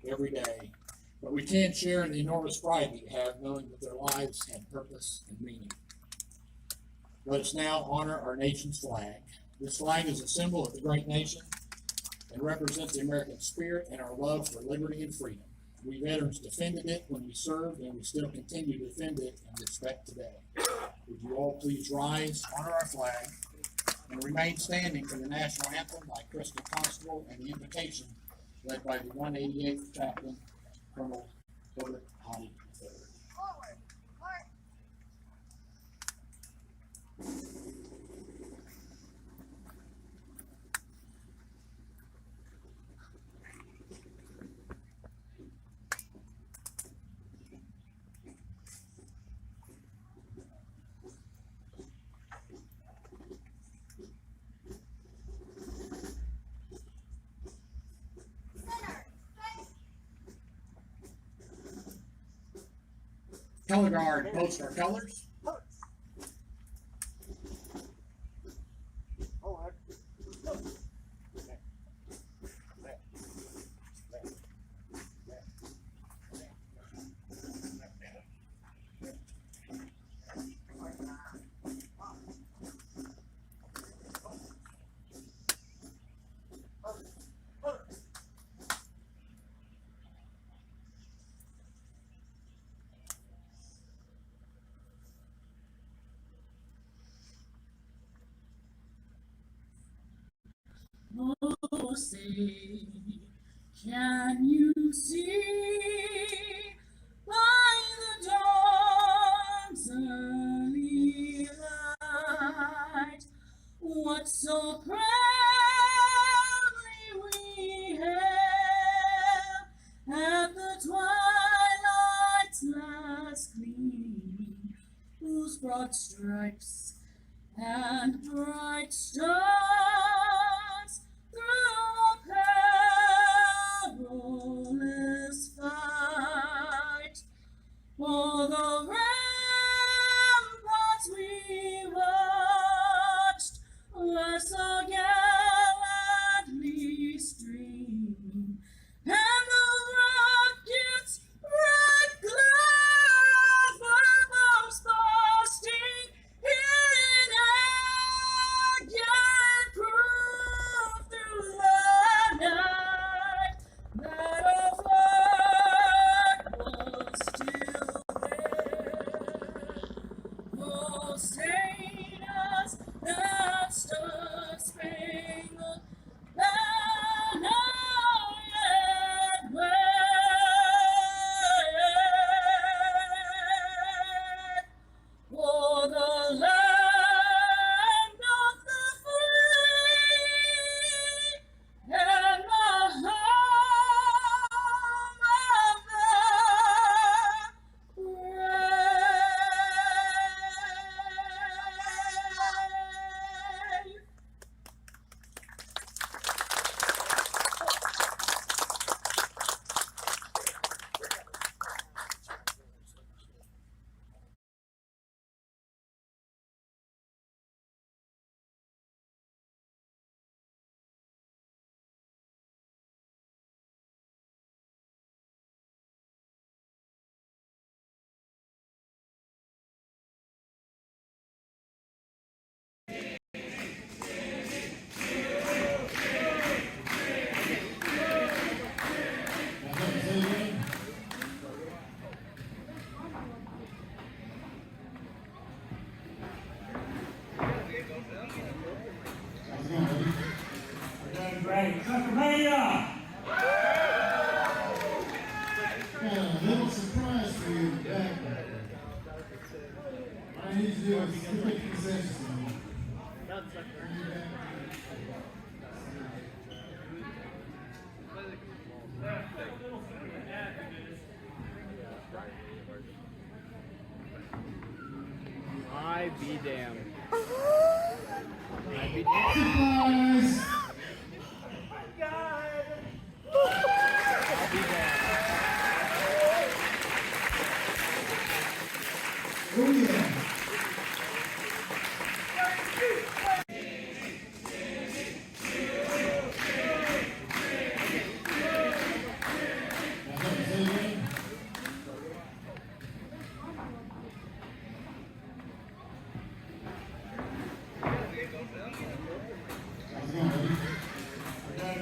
every day, but we can share in the enormous pride that you have knowing that their lives had purpose and meaning. Let us now honor our nation's flag. This flag is a symbol of the great nation and represents the American spirit and our love for liberty and freedom. We veterans defended it when we served, and we still continue to defend it and respect today. Would you all please rise, honor our flag, and remain standing for the national anthem by Crystal Constable and the invocation led by the 188th Chaplain, Colonel Herbert Hottie III. Color guard, post our colors. Oh, say, can you see by the dawn's early light what so proudly we hailed at the twilight's last gleaming, whose broad stripes and bright stars through a perilous fight, o'er the ramparts we watched were so gallantly streaming, and the rockets' red glare were bombs bursting here in again, proof through the night that our flag was still there. Oh, sailors that stood spangled banner yet wave, for the land of the free and the home of the brave. Great. Pennsylvania! Got a little surprise for you in the back. All I need to do is quick concessions. Bring you back. I be damned. I be damned. Surprise! I'll be damned. Oh yeah.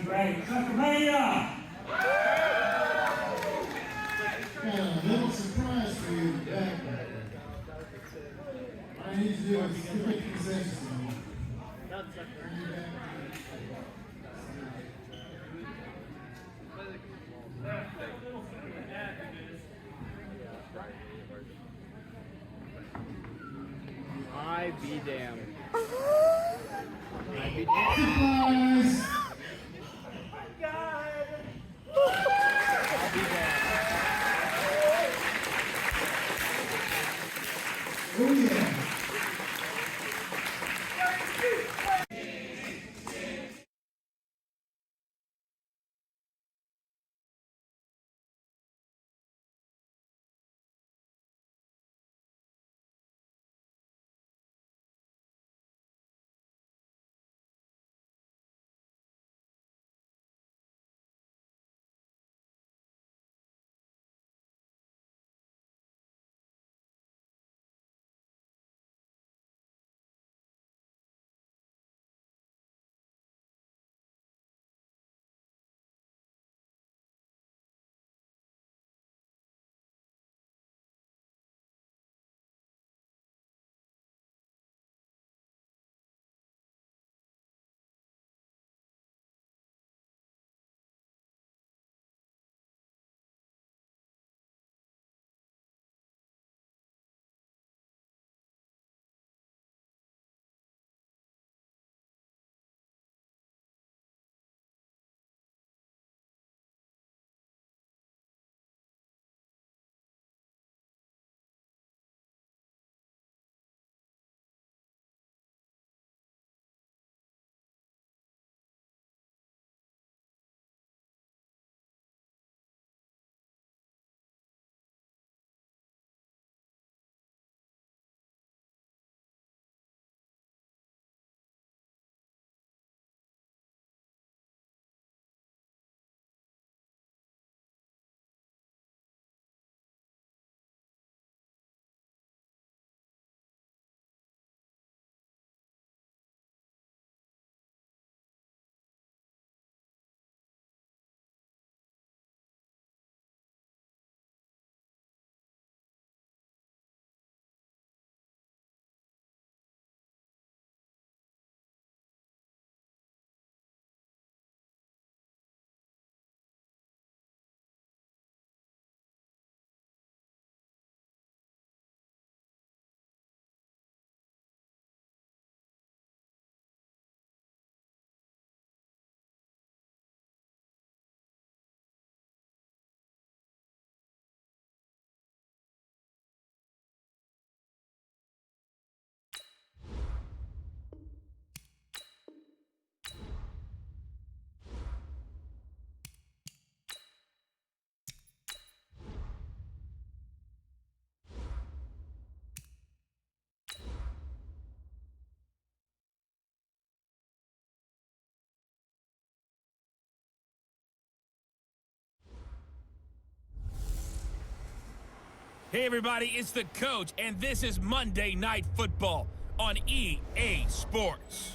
great. Pennsylvania! Got a little surprise for you in the back. All I need to do is quick concessions to me. Bring you back. I be damned. I be damned. Surprise! I be damned. Oh yeah. Hey everybody, it's the coach, and this is Monday Night Football on EA Sports.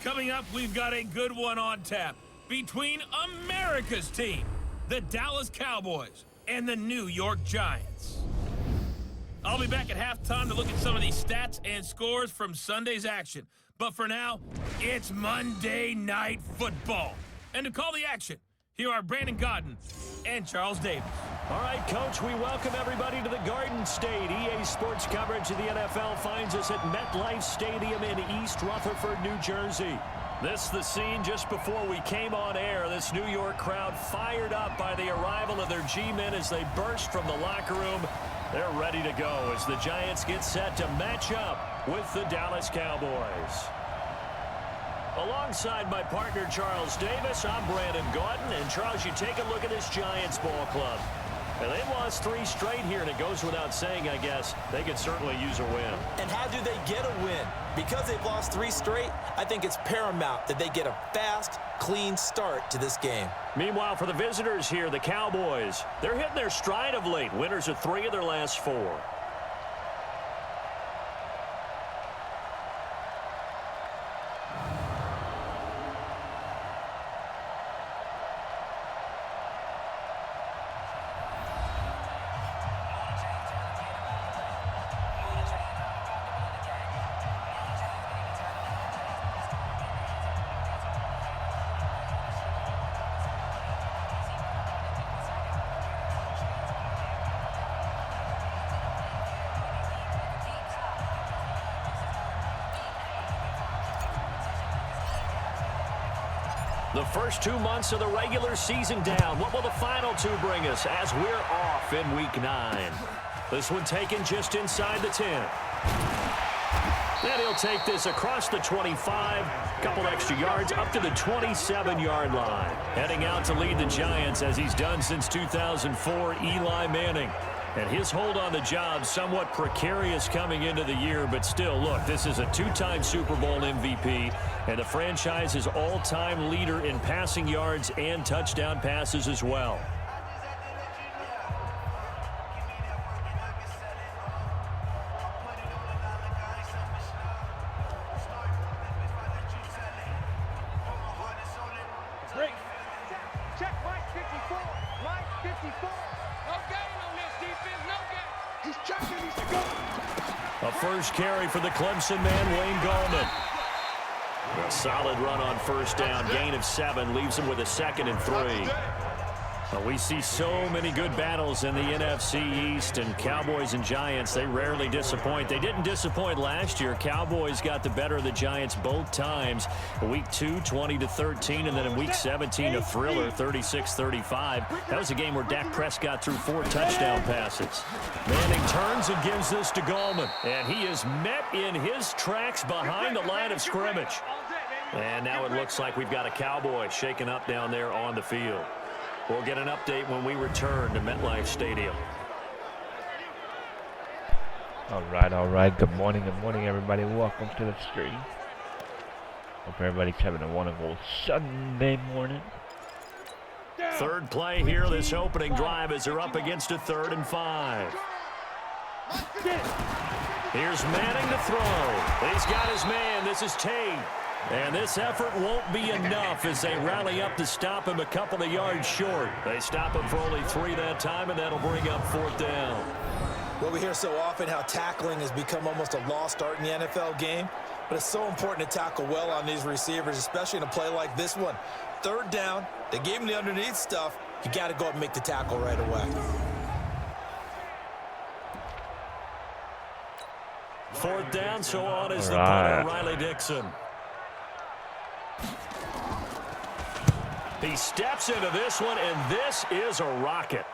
Coming up, we've got a good one on tap between America's team, the Dallas Cowboys, and the New York Giants. I'll be back at halftime to look at some of these stats and scores from Sunday's action. But for now, it's Monday Night Football. And to call the action, here are Brandon Godden and Charles Davis. All right, Coach, we welcome everybody to the Garden State. EA Sports coverage of the NFL finds us at MetLife Stadium in East Rutherford, New Jersey. This is the scene just before we came on air. This New York crowd fired up by the arrival of their G-men as they burst from the locker room. They're ready to go as the Giants get set to match up with the Dallas Cowboys. Alongside my partner, Charles Davis, I'm Brandon Gaudin. And, Charles, you take a look at this Giants ball club. And they've lost 3 straight here, and it goes without saying, I guess, they could certainly use a win. And how do they get a win? Because they've lost 3 straight, I think it's paramount that they get a fast, clean start to this game. Meanwhile, for the visitors here, the Cowboys, they're hitting their stride of late. Winners of 3 of their last 4. The first 2 months of the regular season down. What will the final 2 bring us as we're off in Week 9? This one taken just inside the 10. And he'll take this across the 25, couple extra yards up to the 27-yard line. Heading out to lead the Giants as he's done since 2004, Eli Manning. And his hold on the job somewhat precarious coming into the year, but still, look, this is a 2-time Super Bowl MVP and the franchise's all-time leader in passing yards and touchdown passes as well. Check Mike 54. Mike 54. No gain on this defense. No gain. He's checking. He's to go. A first carry for the Clemson man, Wayne Gallman. A solid run on first down. Gain of 7 leaves him with a 2nd and 3. Well, we see so many good battles in the NFC East, and Cowboys and Giants, they rarely disappoint. They didn't disappoint last year. Cowboys got the better of the Giants both times. Week 2, 20-13, and then in Week 17, a thriller, 36-35. That was a game where Dak Prescott threw 4 touchdown passes. Manning turns and gives this to Gallman, and he is met in his tracks behind the line of scrimmage. And now it looks like we've got a Cowboy shaken up down there on the field. We'll get an update when we return to MetLife Stadium. All right. Good morning, everybody. Welcome to the stream. Hope everybody's having a wonderful Sunday morning. Third play here, this opening drive as they're up against a 3rd and 5. Here's Manning to throw. He's got his man. This is Tate. And this effort won't be enough as they rally up to stop him a couple of yards short. They stop him for only 3 that time, and that'll bring up 4th down. Well, we hear so often how tackling has become almost a lost art in the NFL game, but it's so important to tackle well on these receivers, especially in a play like this one. 3rd down, they gave him the underneath stuff. You got to go up and make the tackle right away. 4th down, so on is the punter, Riley Dixon. He steps into this one, and this is a rocket.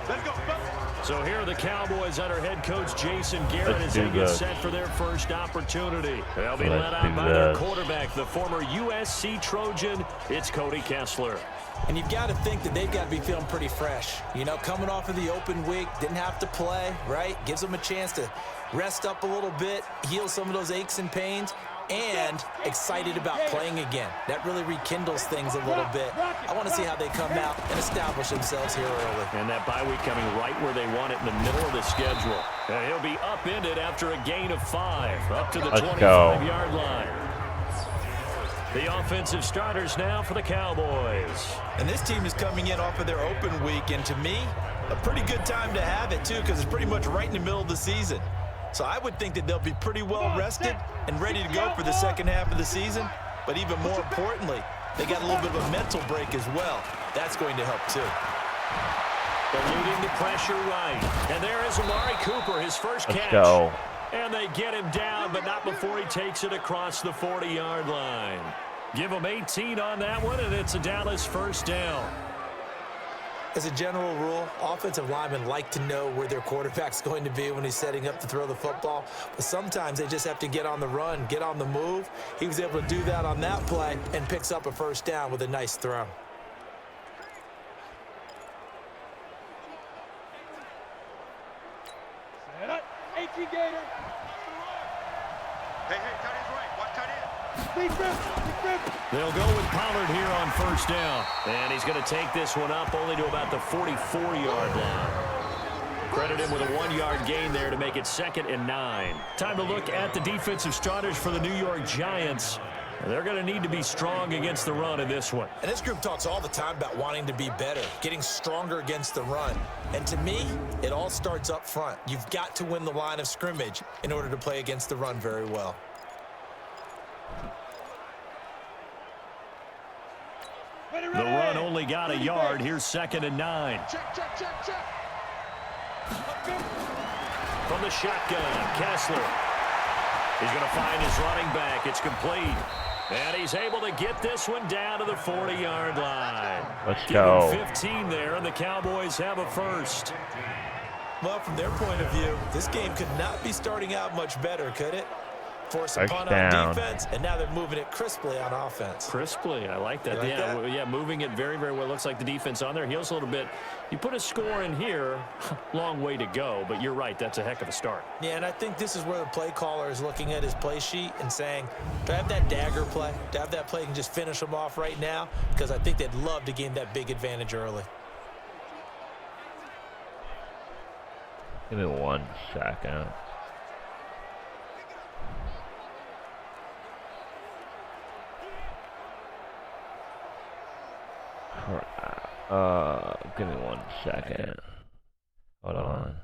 Let's go. So here are the Cowboys under head coach Jason Garrett as they get set for their first opportunity. They'll be led out by their quarterback, the former USC Trojan. It's Cody Kessler. And you've got to think that they've got to be feeling pretty fresh. You know, coming off of the open week, didn't have to play, right? Gives them a chance to rest up a little bit, heal some of those aches and pains, and excited about playing again. That really rekindles things a little bit. I want to see how they come out and establish themselves here early. And that bye week coming right where they want it in the middle of the schedule. And he'll be upended after a gain of 5, up to the 25-yard line. The offensive starters now for the Cowboys. And this team is coming in off of their open week, and to me, a pretty good time to have it, too, because it's pretty much right in the middle of the season. So I would think that they'll be pretty well rested and ready to go for the second half of the season. But even more importantly, they got a little bit of a mental break as well. That's going to help, too. Eluding the pressure right. And there is Amari Cooper, his first catch. Go. And they get him down, but not before he takes it across the 40-yard line. Give him 18 on that one, and it's a Dallas 1st down. As a general rule, offensive linemen like to know where their quarterback's going to be when he's setting up to throw the football. But sometimes they just have to get on the run, get on the move. He was able to do that on that play and picks up a 1st down with a nice throw. Set up. 18 Gator. Hey, tight end's right. Watch tight end. Defense. They'll go with Pollard here on 1st down. And he's going to take this one up only to about the 44-yard line. Credit him with a 1-yard gain there to make it 2nd and 9. Time to look at the defensive starters for the New York Giants. They're going to need to be strong against the run in this one. And this group talks all the time about wanting to be better, getting stronger against the run. And to me, it all starts up front. You've got to win the line of scrimmage in order to play against the run very well. The run only got a yard. Here's 2nd and 9. From the shotgun, Kessler. He's going to find his running back. It's complete. And he's able to get this one down to the 40-yard line. Let's go. 15 there, and the Cowboys have a first. Well, from their point of view, this game could not be starting out much better, could it? Force a First punt down. on defense, and now they're moving it crisply on offense. Crisply, I like that. You like yeah, that? yeah, moving it very, very well. Looks like the defense on their heels a little bit. You put a score in here, long way to go, but you're right, that's a heck of a start. Yeah, and I think this is where the play caller is looking at his play sheet and saying, do I have that dagger play? Do I have that play and just finish them off right now? Because I think they'd love to gain that big advantage early. Give me 1 second. Give me 1 second. Hold on.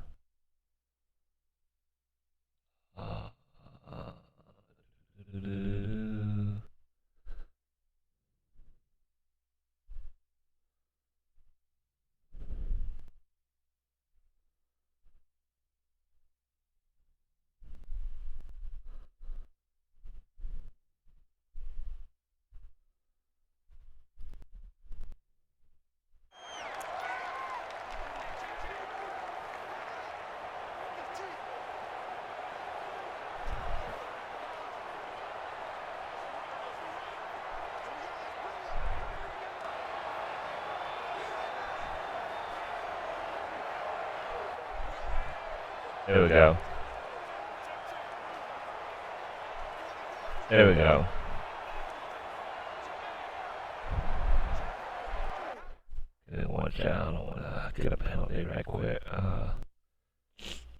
There we go. There we go. Give me 1 second. I don't want to get a penalty right quick. I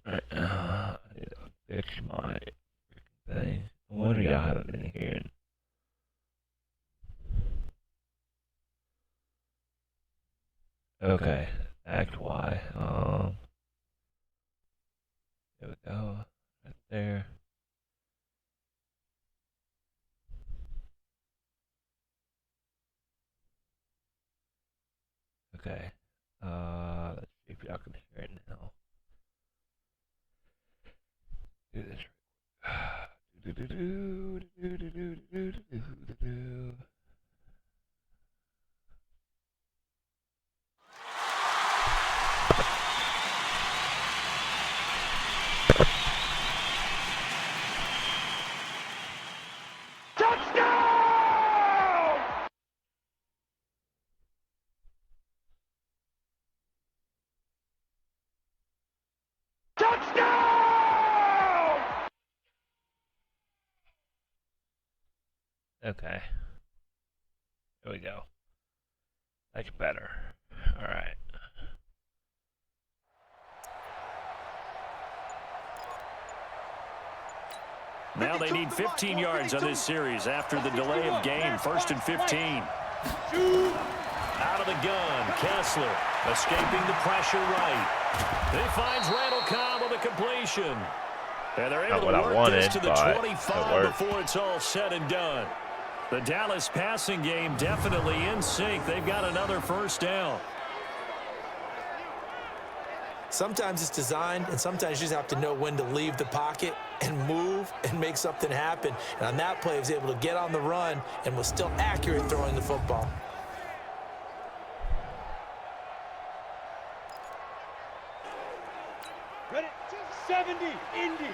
need to fix my thing. I wonder y'all haven't been hearing. Okay, that's why. There we go. Right there. Okay. Let's see if y'all can hear it now. Do this. Okay. There we go. That's better. Alright. Now they need 15 yards on this series after the delay of game. 1st and 15. Out of the gun, Kessler escaping the pressure right. He finds Randall Cobb on the completion. And they're able to work this to the 25 before it's all said and done. The Dallas passing game definitely in sync. They've got another first down. Sometimes it's designed, and sometimes you just have to know when to leave the pocket and move and make something happen. And on that play, he was able to get on the run and was still accurate throwing the football. Ready? 70, Indy.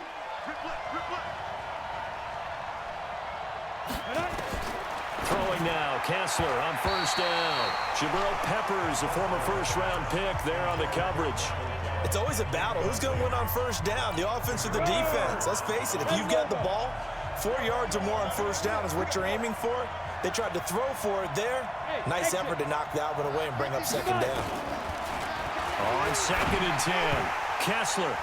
Throwing now, Kessler on first down. Jabril Peppers, a former first-round pick there on the coverage. It's always a battle. Who's going to win on first down, the offense or the defense? Let's face it, if you've got the ball, 4 yards or more on first down is what you're aiming for. They tried to throw for it there. Nice effort to knock that one away and bring up second down. On 2nd and 10, Kessler.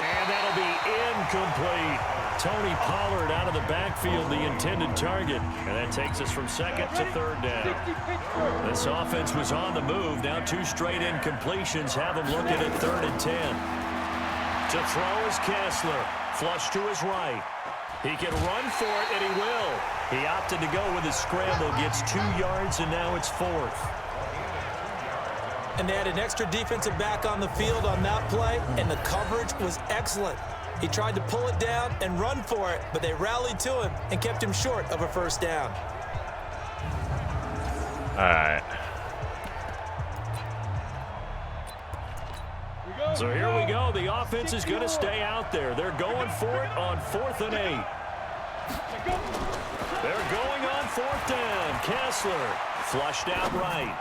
And that'll be incomplete. Tony Pollard out of the backfield, the intended target. And that takes us from 2nd to 3rd down. This offense was on the move. Now 2 straight incompletions have them looking at 3rd and 10. To throw is Kessler. Flush to his right. He can run for it, and he will. He opted to go with his scramble, gets 2 yards, and now it's 4th. And they had an extra defensive back on the field on that play, and the coverage was excellent. He tried to pull it down and run for it, but they rallied to him and kept him short of a first down. All right. So here we go. The offense is going to stay out there. They're going for it on 4th and 8. They're going on 4th down. Kessler flushed out right.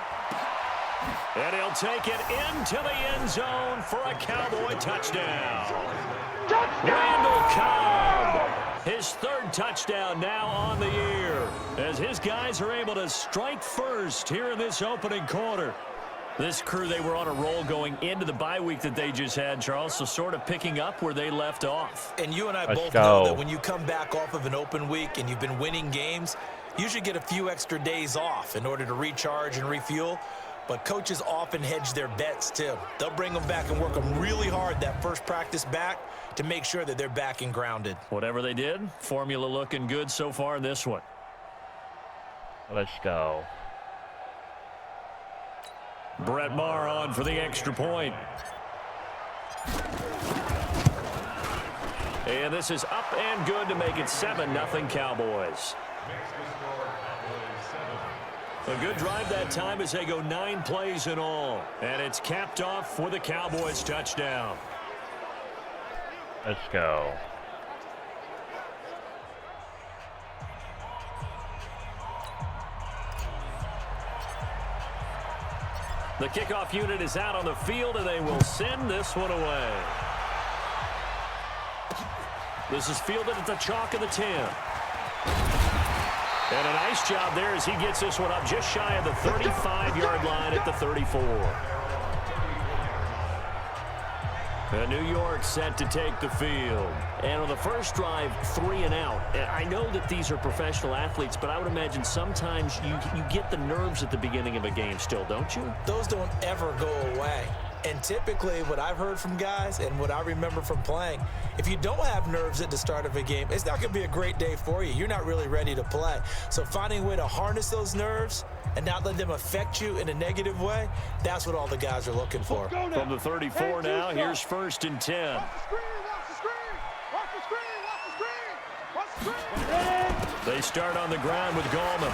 And he'll take it into the end zone for a Cowboy touchdown. Randall Cobb, his 3rd touchdown now on the year, as his guys are able to strike first here in this opening quarter. This crew, they were on a roll going into the bye week that they just had, Charles, so sort of picking up where they left off. And you and I Let's both go. know that when you come back off of an open week and you've been winning games, you should get a few extra days off in order to recharge and refuel. But coaches often hedge their bets, too. They'll bring them back and work them really hard that first practice back to make sure that they're back and grounded. Whatever they did, formula looking good so far in this one. Let's go. Brett Maher on for the extra point. And this is up and good to make it 7-0 Cowboys. A good drive that time as they go 9 plays in all. And it's capped off with a Cowboys touchdown. Let's go. The kickoff unit is out on the field, and they will send this one away. This is fielded at the chalk of the 10. And a nice job there as he gets this one up just shy of the 35-yard line at the 34. And New York set to take the field. And on the first drive, 3 and out. And I know that these are professional athletes, but I would imagine sometimes you get the nerves at the beginning of a game still, don't you? Those don't ever go away. And typically what I've heard from guys and what I remember from playing, if you don't have nerves at the start of a game, it's not going to be a great day for you. You're not really ready to play. So finding a way to harness those nerves and not let them affect you in a negative way, that's what all the guys are looking for. From the 34 now, here's 1st and 10. They start on the ground with Gallman.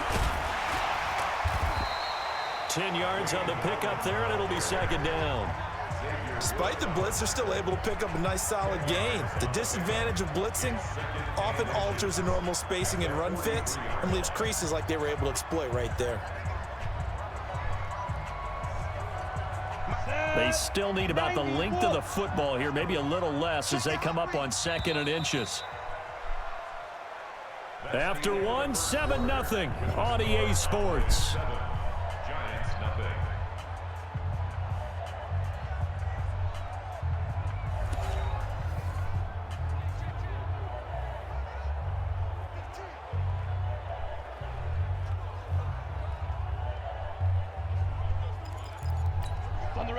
10 yards on the pickup there, and it'll be 2nd down. Despite the blitz, they're still able to pick up a nice solid gain. The disadvantage of blitzing often alters the normal spacing and run fits and leaves creases like they were able to exploit right there. They still need about the length of the football here, maybe a little less as they come up on 2nd and inches. After 1, 7-0 on EA Sports.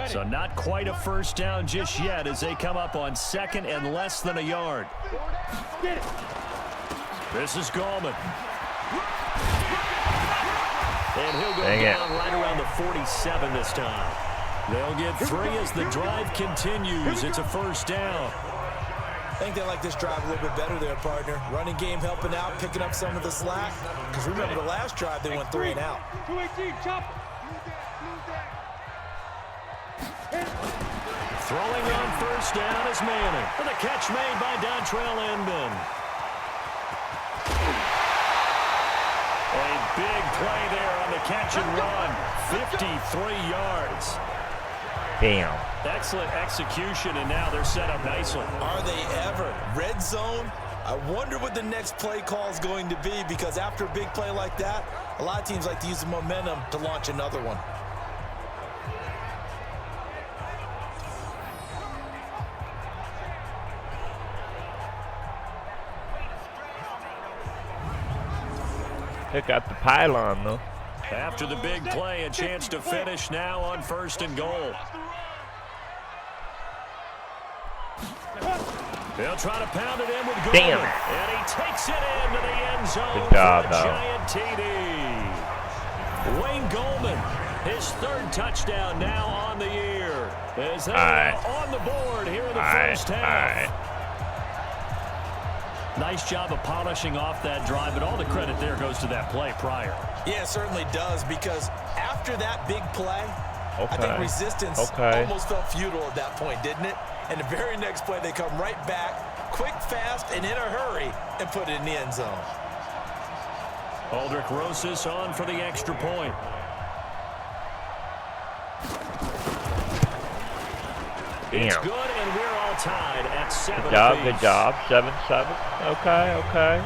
So not quite a first down just yet as they come up on 2nd and less than a yard. This is Gallman. And he'll go down right around the 47 this time. They'll get 3 as the drive continues. It's a first down. I think they like this drive a little bit better there, partner. Running game helping out, picking up some of the slack. Because remember the last drive, they went 3 and out. 218, chop. Throwing on first down is Manning. And the catch made by Dontrell Inman. A big play there on the catch and run. 53 yards. Damn. Excellent execution, and now they're set up nicely. Are they ever? Red zone? I wonder what the next play call is going to be, because after a big play like that, a lot of teams like to use the momentum to launch another one. Pick out the pylon, though. After the big play, a chance to finish now on 1st and goal. They'll try to pound it in with Gallman. Damn. And he takes it into the end zone. Good job, for a though. giant TD. Wayne Gallman, his 3rd touchdown now on the year. As they are on the board here in the first half. Nice job of polishing off that drive, but all the credit there goes to that play prior. Yeah, it certainly does, because after that big play, I think resistance almost felt futile at that point, didn't it? And the very next play, they come right back, quick, fast, and in a hurry, and put it in the end zone. Aldrich Rosas on for the extra point. Damn. It's good, and we're all tied at 7 Good job. 7-7. Okay.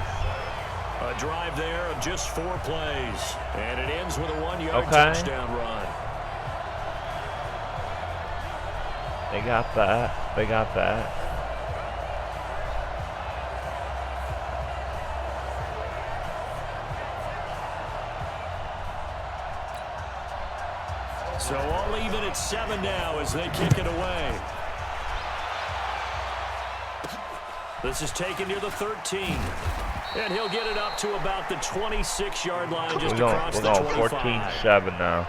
A drive there of just 4 plays, and it ends with a 1-yard touchdown run. They got that. So all even at 7 now as they kick it away. This is taken near the 13. And he'll get it up to about the 26-yard line, just across the 25. We're going 14-7 now.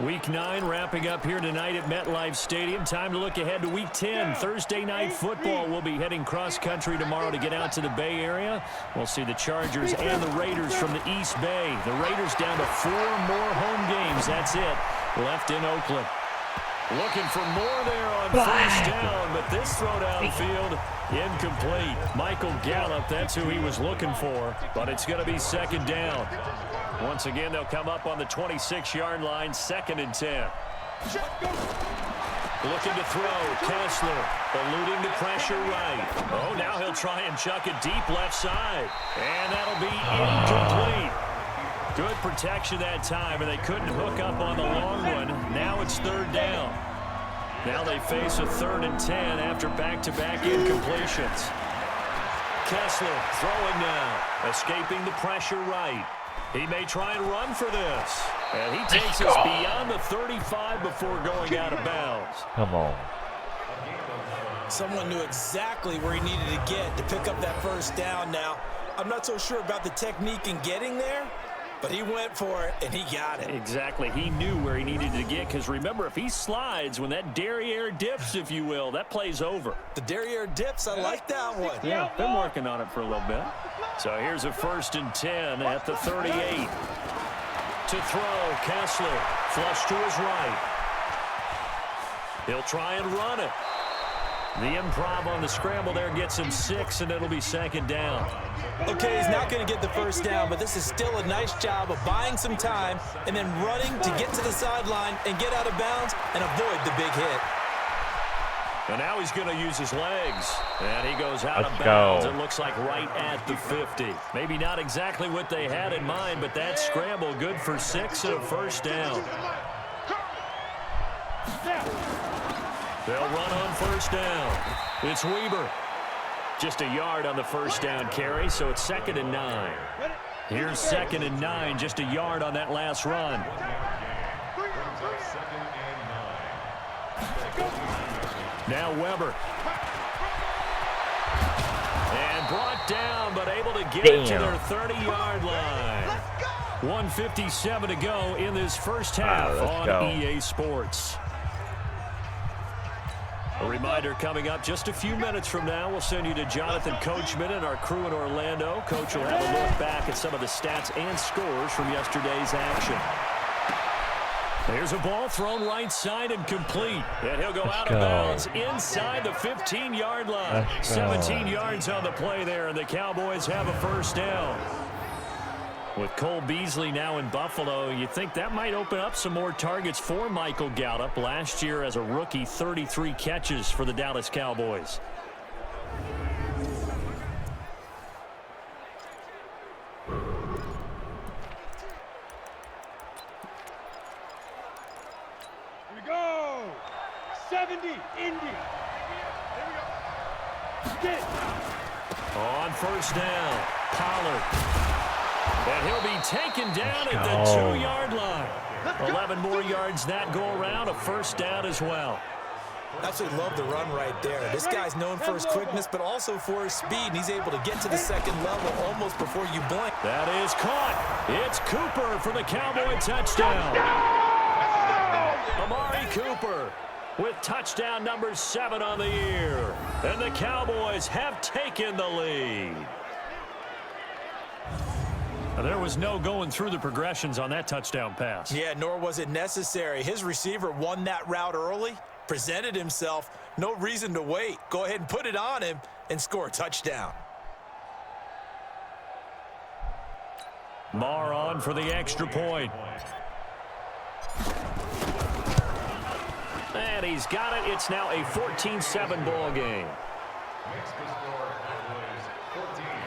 Week 9 wrapping up here tonight at MetLife Stadium. Time to look ahead to Week 10. Thursday Night Football. We'll be heading cross-country tomorrow to get out to the Bay Area. We'll see the Chargers and the Raiders from the East Bay. The Raiders down to 4 more home games. That's it. Left in Oakland. Looking for more there on first down, but this throw downfield incomplete. Michael Gallup, that's who he was looking for, but it's going to be 2nd down. Once again, they'll come up on the 26-yard line, 2nd and 10. Looking to throw, Kessler, eluding the pressure right. Oh, now he'll try and chuck it deep left side, and that'll be incomplete. Good protection that time, and they couldn't hook up on the long one. Now it's 3rd down. Now they face a 3rd and 10 after back-to-back incompletions. Kessler throwing now, escaping the pressure right. He may try and run for this. And he takes us beyond the 35 before going out of bounds. Come on. Someone knew exactly where he needed to get to pick up that first down now. I'm not so sure about the technique in getting there, but he went for it, and he got it. Exactly. He knew where he needed to get, because remember, if he slides, when that derriere dips, if you will, that play's over. The derriere dips, I like that one. Yeah, been working on it for a little bit. So here's a 1st and 10 at the 38. To throw, Kessler, flush to his right. He'll try and run it. The improv on the scramble there gets him 6, and it'll be 2nd down. Okay, he's not going to get the first down, but this is still a nice job of buying some time and then running to get to the sideline and get out of bounds and avoid the big hit. And now he's going to use his legs. And he goes out of bounds. It looks like right at the 50. Maybe not exactly what they had in mind, but that scramble good for 6 and a 1st down. They'll run on 1st down. It's Weber. Just a yard on the 1st down carry, so it's 2nd and 9. Here's 2nd and 9, just a yard on that last run. Now Weber. And brought down, but able to get it to their 30-yard line. 1:57 to go in this first half on EA Sports. A reminder coming up just a few minutes from now. We'll send you to Jonathan Coachman and our crew in Orlando. Coach will have a look back at some of the stats and scores from yesterday's action. There's a ball thrown right side and complete. And he'll go out of bounds inside the 15-yard line. 17 yards on the play there, and the Cowboys have a 1st down. With Cole Beasley now in Buffalo, you think that might open up some more targets for Michael Gallup. Last year as a rookie, 33 catches for the Dallas Cowboys. Here we go. 70, Indy. Get it. On 1st down, Pollard. And he'll be taken down at the 2-yard line. 11 more yards that go around, a 1st down as well. Absolutely love the run right there. This guy's known for his quickness, but also for his speed, and he's able to get to the 2nd level almost before you blink. That is caught. It's Cooper for the Cowboy touchdown. Amari Cooper with touchdown number 7 on the year. And the Cowboys have taken the lead. There was no going through the progressions on that touchdown pass. Yeah, nor was it necessary. His receiver won that route early, presented himself. No reason to wait. Go ahead and put it on him and score a touchdown. Marr on for the extra point. And he's got it. It's now a 14-7 ball game.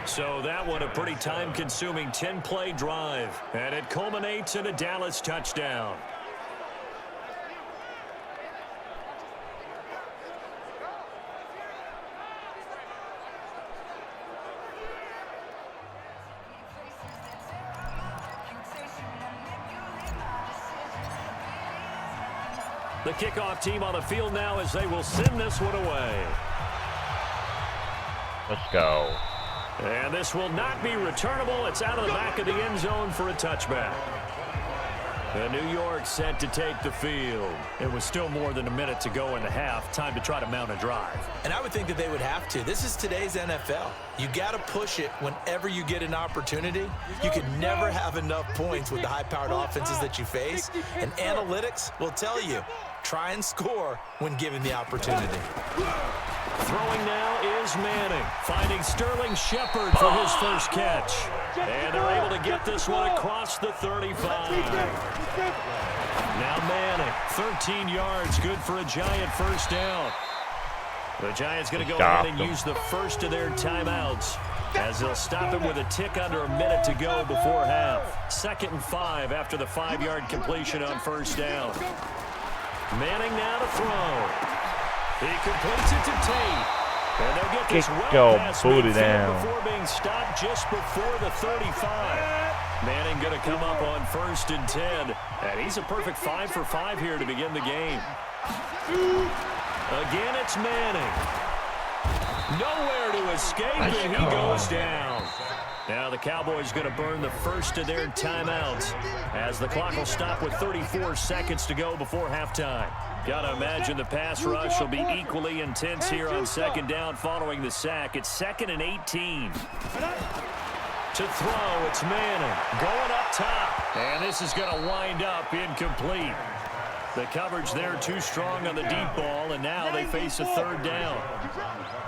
So that one a pretty time-consuming 10-play drive. And it culminates in a Dallas touchdown. The kickoff team on the field now as they will send this one away. Let's go. And this will not be returnable. It's out of the back of the end zone for a touchback. The New York set to take the field. It was still more than a minute to go in the half. Time to try to mount a drive. And I would think that they would have to. This is today's NFL. You got to push it whenever you get an opportunity. You can never have enough points with the high-powered offenses that you face. And analytics will tell you, try and score when given the opportunity. Throwing now is Manning, finding Sterling Shepard for his first catch. And they're able to get this one across the 35. Now Manning, 13 yards, good for a Giant first down. The Giants going to go ahead and use the first of their timeouts as they'll stop him with a tick under a minute to go before half. 2nd and 5 after the 5-yard completion on first down. Manning now to throw. He completes it to Tate. And they'll get this well past midfield before being stopped just before the 35. Manning going to come up on 1st and 10. And he's a perfect 5 for 5 here to begin the game. Again, it's Manning. Nowhere to escape, and he goes down. Now the Cowboys going to burn the first of their timeouts as the clock will stop with 34 seconds to go before halftime. Got to imagine the pass rush will be equally intense here on 2nd down following the sack. It's 2nd and 18. To throw, it's Manning going up top. And this is going to wind up incomplete. The coverage there too strong on the deep ball, and now they face a 3rd down.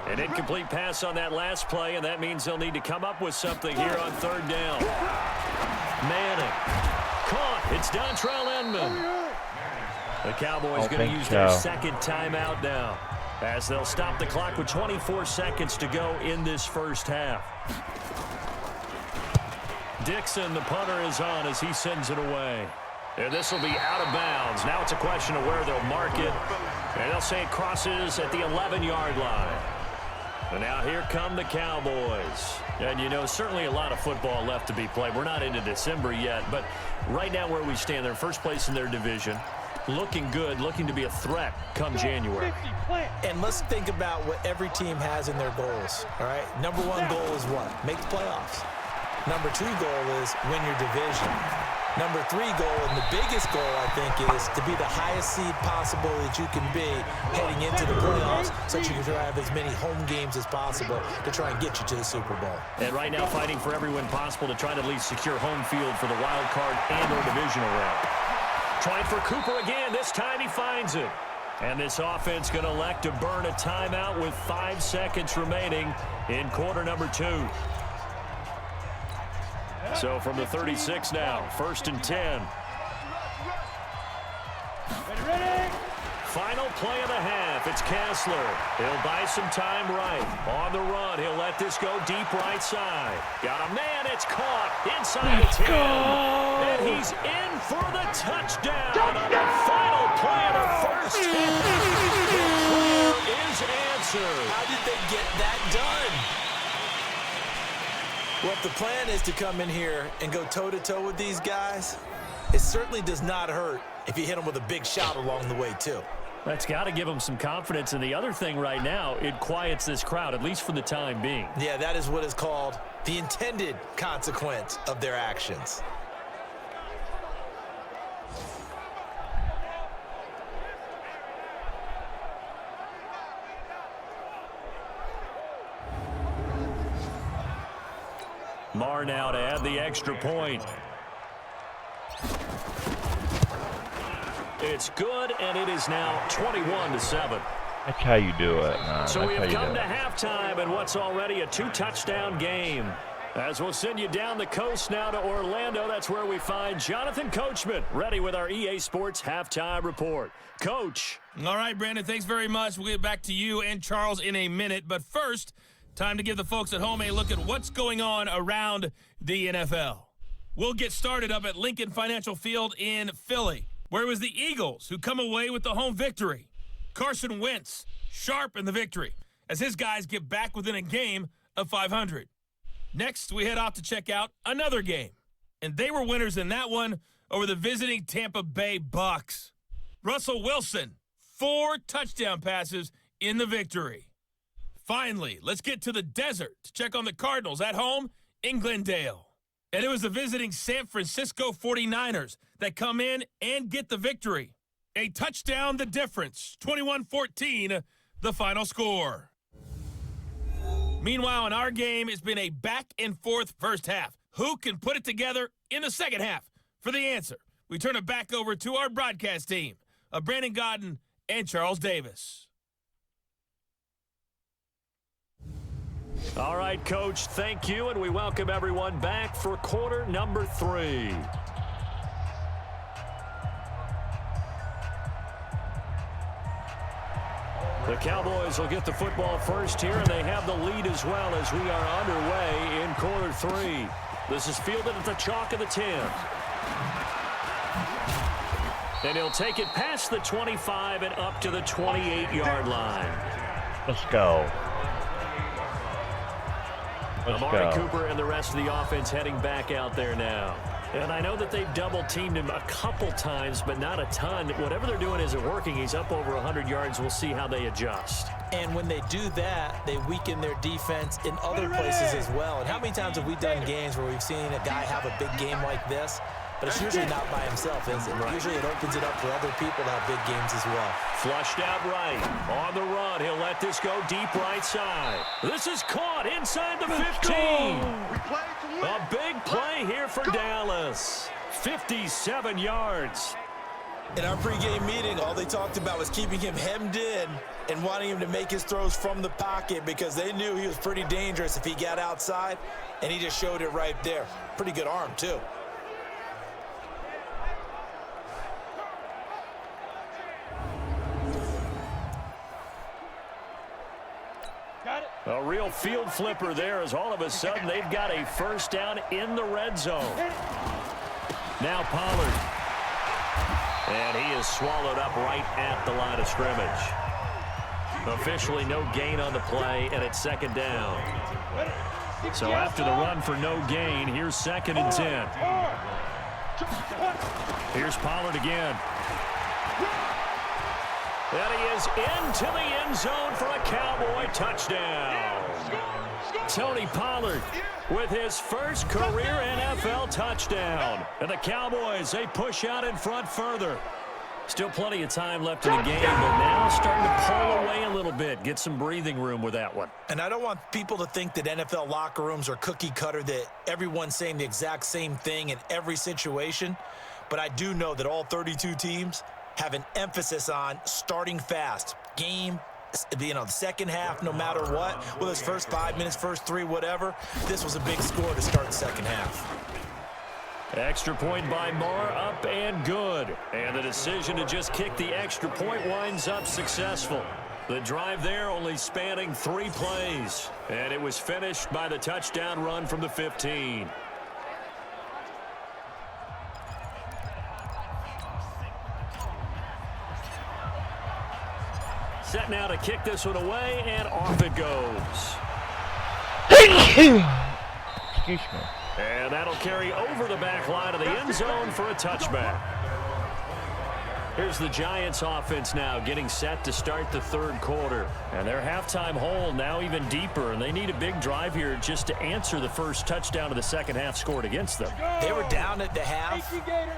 An incomplete pass on that last play, and that means they'll need to come up with something here on 3rd down. Manning caught. It's Dontrell Inman. The Cowboys going to use their 2nd timeout now as they'll stop the clock with 24 seconds to go in this first half. Dixon, the punter, is on as he sends it away. And this will be out of bounds. Now it's a question of where they'll mark it. And they'll say it crosses at the 11-yard line. And now here come the Cowboys. And, you know, certainly a lot of football left to be played. We're not into December yet, but right now where we stand, they're first place in their division. Looking good, looking to be a threat come January. And let's think about what every team has in their goals, all right? Number 1 goal is what? Make the playoffs. Number 2 goal is win your division. Number 3 goal, and the biggest goal, I think, is to be the highest seed possible that you can be heading into the playoffs so that you can try to have as many home games as possible to try and get you to the Super Bowl. And right now fighting for every win possible to try to at least secure home field for the wild card and or divisional round. Trying for Cooper again. This time he finds it. And this offense going to elect to burn a timeout with 5 seconds remaining in quarter number 2. So from the 36 now, 1st and 10. Ready? Final play of the half. It's Kessler. He'll buy some time right. On the run, he'll let this go deep right side. Got a man. It's caught inside the 10. And he's in for the touchdown. On the final play of the first half. The prayer is answered. How did they get that done? Well, if the plan is to come in here and go toe-to-toe with these guys, it certainly does not hurt if you hit them with a big shot along the way, too. That's got to give them some confidence. And the other thing right now, it quiets this crowd, at least for the time being. Yeah, that is what is called the intended consequence of their actions. Carr now to add the extra point. It's good, and it is now 21-7. That's how you do it, man. So That's we how have you come do to it. halftime in what's already a 2-touchdown game. As we'll send you down the coast now to Orlando, that's where we find Jonathan Coachman, ready with our EA Sports Halftime Report. Coach. All right, Brandon, thanks very much. We'll get back to you and Charles in a minute. But first, time to give the folks at home a look at what's going on around the NFL. We'll get started up at Lincoln Financial Field in Philly, where it was the Eagles who come away with the home victory. Carson Wentz sharp in the victory as his guys get back within a game of 500. Next, we head off to check out another game, and they were winners in that one over the visiting Tampa Bay Bucks. Russell Wilson, 4 touchdown passes in the victory. Finally, let's get to the desert to check on the Cardinals at home in Glendale. And it was the visiting San Francisco 49ers that come in and get the victory. A touchdown the difference, 21-14, the final score. Meanwhile, in our game, it's been a back-and-forth first half. Who can put it together in the second half? For the answer, we turn it back over to our broadcast team of Brandon Godden and Charles Davis. All right, Coach, thank you, and we welcome everyone back for quarter number 3. The Cowboys will get the football first here, and they have the lead as well as we are underway in quarter 3. This is fielded at the chalk of the 10. And he'll take it past the 25 and up to the 28-yard line. Let's go. Let's Amari go. Cooper and the rest of the offense heading back out there now. And I know that they've double-teamed him a couple times, but not a ton. Whatever they're doing isn't working. He's up over 100 yards. We'll see how they adjust. And when they do that, they weaken their defense in other places as well. And how many times have we done games where we've seen a guy have a big game like this? But it's usually not by himself, is it? Right. Usually it opens it up for other people to have big games as well. Flushed out right. On the run, he'll let this go deep right side. This is caught inside the 15. A big play here for Dallas. 57 yards. In our pregame meeting, all they talked about was keeping him hemmed in and wanting him to make his throws from the pocket because they knew he was pretty dangerous if he got outside, and he just showed it right there. Pretty good arm, too. A real field flipper there as all of a sudden they've got a first down in the red zone. Now Pollard. And he is swallowed up right at the line of scrimmage. Officially no gain on the play, and it's second down. So after the run for no gain, here's 2nd and 10. Here's Pollard again. And he is into the end zone for a Cowboy touchdown. Tony Pollard with his first career NFL touchdown. And the Cowboys, they push out in front further. Still plenty of time left in the game, but now starting to pull away a little bit. Get some breathing room with that one. And I don't want people to think that NFL locker rooms are cookie cutter, that everyone's saying the exact same thing in every situation. But I do know that all 32 teams have an emphasis on starting fast. Game, the second half, no matter what, whether it's first 5 minutes, first 3, whatever, this was a big score to start the second half. Extra point by Marr, up and good. And the decision to just kick the extra point winds up successful. The drive there only spanning 3 plays. And it was finished by the touchdown run from the 15. Set now to kick this one away, and off it goes. Excuse me. And that'll carry over the back line of the end zone for a touchback. Here's the Giants offense now getting set to start the third quarter. And their halftime hole now even deeper, and they need a big drive here just to answer the first touchdown of the second half scored against them. They were down at the half.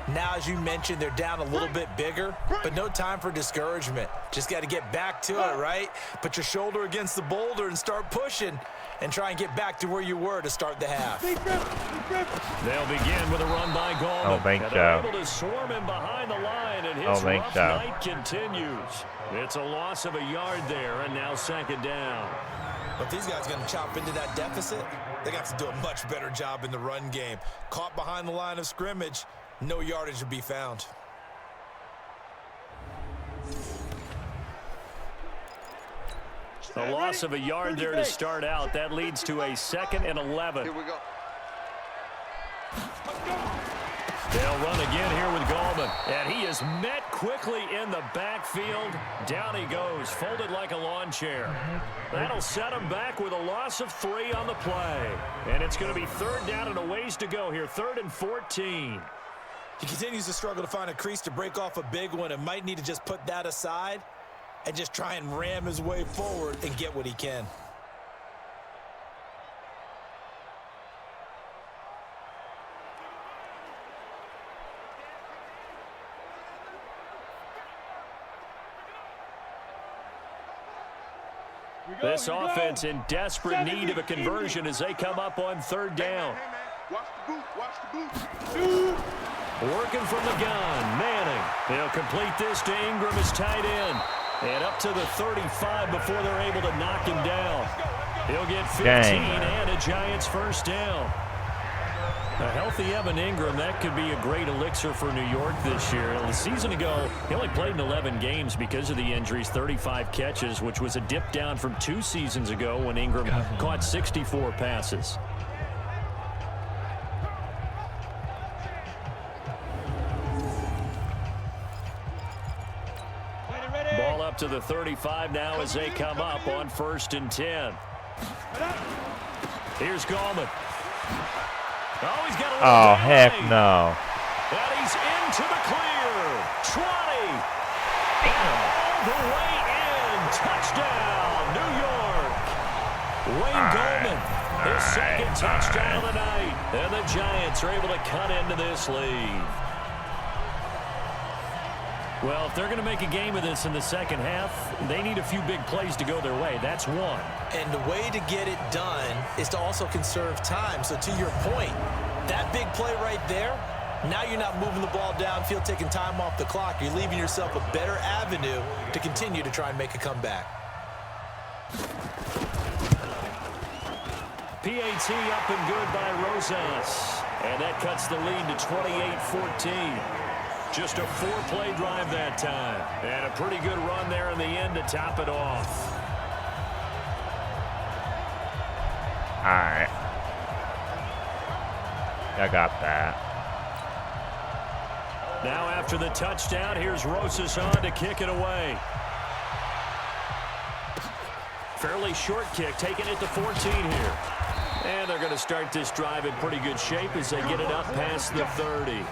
Now, as you mentioned, they're down a little bit bigger, but no time for discouragement. Just got to get back to it, right? Put your shoulder against the boulder and start pushing and try and get back to where you were to start the half. They'll begin with a run by Gallman. I don't think and they're so. able to swarm him behind the line, and his rough night continues. It's a loss of a yard there, and now second down. But these guys are going to chop into that deficit. They got to do a much better job in the run game. Caught behind the line of scrimmage, no yardage to be found. A loss of a yard there to start out. That leads to a 2nd and 11. Here we go. They'll run again here with Gallman. And he is met quickly in the backfield. Down he goes, folded like a lawn chair. That'll set him back with a loss of 3 on the play. And it's going to be 3rd down and a ways to go here. 3rd and 14. He continues to struggle to find a crease to break off a big one and might need to just put that aside and just try and ram his way forward and get what he can. This offense in desperate need of a conversion as they come up on 3rd down. Hey, man. Watch the boot. Watch the boot. Working from the gun, Manning. They'll complete this to Ingram as tight end. And up to the 35 before they're able to knock him down. He'll get 15 and a Giants first down. A healthy Evan Ingram, that could be a great elixir for New York this year. A season ago, he only played in 11 games because of the injuries, 35 catches, which was a dip down from 2 seasons ago when Ingram caught 64 passes. Ball up to the 35 now as they come up on 1st and 10. Here's Gallman. Oh, he's got a Oh, heck no. And he's into the clear. 20. All the way in. Touchdown, New York. Wayne Gallman, his 2nd touchdown of the night. And the Giants are able to cut into this lead. Well, if they're going to make a game of this in the second half, they need a few big plays to go their way. That's one. And the way to get it done is to also conserve time. So to your point, that big play right there, now you're not moving the ball downfield, taking time off the clock. You're leaving yourself a better avenue to continue to try and make a comeback. PAT up and good by Rosas. And that cuts the lead to 28-14. Just a 4-play drive that time. And a pretty good run there in the end to top it off. All right. I got that. Now after the touchdown, here's Rosas on to kick it away. Fairly short kick, taking it to 14 here. And they're going to start this drive in pretty good shape as they get it up past the 30.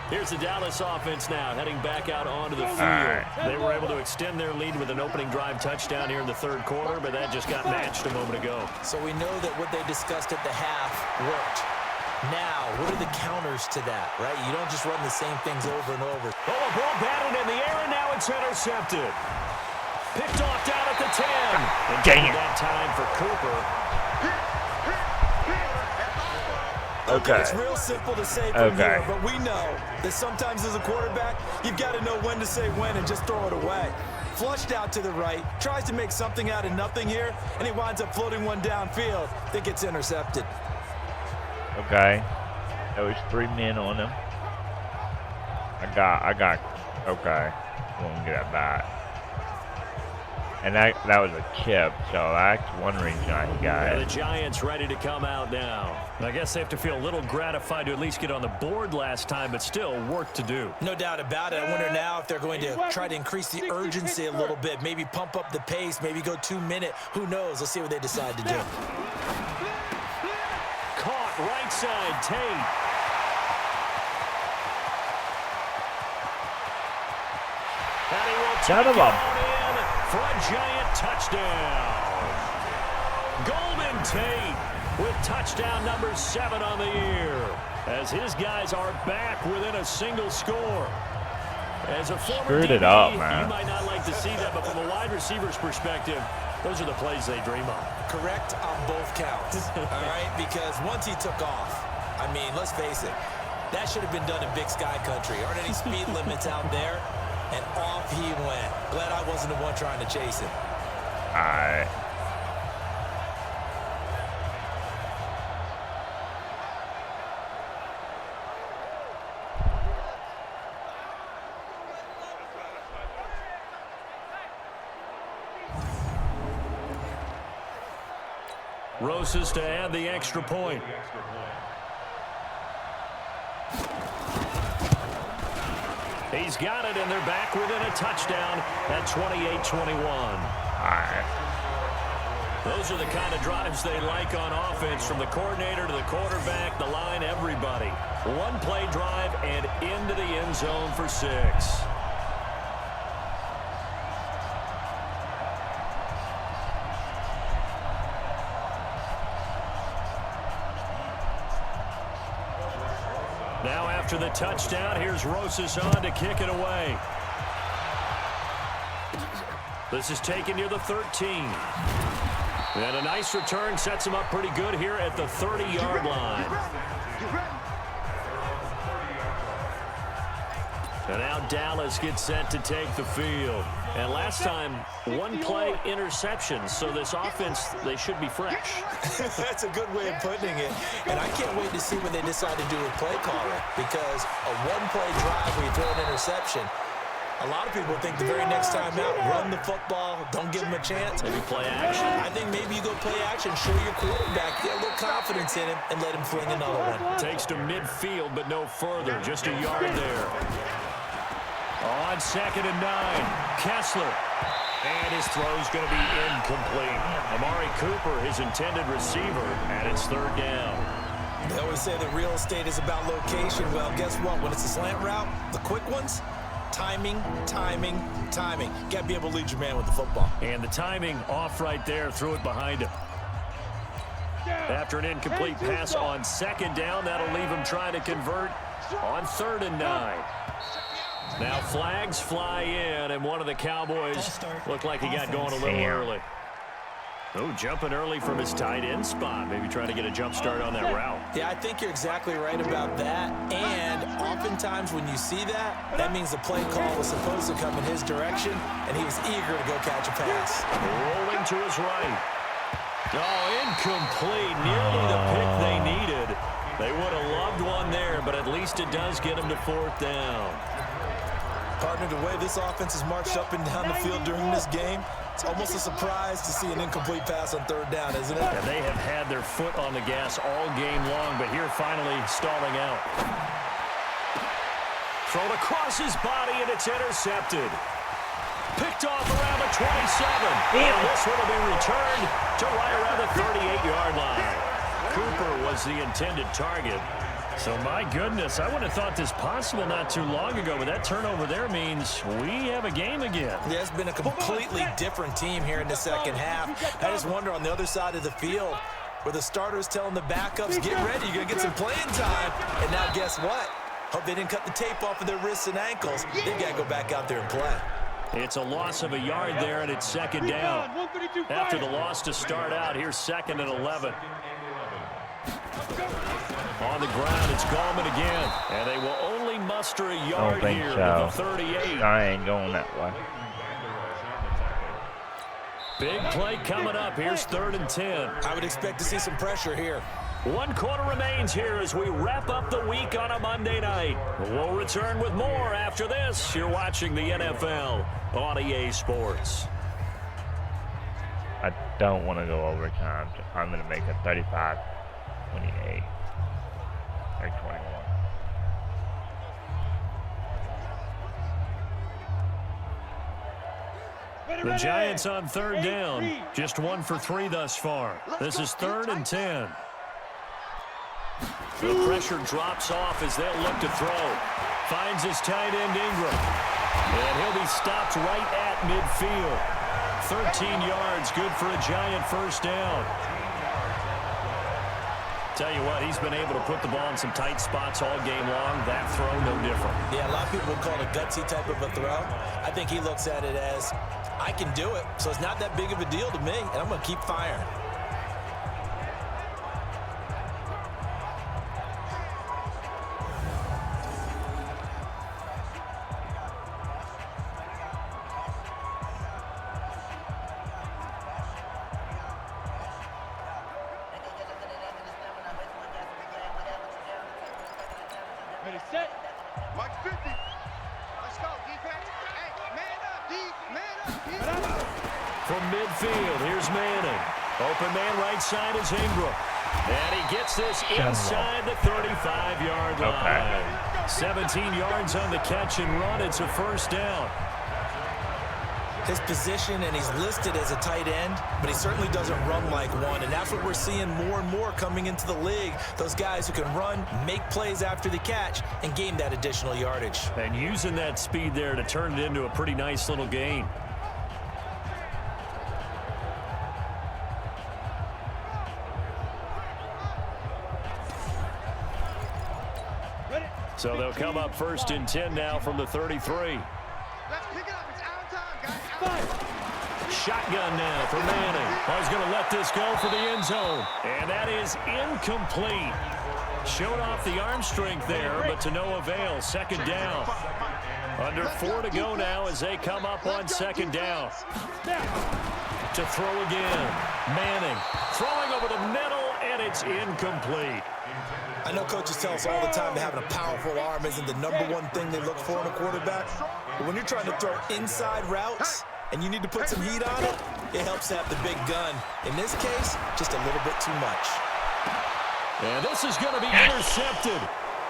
Here's the Dallas offense now, heading back out onto the field. They were able to extend their lead with an opening drive touchdown here in the 3rd quarter, but that just got matched a moment ago. So we know that what they discussed at the half worked. Now, what are the counters to that, right? You don't just run the same things over and over. Oh, a ball batted in the air, and now it's intercepted. Picked off down at the 10. And dang it. That time for Cooper. Okay. It's real simple to say from here, but we know that sometimes as a quarterback, you've got to know when to say when and just throw it away. Flushed out to the right, tries to make something out of nothing here, and he winds up floating one downfield that gets intercepted. Okay. There was 3 men on him. Okay. Won't get that back. And that was a chip, so that's one reason I got And it. the Giants ready to come out now. I guess they have to feel a little gratified to at least get on the board last time, but still work to do. No doubt about it. I wonder now if they're going to try to increase the urgency a little bit, maybe pump up the pace, maybe go 2-minute. Who knows? Let's see what they decide to do. Caught right side, Tate. Son of a... in for a giant touchdown. Golden Tate with touchdown number 7 on the year, as his guys are back within a single score. As a former Screwed it DB, up, man. you might not like to see that, but from a wide receiver's perspective, those are the plays they dream of. Correct on both counts, all right? Because once he took off, I mean, let's face it, that should have been done in Big Sky Country. Aren't any speed limits out there? And off he went. Glad I wasn't the one trying to chase him. All right. Rosas to add the extra point. He's got it, and they're back within a touchdown at 28-21. Those are the kind of drives they like on offense, from the coordinator to the quarterback, the line, everybody. One play drive and into the end zone for 6. Now after the touchdown, here's Rosas on to kick it away. This is taken near the 13. And a nice return sets him up pretty good here at the 30-yard line. And now Dallas gets set to take the field. And last time, one play interception. So this offense, they should be fresh. That's a good way of putting it. And I can't wait to see what they decide to do with play calling. Because a one-play drive where you throw an interception, a lot of people think the very next time out, run the football, don't give him a chance. Maybe play action. I think maybe you go play action, show your quarterback, get a little confidence in him, and let him fling another one. Takes to midfield, but no further. Just a yard there. On 2nd and 9, Kessler. And his throw's going to be incomplete. Amari Cooper, his intended receiver, and it's 3rd down. They always say that real estate is about location. Well, guess what? When it's a slant route, the quick ones, timing, timing, timing. Got to be able to lead your man with the football. And the timing off right there, threw it behind him. After an incomplete pass on 2nd down, that'll leave him trying to convert on 3rd and 9. Now flags fly in, and one of the Cowboys looked like he got going a little early. Oh, jumping early from his tight end spot. Maybe trying to get a jump start on that route. Yeah, I think you're exactly right about that. And oftentimes when you see that, that means the play call was supposed to come in his direction, and he was eager to go catch a pass. Rolling to his right. Oh, incomplete. Nearly the pick they needed. They would have loved one there, but at least it does get them to 4th down. Partner, the way this offense has marched up and down the field during this game, it's almost a surprise to see an incomplete pass on 3rd down, isn't it? And they have had their foot on the gas all game long, but here finally stalling out. Thrown across his body, and it's intercepted. Picked off around the 27. And this one will be returned to right around the 38-yard line. Cooper was the intended target. So, my goodness, I would have thought this possible not too long ago, but that turnover there means we have a game again. Yeah, it's been a completely different team here in the second half. I just wonder on the other side of the field, where the starters telling the backups, get ready, you're going to get some playing time. And now guess what? Hope they didn't cut the tape off of their wrists and ankles. They've got to go back out there and play. It's a loss of a yard there, and it's 2nd down. After the loss to start out, here's 2nd and 11. On the ground, it's Gallman again, and they will only muster a yard here to the 38. I ain't going that way. Big play coming up. Here's 3rd and 10. I would expect to see some pressure here. 1 quarter remains here as we wrap up the week on a Monday night. We'll return with more after this. You're watching the NFL on EA Sports. I don't want to go overtime. So I'm going to make it 35-28 or 21. The Giants on 3rd down. Just 1 for 3 thus far. This is 3rd and 10. The pressure drops off as they'll look to throw. Finds his tight end Ingram. And he'll be stopped right at midfield. 13 yards, good for a giant first down. Tell you what, he's been able to put the ball in some tight spots all game long. That throw, no different. Yeah, a lot of people would call it a gutsy type of a throw. I think he looks at it as, I can do it, so it's not that big of a deal to me, and I'm going to keep firing. Ready, set. Mike 50. Let's go, defense. Hey, man up, man up. From midfield, here's Manning. Open man right side is Ingram. And he gets this inside the 35-yard line. 17 yards on the catch and run. It's a first down. His position, and he's listed as a tight end, but he certainly doesn't run like one, and that's what we're seeing more and more coming into the league. Those guys who can run, make plays after the catch, and gain that additional yardage. And using that speed there to turn it into a pretty nice little gain. So they'll come up 1st and 10 now from the 33. Let's pick it up. It's our time, guys. Shotgun now for Manning. Oh, he's going to let this go for the end zone. And that is incomplete. Showed off the arm strength there, but to no avail. Second down. Under 4 to go now as they come up on second down. To throw again. Manning throwing over the middle, and it's incomplete. I know coaches tell us all the time that having a powerful arm isn't the #1 thing they look for in a quarterback. But when you're trying to throw inside routes and you need to put some heat on it, it helps to have the big gun. In this case, just a little bit too much. And this is going to be intercepted.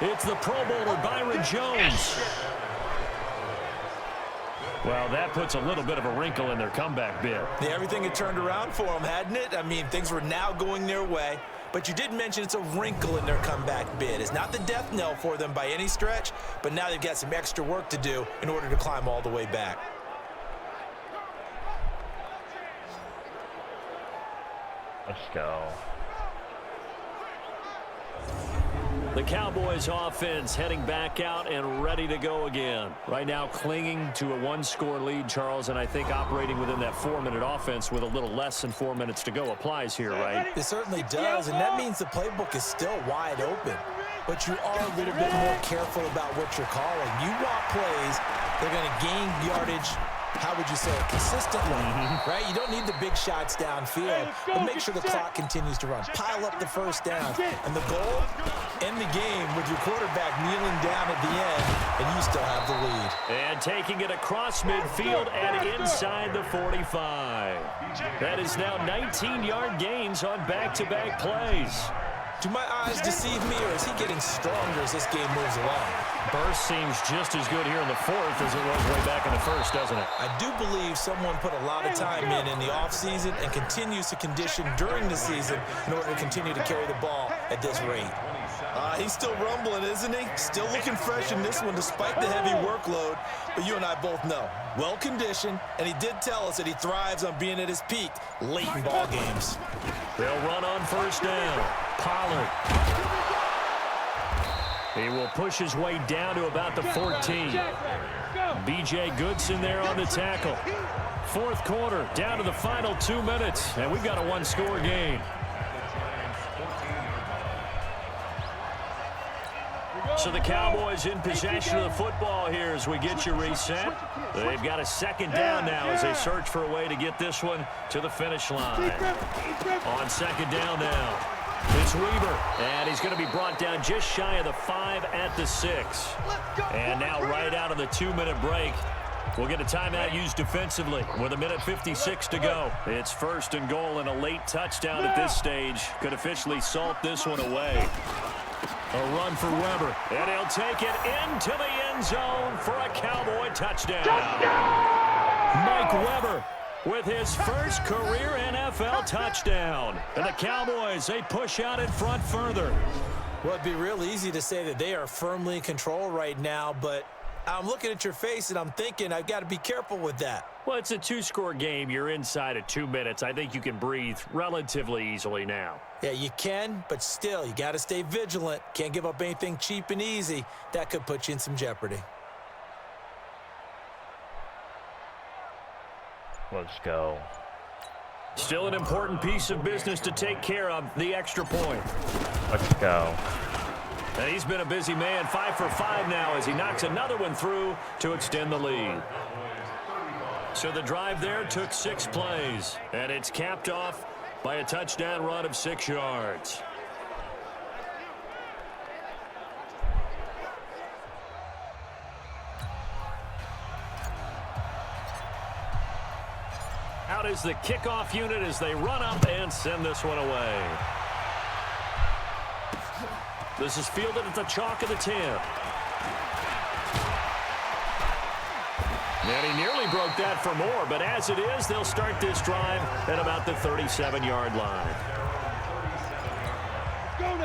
It's the Pro Bowler Byron Jones. Well, that puts a little bit of a wrinkle in their comeback bid. Yeah, everything had turned around for them, hadn't it? I mean, things were now going their way. But you did mention it's a wrinkle in their comeback bid. It's not the death knell for them by any stretch, but now they've got some extra work to do in order to climb all the way back. Let's go. The Cowboys offense heading back out and ready to go again. Right now clinging to a 1-score lead, Charles, and I think operating within that 4-minute offense with a little less than 4 minutes to go applies here, right? It certainly does, and that means the playbook is still wide open. But you are a little bit more careful about what you're calling. You want plays, they're going to gain yardage, how would you say it, consistently, right? You don't need the big shots downfield, but make sure the clock continues to run. Pile up the first down, and the goal, end the game with your quarterback kneeling down at the end, and you still have the lead. And taking it across midfield and inside the 45. That is now 19-yard gains on back-to-back plays. Do my eyes deceive me, or is he getting stronger as this game moves along? Burst seems just as good here in the 4th as it was way back in the 1st, doesn't it? I do believe someone put a lot of time in the offseason and continues to condition during the season in order to continue to carry the ball at this rate. He's still rumbling, isn't he? Still looking fresh in this one despite the heavy workload. But you and I both know, well-conditioned, and he did tell us that he thrives on being at his peak late in ball games. They'll run on first down. Pollard. He will push his way down to about the 14. B.J. Goodson there on the tackle. 4th quarter, down to the final 2 minutes, and we've got a 1-score game. So the Cowboys in possession of the football here as we get you reset. They've got a second down now as they search for a way to get this one to the finish line. On second down now, it's Weaver, and he's going to be brought down just shy of the 5 at the 6. And now right out of the 2-minute break, we'll get a timeout used defensively with 1:56 to go. It's 1st and goal, and a late touchdown at this stage could officially salt this one away. A run for Weber, and he'll take it into the end zone for a Cowboy touchdown. Mike Weber with his first career NFL touchdown. And the Cowboys, they push out in front further. Well, it'd be real easy to say that they are firmly in control right now, but I'm looking at your face, and I'm thinking I've got to be careful with that. Well, it's a two-score game. You're inside of 2 minutes. I think you can breathe relatively easily now. Yeah, you can, but still, you got to stay vigilant. Can't give up anything cheap and easy. That could put you in some jeopardy. Let's go. Still an important piece of business to take care of, the extra point. Let's go. And he's been a busy man, 5 for 5 now as he knocks another one through to extend the lead. So the drive there took 6 plays, and it's capped off by a touchdown run of 6 yards. Out is the kickoff unit as they run up and send this one away. This is fielded at the chalk of the 10. And he nearly broke that for more, but as it is, they'll start this drive at about the 37-yard line.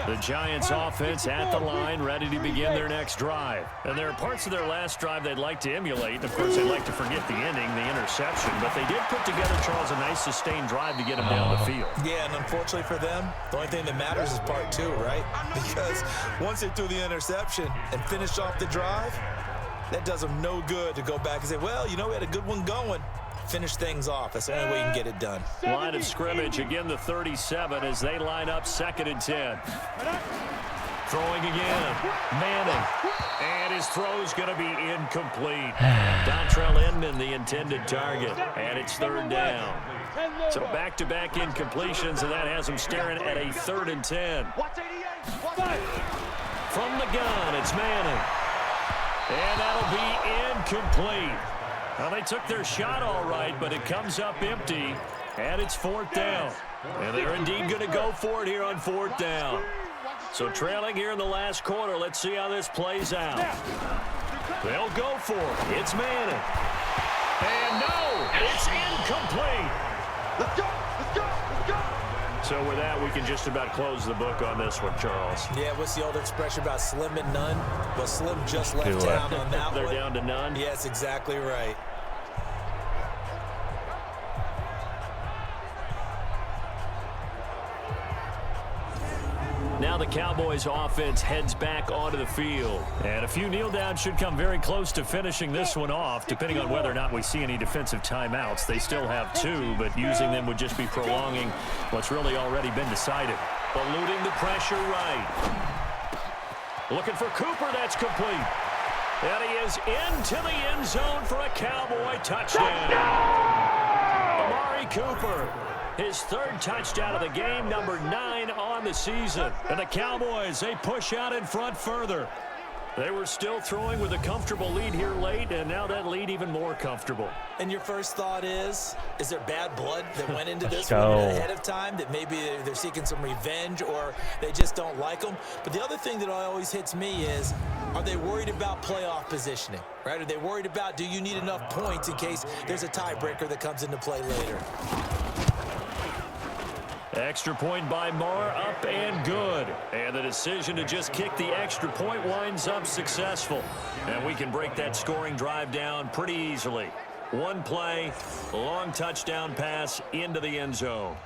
The Giants offense at the line, ready to begin their next drive. And there are parts of their last drive they'd like to emulate. Of course, they'd like to forget the ending, the interception. But they did put together, Charles, a nice sustained drive to get them down the field. Yeah, and unfortunately for them, the only thing that matters is part 2, right? Because once they threw the interception and finished off the drive, that does them no good to go back and say, well, you know, we had a good one going. Finish things off. That's the only way you can get it done. Line of scrimmage, again the 37 as they line up 2nd and 10. Throwing again. Manning. And his throw's going to be incomplete. Dontrell Inman, the intended target. And it's 3rd down. So back-to-back incompletions, and that has him staring at a 3rd and 10. From the gun, it's Manning. And that'll be incomplete. Well, they took their shot all right, but it comes up empty, and it's 4th down. And they're indeed going to go for it here on 4th down. So trailing here in the last quarter, let's see how this plays out. They'll go for it. It's Manning. And no, it's incomplete. Let's go, let's go, let's go. So with that, we can just about close the book on this one, Charles. Yeah, what's the old expression about slim and none? Well, Slim just left town on that They're one. down to none? Yes, exactly right. Now the Cowboys offense heads back onto the field. And a few kneel downs should come very close to finishing this one off, depending on whether or not we see any defensive timeouts. They still have 2, but using them would just be prolonging what's really already been decided. Eluding the pressure right. Looking for Cooper, that's complete. And he is into the end zone for a Cowboy touchdown. Amari Cooper. His 3rd touchdown of the game, number 9 on the season. And the Cowboys, they push out in front further. They were still throwing with a comfortable lead here late, and now that lead even more comfortable. And your first thought is there bad blood that went into this one ahead of time, that maybe they're seeking some revenge or they just don't like them? But the other thing that always hits me is, are they worried about playoff positioning, right? Are they worried about, do you need enough points in case there's a tiebreaker that comes into play later? Extra point by Marr, up and good. And the decision to just kick the extra point winds up successful. And we can break that scoring drive down pretty easily. One play, long touchdown pass into the end zone.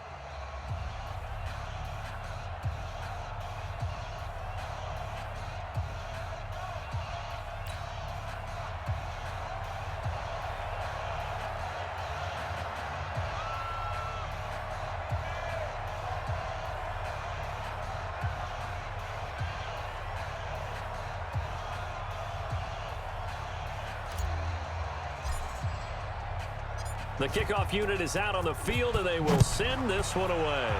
The kickoff unit is out on the field, and they will send this one away.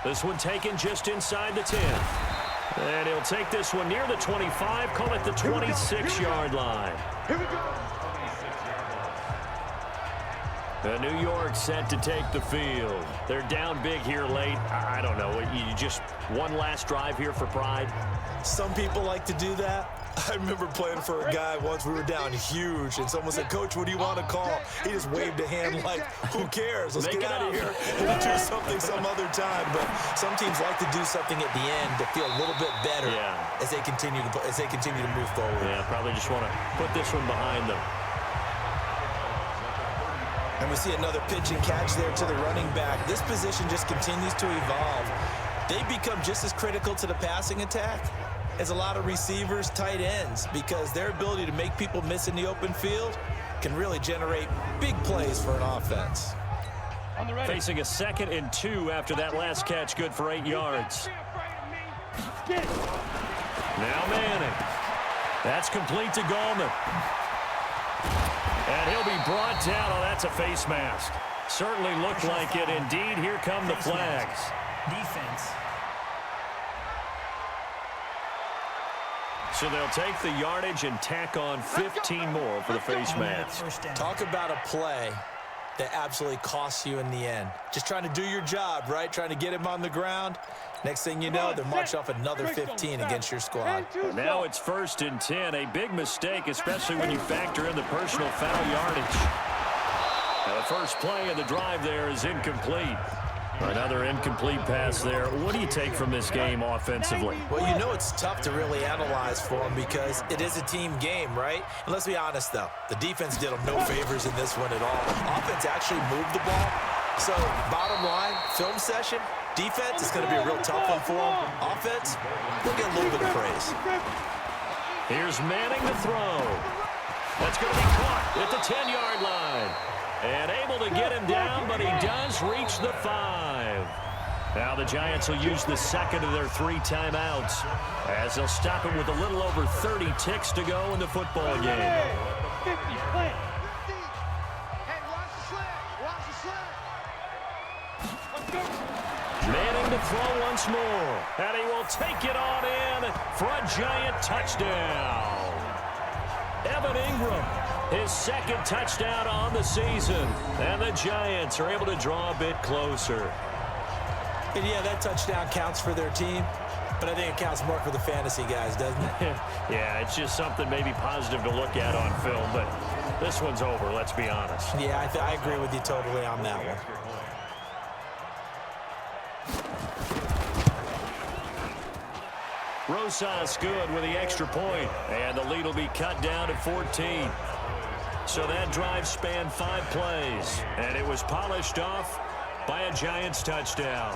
This one taken just inside the 10. And he'll take this one near the 25, call it the 26-yard line. Here we go. New York set to take the field. They're down big here late. I don't know. You just one last drive here for pride? Some people like to do that. I remember playing for a guy once. We were down huge, and someone said, "Coach, what do you want to call?" He just waved a hand like, "Who cares? Let's get out of here and we'll do something some other time." But some teams like to do something at the end to feel a little bit better as they continue to move forward. Yeah, probably just want to put this one behind them. And we see another pitch and catch there to the running back. This position just continues to evolve. They become just as critical to the passing attack as a lot of receivers, tight ends, because their ability to make people miss in the open field can really generate big plays for an offense. Facing a 2nd and 2 after that last catch, good for 8 yards. Now Manning. That's complete to Gallman. And he'll be brought down. Oh, that's a face mask. Certainly looked like it. Indeed, here come the flags. Defense. So they'll take the yardage and tack on 15 more for the face mask. Talk about a play that absolutely costs you in the end. Just trying to do your job, right? Trying to get him on the ground. Next thing you know, they're marched off another 15 against your squad. Now it's 1st and 10. A big mistake, especially when you factor in the personal foul yardage. Now the first play of the drive there is incomplete. Another incomplete pass there. What do you take from this game offensively? Well, you know it's tough to really analyze for them because it is a team game, right? And let's be honest, though. The defense did them no favors in this one at all. Offense actually moved the ball. So, bottom line, film session, defense is going to be a real tough one for them. Offense, we'll get a little bit of praise. Here's Manning to throw. That's going to be caught at the 10-yard line. And able to get him down, but he does reach the 5. Now the Giants will use the 2nd of their 3 timeouts as they'll stop it with a little over 30 ticks to go in the football game. 50, play. Hey, watch the slant. Watch the slant. Let's go. Manning to throw once more. And he will take it on in for a Giant touchdown. Evan Ingram, his 2nd touchdown on the season. And the Giants are able to draw a bit closer. And yeah, that touchdown counts for their team, but I think it counts more for the fantasy guys, doesn't it? Yeah, it's just something maybe positive to look at on film, but this one's over, let's be honest. Yeah, I agree with you totally on that one. Rosas good with the extra point, and the lead will be cut down to 14. So that drive spanned 5 plays, and it was polished off by a Giants touchdown.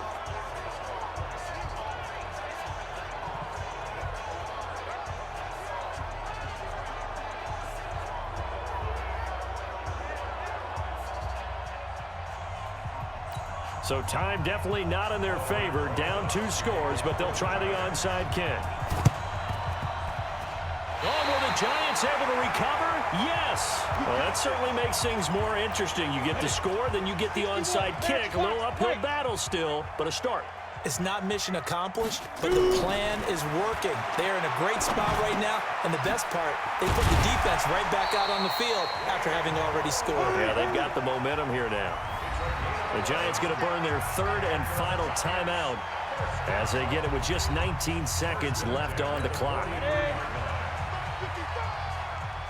So time definitely not in their favor. Down 2 scores, but they'll try the onside kick. Oh, were the Giants able to recover? Yes. Well, that certainly makes things more interesting. You get the score, then you get the onside kick. A little uphill battle still, but a start. It's not mission accomplished, but the plan is working. They're in a great spot right now, and the best part, they put the defense right back out on the field after having already scored. Yeah, they've got the momentum here now. The Giants going to burn their 3rd and final timeout as they get it with just 19 seconds left on the clock.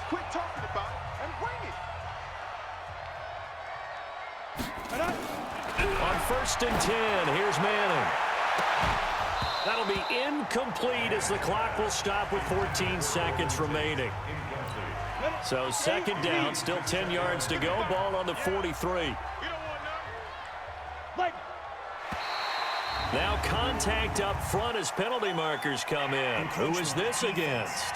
Quit talking about it and bring it. On 1st and 10, here's Manning. That'll be incomplete as the clock will stop with 14 seconds remaining. So 2nd down, still 10 yards to go. Ball on the 43. Now contact up front as penalty markers come in. Who is this against?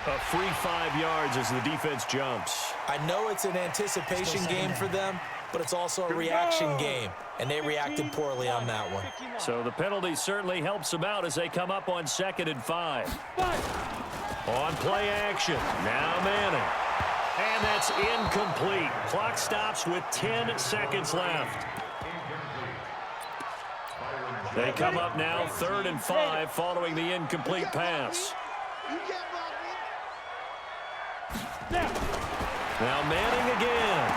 A free 5 yards as the defense jumps. I know it's an anticipation game for them, but it's also a reaction game, and they reacted poorly on that one. So the penalty certainly helps them out as they come up on 2nd and 5. On play action, now Manning. And that's incomplete. Clock stops with 10 seconds left. They come up now 3rd and 5 following the incomplete pass. Now Manning again.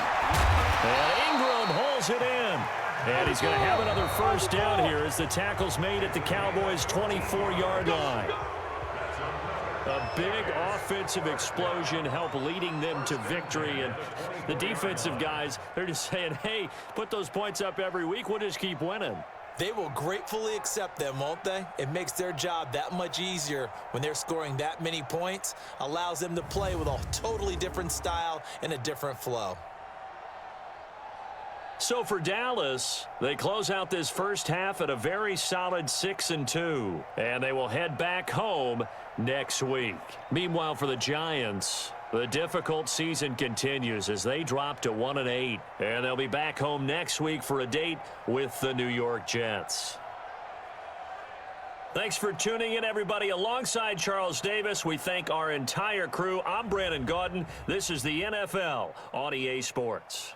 And Ingram holds it in. And he's going to have another first down here as the tackle's made at the Cowboys' 24-yard line. A big offensive explosion helped leading them to victory. And the defensive guys, they're just saying, hey, put those points up every week. We'll just keep winning. They will gratefully accept them, won't they? It makes their job that much easier when they're scoring that many points. Allows them to play with a totally different style and a different flow. So for Dallas, they close out this first half at a very solid 6-2, and they will head back home next week. Meanwhile, for the Giants, the difficult season continues as they drop to 1-8, and they'll be back home next week for a date with the New York Jets. Thanks for tuning in, everybody. Alongside Charles Davis, we thank our entire crew. I'm Brandon Gaudin. This is the NFL on EA Sports.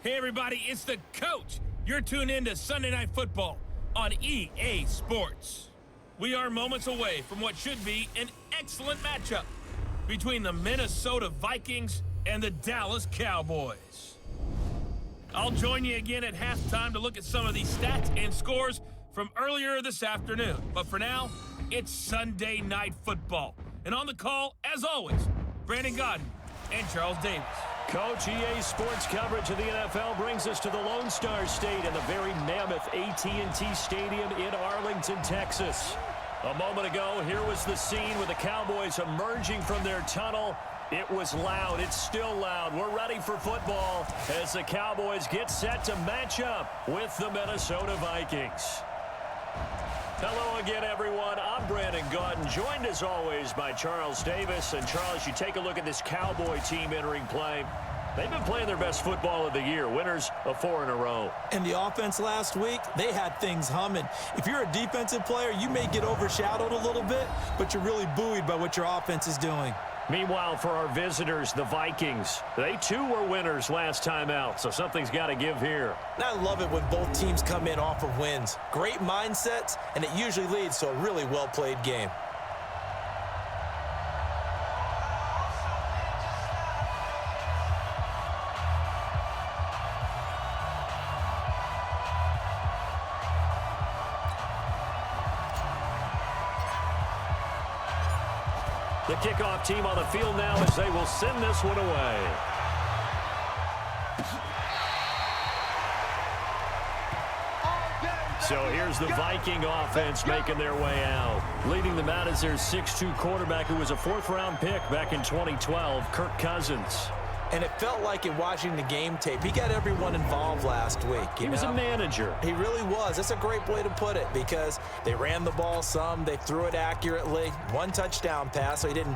Hey everybody, it's the coach. You're tuned in to Sunday Night Football on EA Sports. We are moments away from what should be an excellent matchup between the Minnesota Vikings and the Dallas Cowboys. I'll join you again at halftime to look at some of these stats and scores from earlier this afternoon. But for now, it's Sunday Night Football. And on the call, as always, Brandon Gaudin and Charles Davis. Coach, EA Sports coverage of the NFL brings us to the Lone Star State and the very mammoth AT&T Stadium in Arlington, Texas. A moment ago, here was the scene with the Cowboys emerging from their tunnel. It was loud. It's still loud. We're ready for football as the Cowboys get set to match up with the Minnesota Vikings. Hello again, everyone. I'm Brandon Gaudin, joined as always by Charles Davis. And Charles, you take a look at this Cowboy team entering play. They've been playing their best football of the year, winners of 4 in a row. And the offense last week, they had things humming. If you're a defensive player, you may get overshadowed a little bit, but you're really buoyed by what your offense is doing. Meanwhile, for our visitors, the Vikings, they too were winners last time out, so something's got to give here. And I love it when both teams come in off of wins. Great mindsets, and it usually leads to a really well-played game. The kickoff team on the field now as they will send this one away. So here's the Viking offense making their way out. Leading them out is their 6'2 quarterback who was a 4th-round pick back in 2012, Kirk Cousins. And it felt like in watching the game tape, he got everyone involved last week. He was a manager. He really was. That's a great way to put it because they ran the ball some, they threw it accurately. 1 touchdown pass, so he didn't,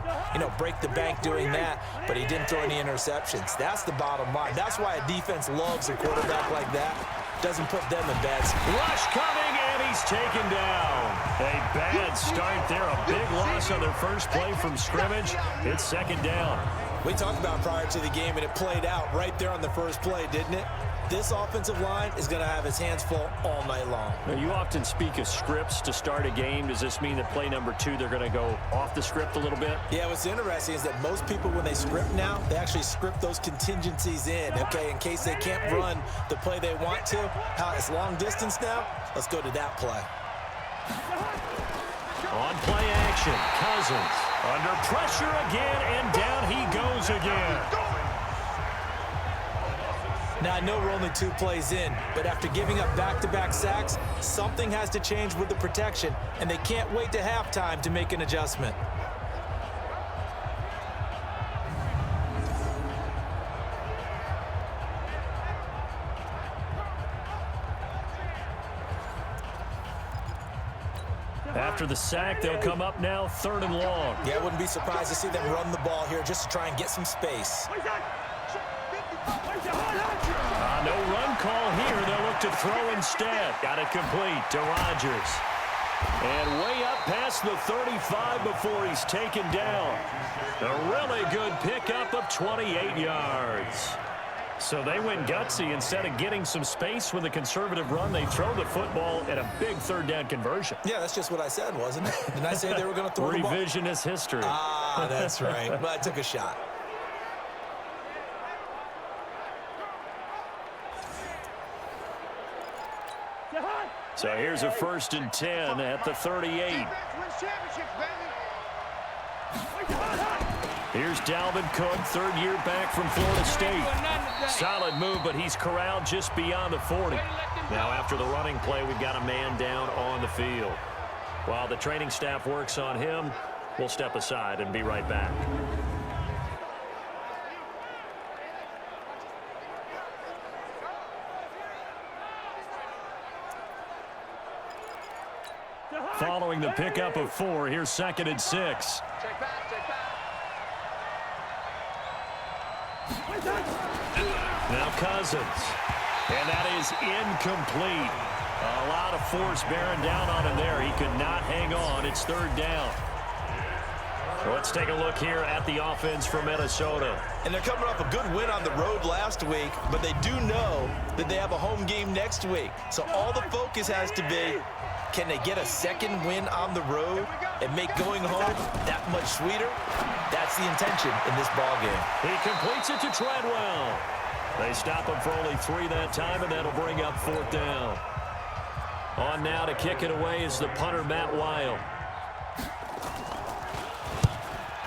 break the bank doing that, but he didn't throw any interceptions. That's the bottom line. That's why a defense loves a quarterback like that. Doesn't put them in bad spots. Rush coming, and he's taken down. A bad start there. A big loss on their first play from scrimmage. It's 2nd down. We talked about prior to the game, and it played out right there on the first play, didn't it? This offensive line is going to have his hands full all night long. Now, you often speak of scripts to start a game. Does this mean that play number 2, they're going to go off the script a little bit? Yeah, what's interesting is that most people, when they script now, they actually script those contingencies in, okay, in case they can't run the play they want to. How it's long distance now? Let's go to that play. On play action, Cousins under pressure again, and down he goes again. Now, I know we're only 2 plays in, but after giving up back-to-back sacks, something has to change with the protection, and they can't wait to halftime to make an adjustment. After the sack, they'll come up now 3rd and long. Yeah, I wouldn't be surprised to see them run the ball here just to try and get some space. No run call here. They'll look to throw instead. Got it complete to Rodgers. And way up past the 35 before he's taken down. A really good pickup of 28 yards. So they went gutsy. Instead of getting some space with a conservative run, they throw the football at a big 3rd down conversion. Yeah, that's just what I said, wasn't it? Didn't I say they were going to throw the ball? Revisionist history. Ah, that's right. But I took a shot. So here's a 1st and 10 at the 38. Here's Dalvin Cook, 3rd year back from Florida State. Solid move, but he's corralled just beyond the 40. Now after the running play, we've got a man down on the field. While the training staff works on him, we'll step aside and be right back. Following the pickup of 4, here's 2nd and 6. Now Cousins. And that is incomplete. A lot of force bearing down on him there. He could not hang on. It's 3rd down. Let's take a look here at the offense for Minnesota. And they're coming off a good win on the road last week, but they do know that they have a home game next week. So all the focus has to be, can they get a 2nd win on the road and make going home that much sweeter? That's the intention in this ball game. He completes it to Treadwell. They stop him for only 3 that time, and that'll bring up 4th down. On now to kick it away is the punter, Matt Wild.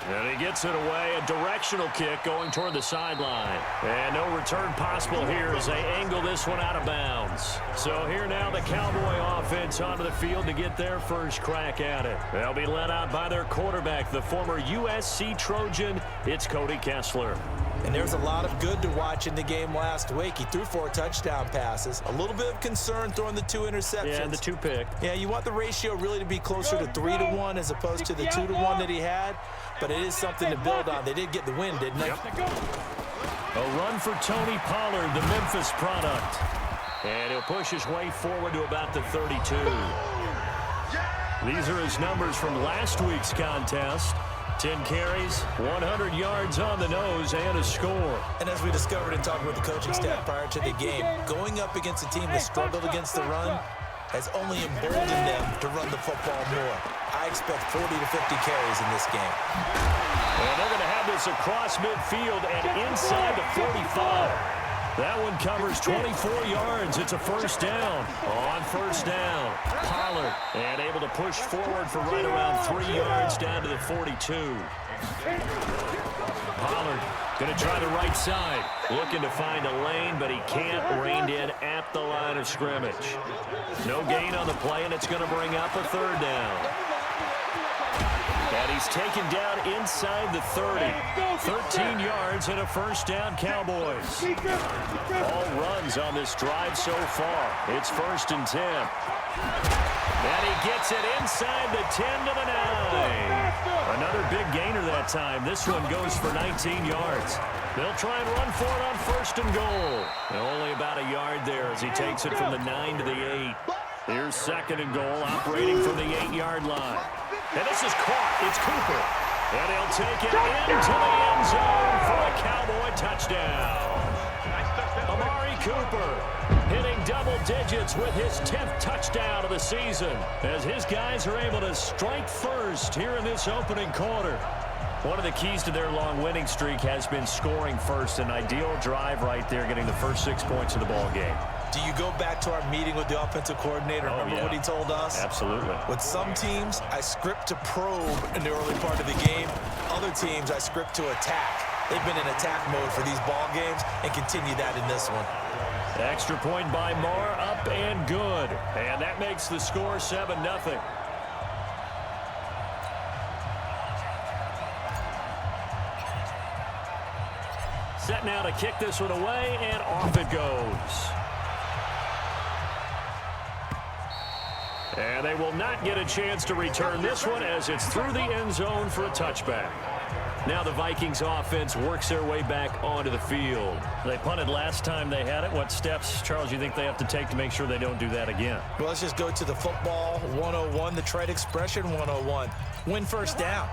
And he gets it away, a directional kick going toward the sideline. And no return possible here as they angle this one out of bounds. So here now the Cowboy offense onto the field to get their first crack at it. They'll be led out by their quarterback, the former USC Trojan. It's Cody Kessler. And there's a lot of good to watch in the game last week. He threw 4 touchdown passes. A little bit of concern throwing the 2 interceptions. Yeah, and the 2 pick. Yeah, you want the ratio really to be closer to 3-to-1 as opposed to the 2-to-1 that he had. But it is something to build on. They did get the win, didn't they? Yep. A run for Tony Pollard, the Memphis product. And he'll push his way forward to about the 32. These are his numbers from last week's contest. 10 carries, 100 yards on the nose, and a score. And as we discovered in talking with the coaching staff prior to the game, going up against a team that struggled against the run has only emboldened them to run the football more. I expect 40 to 50 carries in this game. And they're going to have this across midfield and inside the 45. That one covers 24 yards. It's a first down. On first down, Pollard, and able to push forward for right around 3 yards down to the 42. Pollard going to try the right side. Looking to find a lane, but he can't. Reined in at the line of scrimmage. No gain on the play, and it's going to bring up a third down. And he's taken down inside the 30. 13 yards and a first down, Cowboys. All runs on this drive so far. It's 1st and 10. And he gets it inside the 10 to the 9. Another big gainer that time. This one goes for 19 yards. They'll try and run for it on 1st and goal. And only about a yard there as he takes it from the 9 to the 8. Here's 2nd and goal, operating from the 8-yard line. And this is caught. It's Cooper. And he'll take it into the end zone for a Cowboy touchdown. Amari Cooper hitting double digits with his 10th touchdown of the season as his guys are able to strike first here in this opening quarter. One of the keys to their long winning streak has been scoring first. An ideal drive right there, getting the first 6 points of the ball game. Do you go back to our meeting with the offensive coordinator? Remember what he told us? Absolutely. With some teams, I script to probe in the early part of the game. Other teams, I script to attack. They've been in attack mode for these ball games and continue that in this one. Extra point by Marr, up and good. And that makes the score 7-0. Set now to kick this one away, and off it goes. And they will not get a chance to return this one as it's through the end zone for a touchback. Now the Vikings offense works their way back onto the field. They punted last time they had it. What steps, Charles, you think they have to take to make sure they don't do that again? Well, let's just go to the football 101, the trade expression 101. Win first down.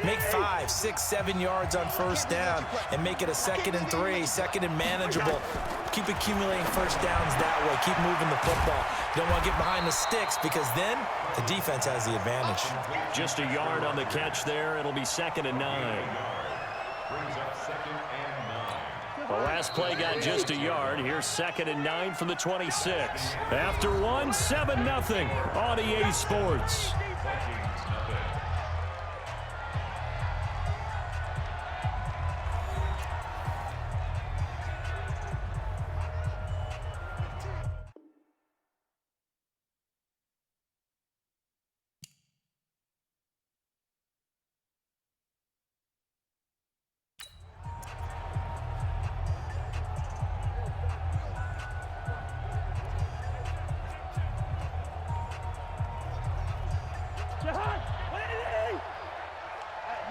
Make 5, 6, 7 yards on first down and make it a 2nd and 3, 2nd and manageable. Keep accumulating first downs that way. Keep moving the football. You don't want to get behind the sticks because then the defense has the advantage. Just a yard on the catch there. It'll be 2nd and 9. The last play got just a yard. Here's 2nd and 9 from the 26. After one, 7-0 on EA Sports.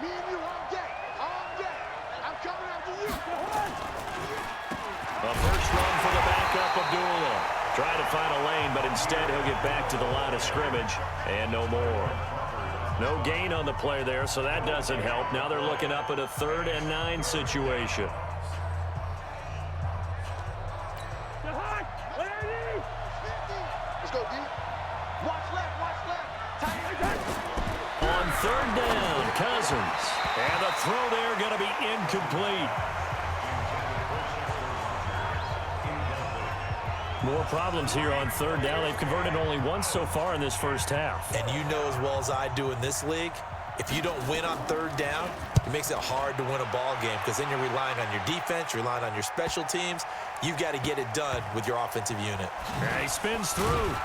Me and you all day. I'm coming after you. A first run for the backup, Abdullah. Trying to find a lane, but instead he'll get back to the line of scrimmage and no more. No gain on the play there, so that doesn't help. Now they're looking up at a 3rd and 9 situation. Let's go, D. Watch left. On 3rd down, Cousins. And the throw there going to be incomplete. More problems here on 3rd down. They've converted only once so far in this first half. And you know as well as I do in this league, if you don't win on third down, it makes it hard to win a ball game because then you're relying on your defense, you're relying on your special teams. You've got to get it done with your offensive unit. He spins through.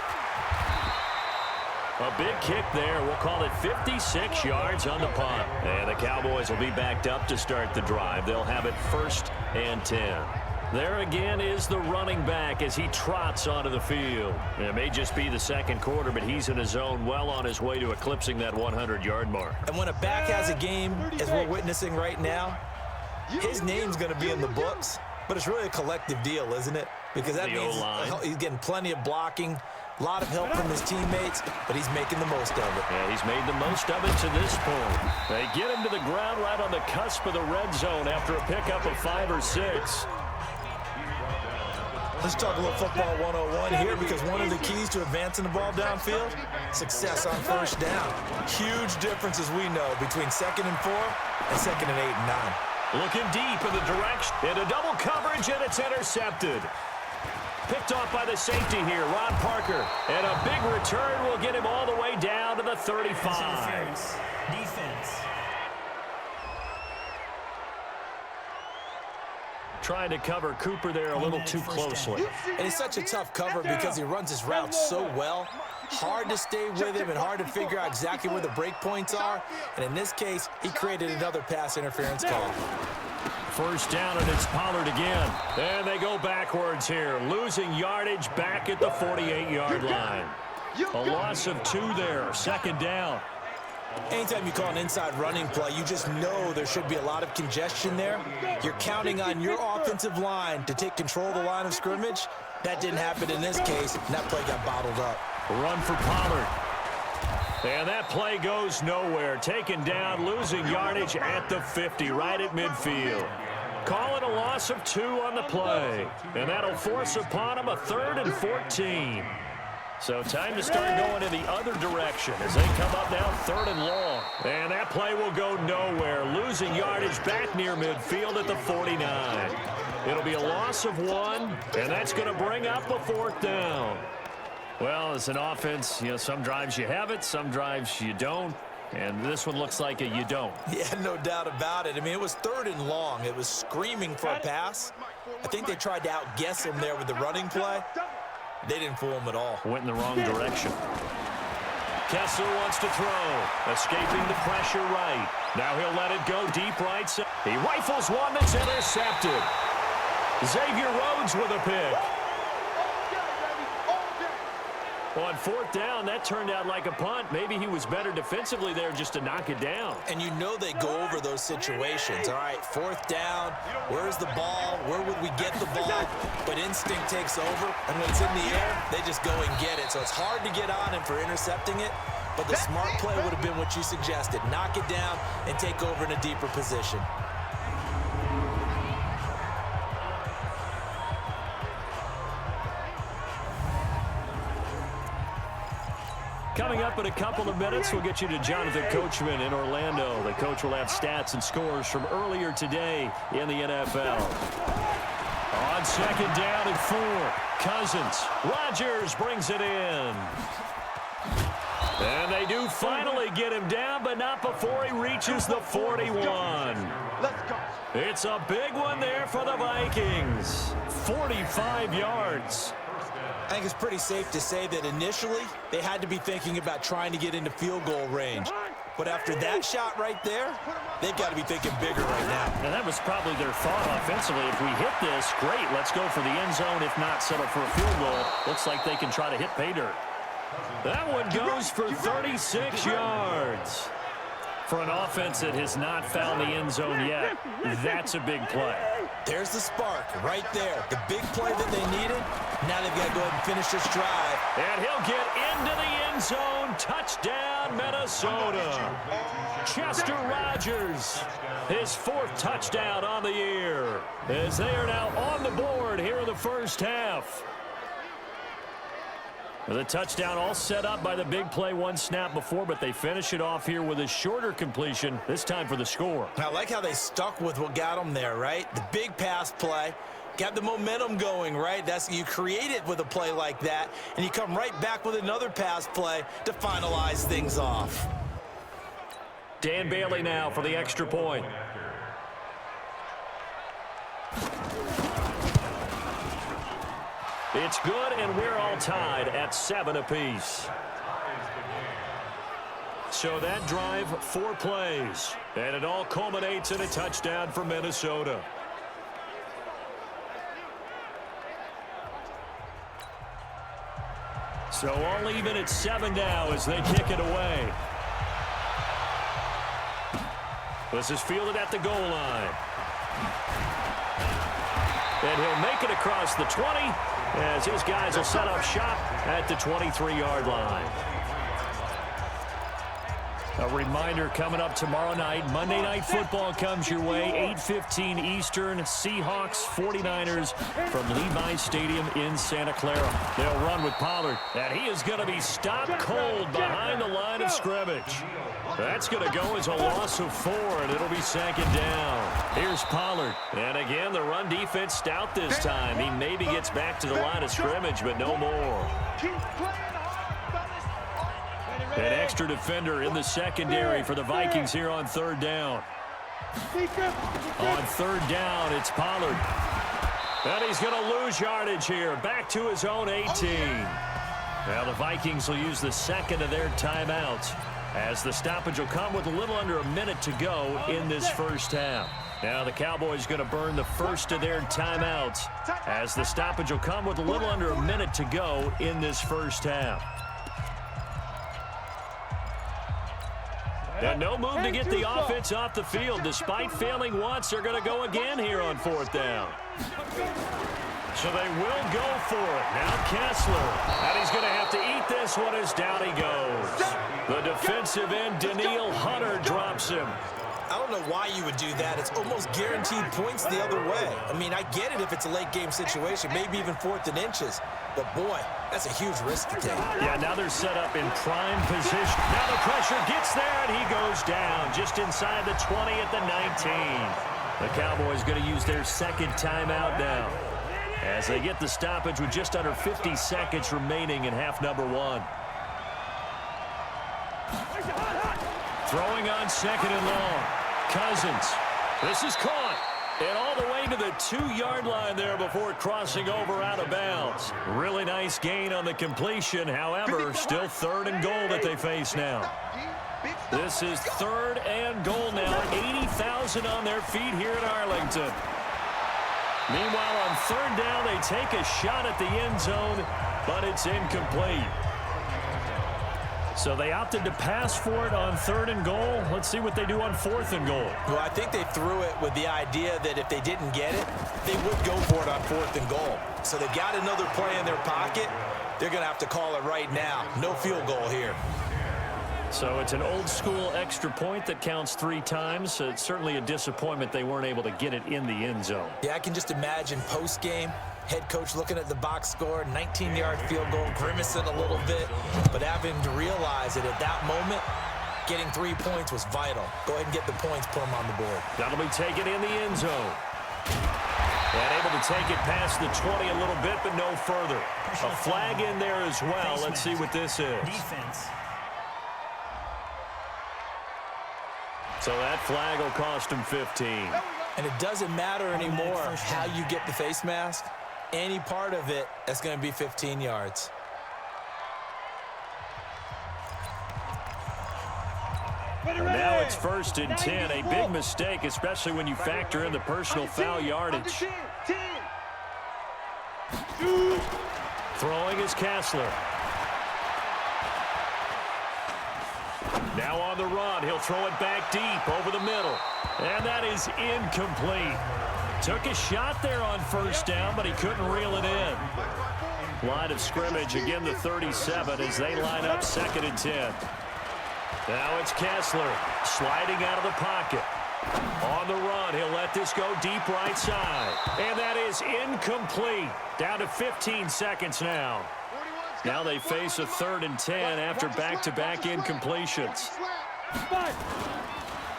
A big kick there. We'll call it 56 yards on the punt. And the Cowboys will be backed up to start the drive. They'll have it 1st and 10. There again is the running back as he trots onto the field. It may just be the second quarter, but he's in his zone, well on his way to eclipsing that 100-yard mark. And when a back has a game, as we're witnessing right now, his name's going to be in the books, but it's really a collective deal, isn't it? Because that means he's getting plenty of blocking, a lot of help from his teammates, but he's making the most of it. Yeah, he's made the most of it to this point. They get him to the ground right on the cusp of the red zone after a pickup of 5 or 6. Let's talk a little football 101 here because one of the keys to advancing the ball downfield, success on first down. Huge difference, as we know, between 2nd and 4 and 2nd and 8 and 9. Looking deep in the direction. Into double coverage, and it's intercepted. Picked off by the safety here, Ron Parker. And a big return will get him all the way down to the 35. Defense. Trying to cover Cooper there a little too closely. And it's such a tough cover because he runs his routes so well. Hard to stay with him and hard to figure out exactly where the break points are. And in this case, he created another pass interference call. First down, and it's Pollard again. And they go backwards here, losing yardage back at the 48-yard line. A loss of 2 there, 2nd down. Anytime you call an inside running play, you just know there should be a lot of congestion there. You're counting on your offensive line to take control of the line of scrimmage. That didn't happen in this case, and that play got bottled up. Run for Pollard. And that play goes nowhere. Taken down, losing yardage at the 50, right at midfield. Call it a loss of 2 on the play. And that'll force upon him a 3rd and 14. So time to start going in the other direction as they come up now 3rd and long. And that play will go nowhere, losing yardage back near midfield at the 49. It'll be a loss of 1, and that's going to bring up a 4th down. Well, as an offense, you know, some drives you have it, some drives you don't. And this one looks like a you don't. Yeah, no doubt about it. I mean, it was 3rd and long. It was screaming for a pass. I think they tried to outguess him there with the running play. They didn't fool him at all. Went in the wrong direction. Kessler wants to throw. Escaping the pressure right. Now he'll let it go deep right side. He rifles one that's intercepted. Xavier Rhodes with a pick. On 4th down, that turned out like a punt. Maybe he was better defensively there just to knock it down. And you know they go over those situations. All right, 4th down, where's the ball? Where would we get the ball? But instinct takes over, and when it's in the air, they just go and get it. So it's hard to get on him for intercepting it, but the smart play would have been what you suggested. Knock it down and take over in a deeper position. Coming up in a couple of minutes, we'll get you to Jonathan Coachman in Orlando. The coach will have stats and scores from earlier today in the NFL. On 2nd down and 4, Cousins. Rodgers brings it in. And they do finally get him down, but not before he reaches the 41. It's a big one there for the Vikings. 45 yards. I think it's pretty safe to say that initially they had to be thinking about trying to get into field goal range. But after that shot right there, they've got to be thinking bigger right now. And that was probably their thought offensively. If we hit this, great, let's go for the end zone. If not, settle for a field goal. Looks like they can try to hit pay dirt. That one goes for 36 yards. For an offense that has not found the end zone yet, that's a big play. There's the spark right there. The big play that they needed. Now they've got to go ahead and finish this drive. And he'll get into the end zone. Touchdown, Minnesota. Chester Rogers, his 4th touchdown on the year, as they are now on the board here in the first half. The touchdown all set up by the big play 1 snap before, but they finish it off here with a shorter completion, this time for the score. I like how they stuck with what got them there, right? The big pass play, got the momentum going, right? You create it with a play like that, and you come right back with another pass play to finalize things off. Dan Bailey now for the extra point. It's good, and we're all tied at 7 apiece. So that drive, 4 plays, and it all culminates in a touchdown for Minnesota. So all even at 7 now as they kick it away. This is fielded at the goal line. And he'll make it across the 20 as his guys will set up shop at the 23-yard line. A reminder coming up tomorrow night. Monday Night Football comes your way, 8:15 Eastern. Seahawks, 49ers from Levi Stadium in Santa Clara. They'll run with Pollard, and he is going to be stopped cold behind the line of scrimmage. That's going to go as a loss of 4, and it'll be second down. Here's Pollard. And again, the run defense stout this time. He maybe gets back to the line of scrimmage, but no more. An extra defender in the secondary for the Vikings here on 3rd down. On 3rd down, it's Pollard. And he's going to lose yardage here. Back to his own 18. Now the Vikings will use the second of their timeouts, as the stoppage will come with a little under a minute to go in this first half. Now the Cowboys going to burn the first of their timeouts, as the stoppage will come with a little under a minute to go in this first half. And no move to get the offense off the field. Despite failing once, they're going to go again here on 4th down. So they will go for it. Now Kessler. And he's going to have to eat this one as down he goes. The defensive end, Danielle Hunter, drops him. I don't know why you would do that. It's almost guaranteed points the other way. I mean, I get it if it's a late game situation, maybe even 4th and inches. But, boy, that's a huge risk to take. Yeah, now they're set up in prime position. Now the pressure gets there, and he goes down just inside the 20 at the 19. The Cowboys going to use their second timeout now, as they get the stoppage with just under 50 seconds remaining in half number 1. Throwing on 2nd and long. Cousins. This is caught. And all the way to the 2-yard line there before crossing over out of bounds. Really nice gain on the completion. However, still 3rd and goal that they face now. This is 3rd and goal now. 80,000 on their feet here in Arlington. Meanwhile, on 3rd down, they take a shot at the end zone, but it's incomplete. So they opted to pass for it on 3rd and goal. Let's see what they do on 4th and goal. Well, I think they threw it with the idea that if they didn't get it, they would go for it on 4th and goal. So they got another play in their pocket. They're going to have to call it right now. No field goal here. So it's an old-school extra point that counts 3 times. So it's certainly a disappointment they weren't able to get it in the end zone. Yeah, I can just imagine post-game, head coach looking at the box score, 19-yard field goal, grimacing a little bit, but having to realize that at that moment, getting 3 points was vital. Go ahead and get the points, put them on the board. That'll be taken in the end zone. And able to take it past the 20 a little bit, but no further. A flag in there as well. Let's see what this is. Defense. So that flag will cost him 15. And it doesn't matter anymore how you get the face mask. Any part of it, that's going to be 15 yards. And now it's 1st and 10. A big mistake, especially when you factor in the personal foul yardage. Throwing is Kessler. Now on the run, he'll throw it back deep over the middle. And that is incomplete. Took a shot there on 1st down, but he couldn't reel it in. Line of scrimmage, again the 37 as they line up 2nd and 10. Now it's Kessler sliding out of the pocket. On the run, he'll let this go deep right side. And that is incomplete. Down to 15 seconds now. Now they face a 3rd and 10 after back-to-back incompletions.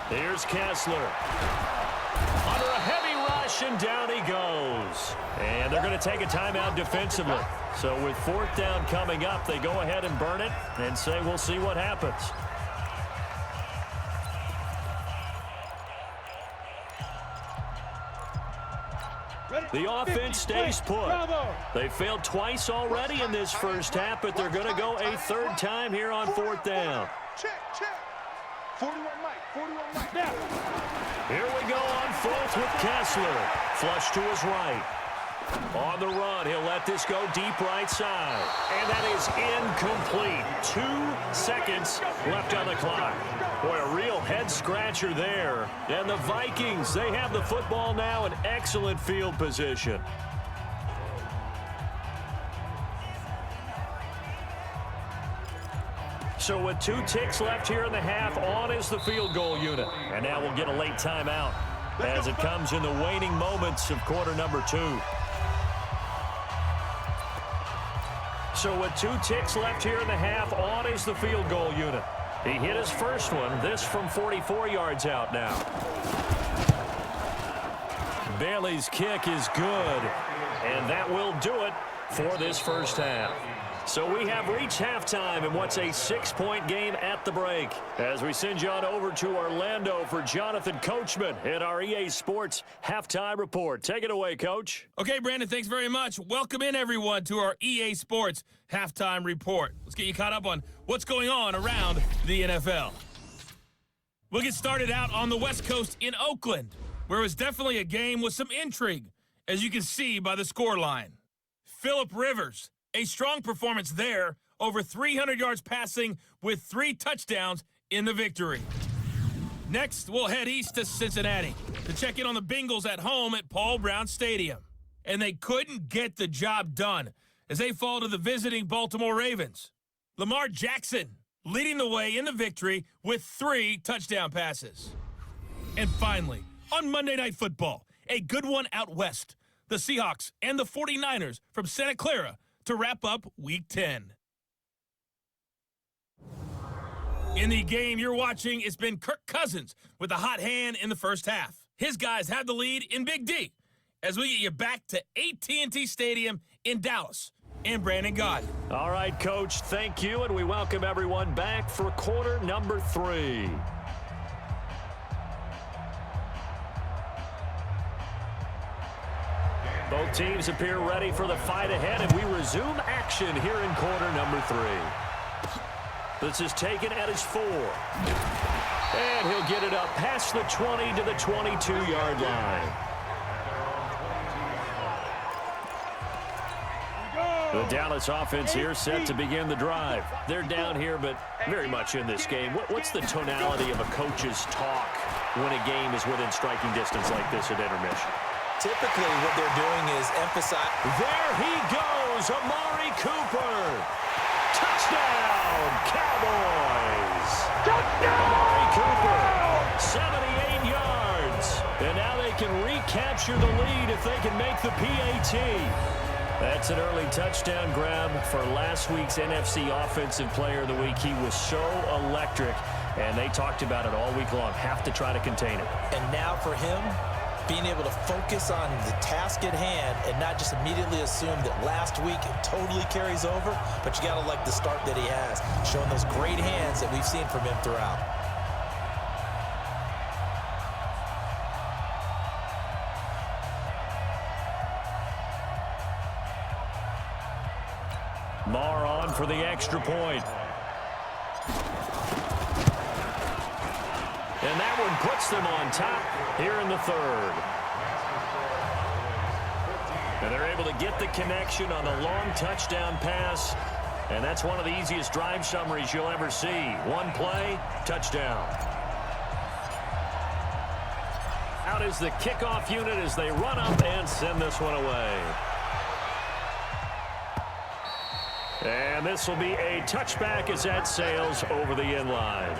Here's Kessler. Under a heavy rush, and down he goes. And they're going to take a timeout defensively. So with 4th down coming up, they go ahead and burn it and say we'll see what happens. The offense stays put. They failed twice already in this first half, but they're going to go a third time here on fourth down. Check. 41 Mike. 41 Mike. Now. Here we go on fourth with Kessler. Flush to his right. On the run, he'll let this go deep right side. And that is incomplete. 2 seconds left on the clock. Boy, a real head-scratcher there. And the Vikings, they have the football now in excellent field position. So with 2 ticks left here in the half, on is the field goal unit. And now we'll get a late timeout as it comes in the waning moments of quarter number 2. So with 2 ticks left here in the half, on is the field goal unit. He hit his first one, this from 44 yards out now. Bailey's kick is good, and that will do it for this first half. So we have reached halftime in what's a 6-point game at the break. As we send you on over to Orlando for Jonathan Coachman in our EA Sports Halftime Report. Take it away, Coach. Okay, Brandon, thanks very much. Welcome in, everyone, to our EA Sports Halftime Report. Let's get you caught up on what's going on around the NFL. We'll get started out on the West Coast in Oakland, where it was definitely a game with some intrigue, as you can see by the scoreline. Phillip Rivers, a strong performance there, over 300 yards passing with 3 touchdowns in the victory. Next, we'll head east to Cincinnati to check in on the Bengals at home at Paul Brown Stadium. And they couldn't get the job done as they fall to the visiting Baltimore Ravens. Lamar Jackson leading the way in the victory with 3 touchdown passes. And finally, on Monday Night Football, a good one out west. The Seahawks and the 49ers from Santa Clara to wrap up Week 10. In the game you're watching, it's been Kirk Cousins with a hot hand in the first half. His guys have the lead in Big D as we get you back to AT&T Stadium in Dallas. And Brandon Gott. All right, Coach, thank you, and we welcome everyone back for quarter number 3. Both teams appear ready for the fight ahead, and we resume action here in quarter number 3. This is taken at his 4. And he'll get it up past the 20 to the 22-yard line. The Dallas offense here set to begin the drive. They're down here, but very much in this game. What's the tonality of a coach's talk when a game is within striking distance like this at intermission? Typically, what they're doing is emphasize. There he goes, Amari Cooper. Touchdown, Cowboys. Touchdown! Amari Cooper, 78 yards. And now they can recapture the lead if they can make the PAT. That's an early touchdown grab for last week's NFC Offensive Player of the Week. He was so electric, and they talked about it all week long. Have to try to contain it. And now for him, being able to focus on the task at hand and not just immediately assume that last week totally carries over, but you got to like the start that he has, showing those great hands that we've seen from him throughout. Marr on for the extra point. And that one puts them on top here in the third. And they're able to get the connection on the long touchdown pass. And that's one of the easiest drive summaries you'll ever see. One play, touchdown. Out is the kickoff unit as they run up and send this one away. And this will be a touchback as that sails over the end line.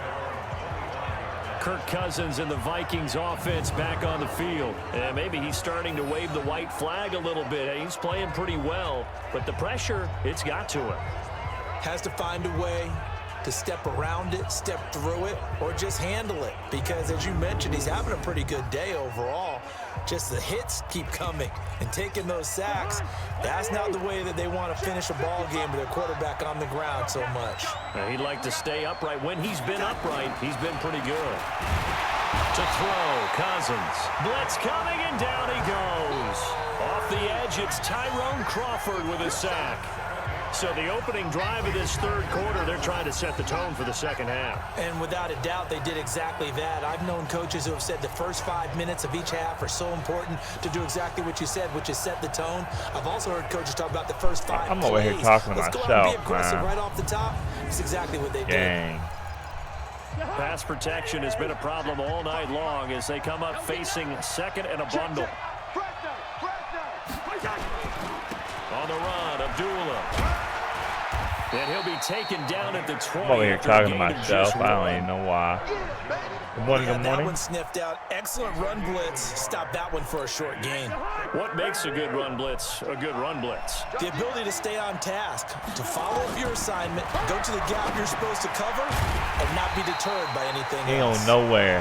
Kirk Cousins and the Vikings offense back on the field. And maybe he's starting to wave the white flag a little bit. He's playing pretty well, but the pressure, it's got to him. Has to find a way to step around it, step through it, or just handle it. Because as you mentioned, he's having a pretty good day overall. Just the hits keep coming and taking those sacks. That's not the way that they want to finish a ball game with their quarterback on the ground so much. He'd like to stay upright. When he's been upright, he's been pretty good. To throw, Cousins. Blitz coming, and down he goes. Off the edge, it's Tyrone Crawford with a sack. So the opening drive of this third quarter, they're trying to set the tone for the second half. And without a doubt, they did exactly that. I've known coaches who have said the first 5 minutes of each half are so important to do exactly what you said, which is set the tone. I've also heard coaches talk about the first 5 I'm plays. over here talking to Let's myself, go out and be aggressive man. right off the top. It's exactly what they Dang. Pass protection has been a problem all night long as they come up facing second and a bundle. On the run, Abdullah. And he'll be taken down at the 20. I'm over here talking to myself. I don't even know why. Good morning, good That morning. one sniffed out. Excellent run blitz. Stop that one for a short gain. What makes a good run blitz a good run blitz? The ability to stay on task, to follow up your assignment, go to the gap you're supposed to cover, and not be deterred by anything He else. don't nowhere.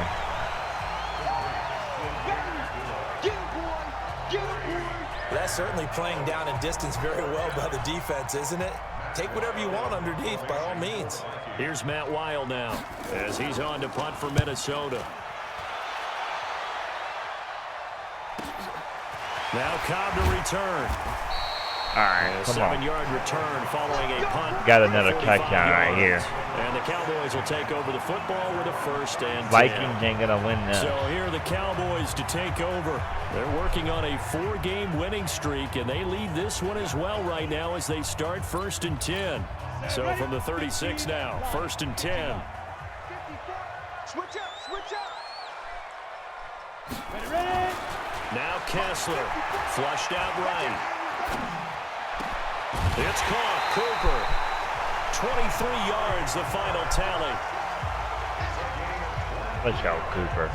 That's certainly playing down and distance very well by the defense, isn't it? Take whatever you want underneath, by all means. Here's Matt Weil now as he's on to punt for Minnesota. Now Cobb to return. All right, A come on. 7-yard return following a punt. Got another 45 touchdown right here. yards. And the Cowboys will take over the football with a first and 10. Vikings ain't gonna win this. So here are the Cowboys to take over. They're working on a 4-game winning streak, and they lead this one as well right now as they start first and 10. So from the 36 now, first and 10. Switch up, switch up. Now Kessler, flushed out right. It's caught, Cooper. 23 yards, the final tally. Let's go, Cooper.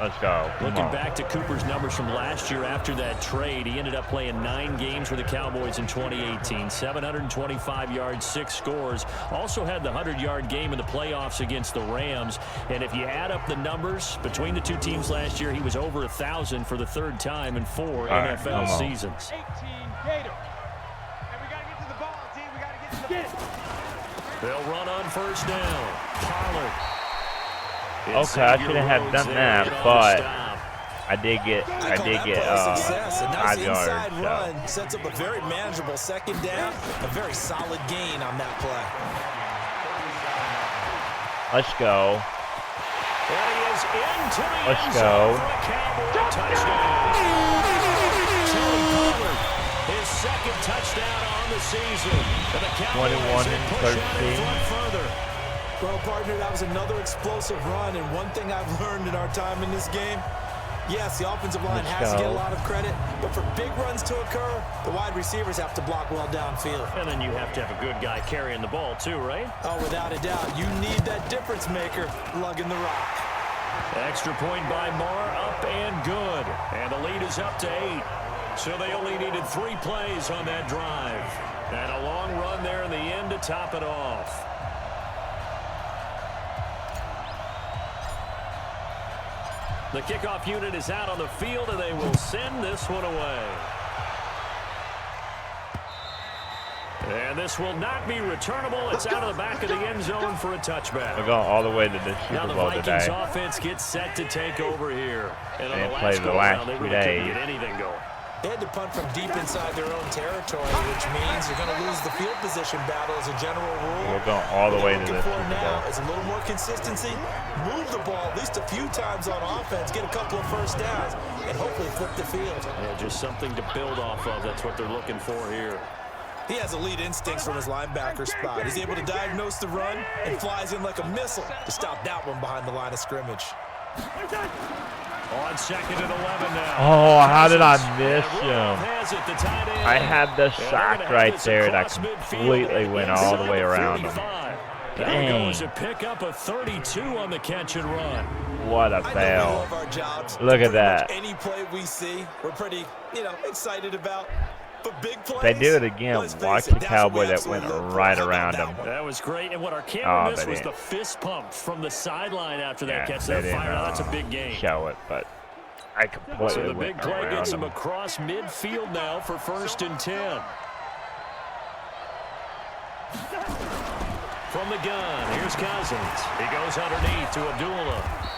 Let's go. Come Looking on. back to Cooper's numbers from last year after that trade, he ended up playing 9 games for the Cowboys in 2018. 725 yards, 6 scores. Also had the 100-yard game in the playoffs against the Rams. And if you add up the numbers between the two teams last year, he was over 1,000 for the 3rd time in 4 right, NFL come on. seasons. 18 Gator. And we got to get to the ball, T. We got to get to the ball. They'll run on first down. Pollard. Okay, I shouldn't have done that, but I did get success. A nice 5 yards. inside So. run sets up a very manageable second down, a very solid gain on that play. Let's go. And he is into the Let's end go. zone for a Cowboy touchdown. Tony Pollard, his 2nd touchdown on the season. And the Cowboys push out in front further. Well, partner, that was another explosive run, and one thing I've learned in our time in this game, yes, the offensive line has to get a lot of credit, but for big runs to occur, the wide receivers have to block well downfield. And then you have to have a good guy carrying the ball too, right? Oh, without a doubt. You need that difference maker lugging the rock. Extra point by Marr, up and good. And the lead is up to 8. So they only needed 3 plays on that drive. And a long run there in the end to top it off. The kickoff unit is out on the field, and they will send this one away. And this will not be returnable. It's out of the back of the end zone for a touchback. We're going all the way to the Now Super the Bowl Vikings today. offense gets set to take over here. And on They the played last the go last around, they 2 really couldn't days. get anything going. They had to punt from deep inside their own territory, which means you're going to lose the field position battle as a general rule. We're going all the way to What the they're looking Super for now Bowl. is a little more consistency, move the ball at least a few times on offense, get a couple of first downs, and hopefully flip the field. Yeah, just something to build off of. That's what they're looking for here. He has elite instincts from his linebacker spot. He's able to diagnose the run and flies in like a missile to stop that one behind the line of scrimmage. On 2nd and 11 now. Oh, how did I miss Rudolph him? has it, the tight end. I had the And they're sack gonna have right this there, and I across midfield completely went all the way inside around him. 35. Dang. Goes to pick up a 32 on the catch and run. What a I know we fail. love our jobs. Look at Pretty much that. Any play we see, we're pretty, excited about. But big plays, They do it again. let's face Watch it, the that's Cowboy what we that went absolutely look for. right How about around that him. one? That was great. And what our camera Oh, missed they was didn't. the fist pump from the sideline after that Yeah, catch. they They're didn't fired out. That's a big game. show it, but I completely So the went big play around gets him him. across midfield now for 1st and 10. From the gun, here's Cousins. He goes underneath to Abdullah.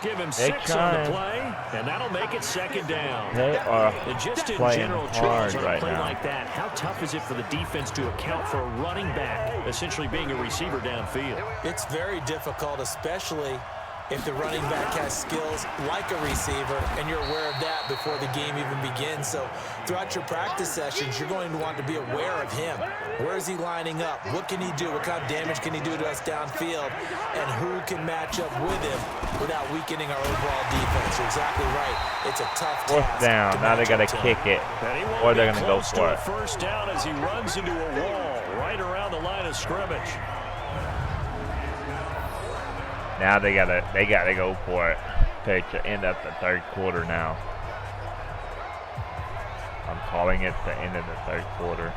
Give him 6 on the play, and that'll make it 2nd down. They are And just in playing general, hard Charles, on a right play now. like that, how tough is it for the defense to account for a running back essentially being a receiver downfield? It's very difficult, especially if the running back has skills like a receiver, and you're aware of that before the game even begins. So throughout your practice sessions, you're going to want to be aware of him. Where is he lining up? What can he do? What kind of damage can he do to us downfield? And who can match up with him without weakening our overall defense? You're exactly right. It's a tough task. 4th down. Now they got to kick it, or they're going to go for it. 1st down as he runs into a wall right around the line of scrimmage. Now they gotta go for it to end up the 3rd quarter now. I'm calling it the end of the 3rd quarter.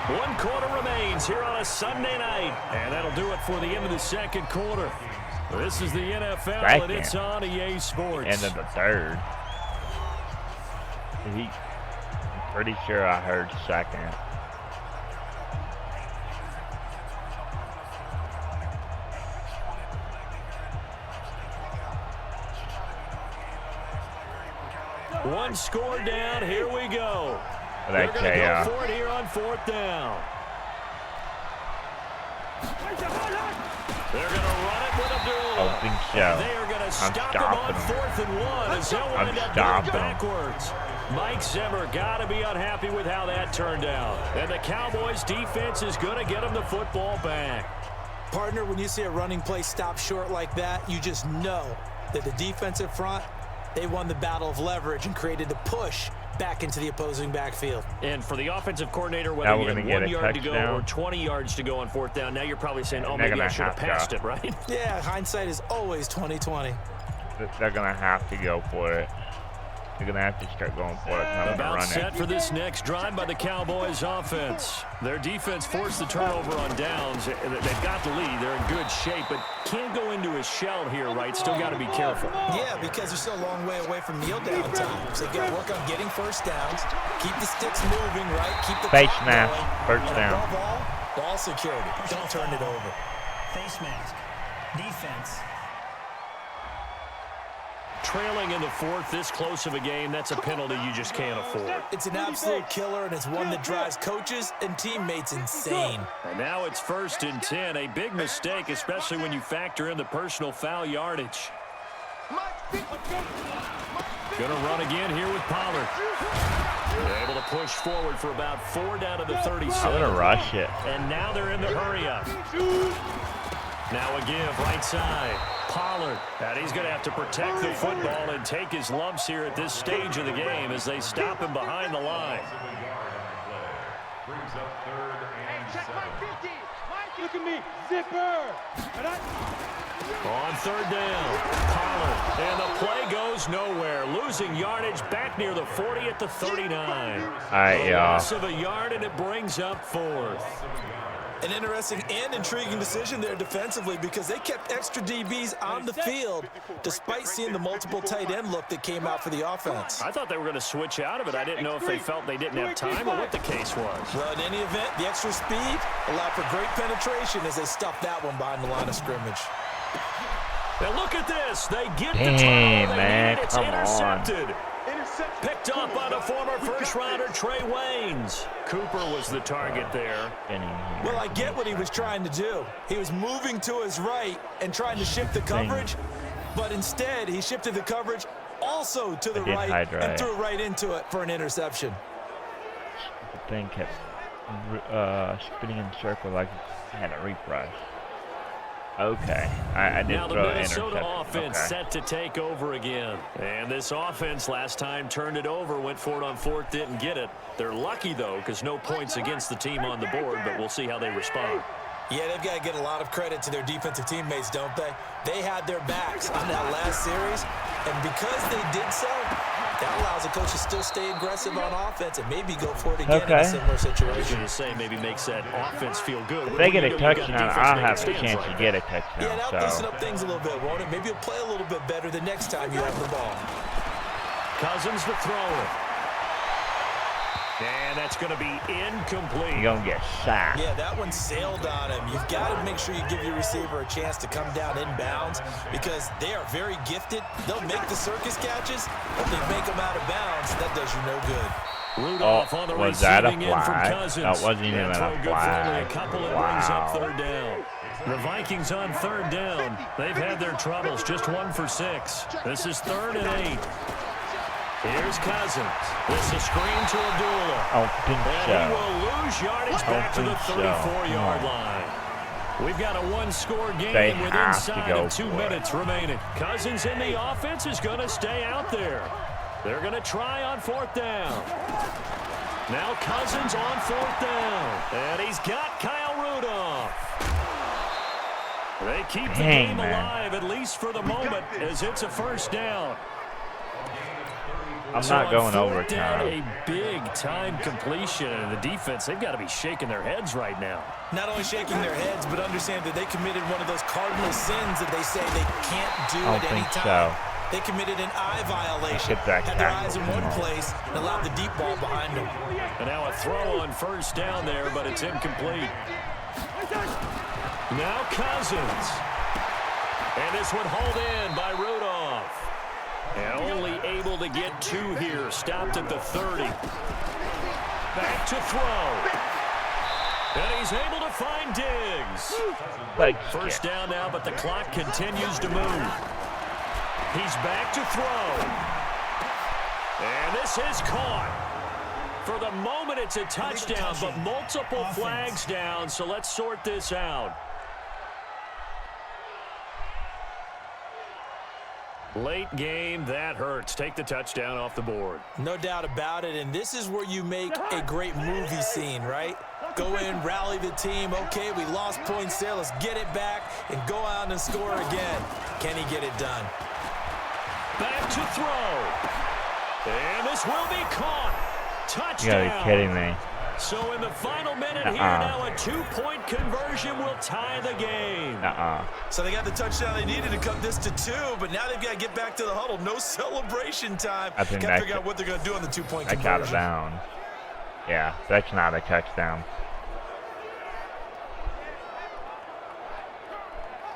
1 quarter remains here on a Sunday night, and that'll do it for the end of the 2nd quarter. This is the NFL, and it's on EA Sports. End of the 3rd. I'm pretty sure I heard 2nd. One score down. Here we go. But They're going to go for it here on 4th down. They're going to run it with Abdullah. I don't think so. They are going to stop him stopping on 4th and 1 as he'll wind up going backwards. Mike Zimmer got to be unhappy with how that turned out. And the Cowboys defense is going to get him the football back. Partner, when you see a running play stop short like that, you just know that the defensive front, they won the battle of leverage and created the push back into the opposing backfield. And for the offensive coordinator, whether you had 1 yard to go or 20 yards to go on 4th down, now you're probably saying, oh, maybe I should have passed it, right? Yeah, hindsight is always 20/20. They're going to have to go for it. They're going to have to start going for it. I'm About run set it. for this next drive by the Cowboys offense. Their defense forced the turnover on downs. They've got the lead. They're in good shape, but can't go into a shell here, right? Still got to be careful. Yeah, because they're still a long way away from kneel down time. So you got to work on getting 1st downs, keep the sticks moving, right? Keep the Face clock mask, going. 1st And down. above all, ball security. Don't turn it over. Face mask. Defense. Trailing in the 4th, this close of a game, that's a penalty you just can't afford. It's an absolute killer, and it's one that drives coaches and teammates insane. And now it's 1st and 10, a big mistake, especially when you factor in the personal foul yardage. Gonna run again here with Pollard. They're able to push forward for about 4 down to the 37. I'm going to rush it. And now they're in the hurry up. Now a give right side. Pollard. And he's going to have to protect the football and take his lumps here at this stage of the game as they stop him behind the line. Look at me, zipper. On 3rd down, Pollard. And the play goes nowhere. Losing yardage back near the 40 at the 39. All right, y'all. Loss of a yard, and it brings up 4th. An interesting and intriguing decision there defensively because they kept extra DBs on the field despite seeing the multiple tight end look that came out for the offense. I thought they were going to switch out of it. I didn't know if they felt they didn't have time or what the case was. Well, in any event, the extra speed allowed for great penetration as they stuffed that one behind the line of scrimmage. And look at this. They get Dang, the turnover. man, It's come intercepted. Picked up by the former first-rounder Trey Waynes. Cooper was the target there. Well, I get what he was trying to do. He was moving to his right and trying to shift the coverage, but instead he shifted the coverage also to the right and threw right into it for an interception. The thing kept spinning in a circle like it had a refresh. Okay, I did now the throw an Minnesota interception. offense set to take over again. And this offense last time turned it over, went for it on 4th, didn't get it. They're lucky, though, because no points against the team on the board, but we'll see how they respond. Yeah, they've got to get a lot of credit to their defensive teammates, don't they? They had their backs on that last series, and because they did so, That allows the coach to still stay aggressive on offense and maybe go for it again in a similar I was situation. going to say maybe makes that offense feel good. If they get a touchdown, I'll have a chance to get a touchdown. Yeah, that'll loosen up things a little bit, won't it? Maybe you'll play a little bit better the next time you have the ball. Cousins the thrower. And that's going to be incomplete. You're going to get sacked. Yeah, that one sailed on him. You've got to make sure you give your receiver a chance to come down inbounds because they are very gifted. They'll make the circus catches, but they make them out of bounds. That does you no good. Rudolph on the was that a receiving end from flag? Cousins. That wasn't even a Throw good for only flag. a couple and brings up third down. The Vikings on third down. They've had their troubles, just 1 for 6. This is 3rd and 8. Here's Cousins. This is a screen to Abdullah. I don't think And so. he will lose yardage back to the 34-yard line. We've got a one-score game They with have to inside go of 2 minutes remaining. Cousins in the offense is going to stay out there. They're going to try on 4th down. Now Cousins on 4th down. And he's got Kyle Rudolph. They keep the game alive, at least for the moment, as it's a 1st down. I'm not going overtime. Down, a big-time completion, and the defense, they've got to be shaking their heads right now. Not only shaking their heads, but understand that they committed one of those cardinal sins that they say they can't do at any time. They committed an eye violation, had their eyes in one place, and allowed the deep ball behind them. And now a throw on 1st down there, but it's incomplete. Now Cousins. And this one hauled in by Rudolph. And only able to get 2 here. Stopped at the 30. Back to throw. And he's able to find Diggs. First down now, but the clock continues to move. He's back to throw. And this is caught. For the moment, it's a touchdown, but multiple flags down, so let's sort this out. Late game, that hurts. Take the touchdown off the board. No doubt about it, and this is where you make a great movie scene, right? Go in, rally the team. Okay, we lost points there. Let's get it back and go out and score again. Can he get it done? Back to throw. And this will be caught. Touchdown. You gotta be kidding me. So in the final minute here, now a 2-point conversion will tie the game. So they got the touchdown they needed to cut this to 2, but now they've got to get back to the huddle. No celebration time. I think got to figure out what they're going to do on the 2-point conversion. I got it down. Yeah, that's not a touchdown.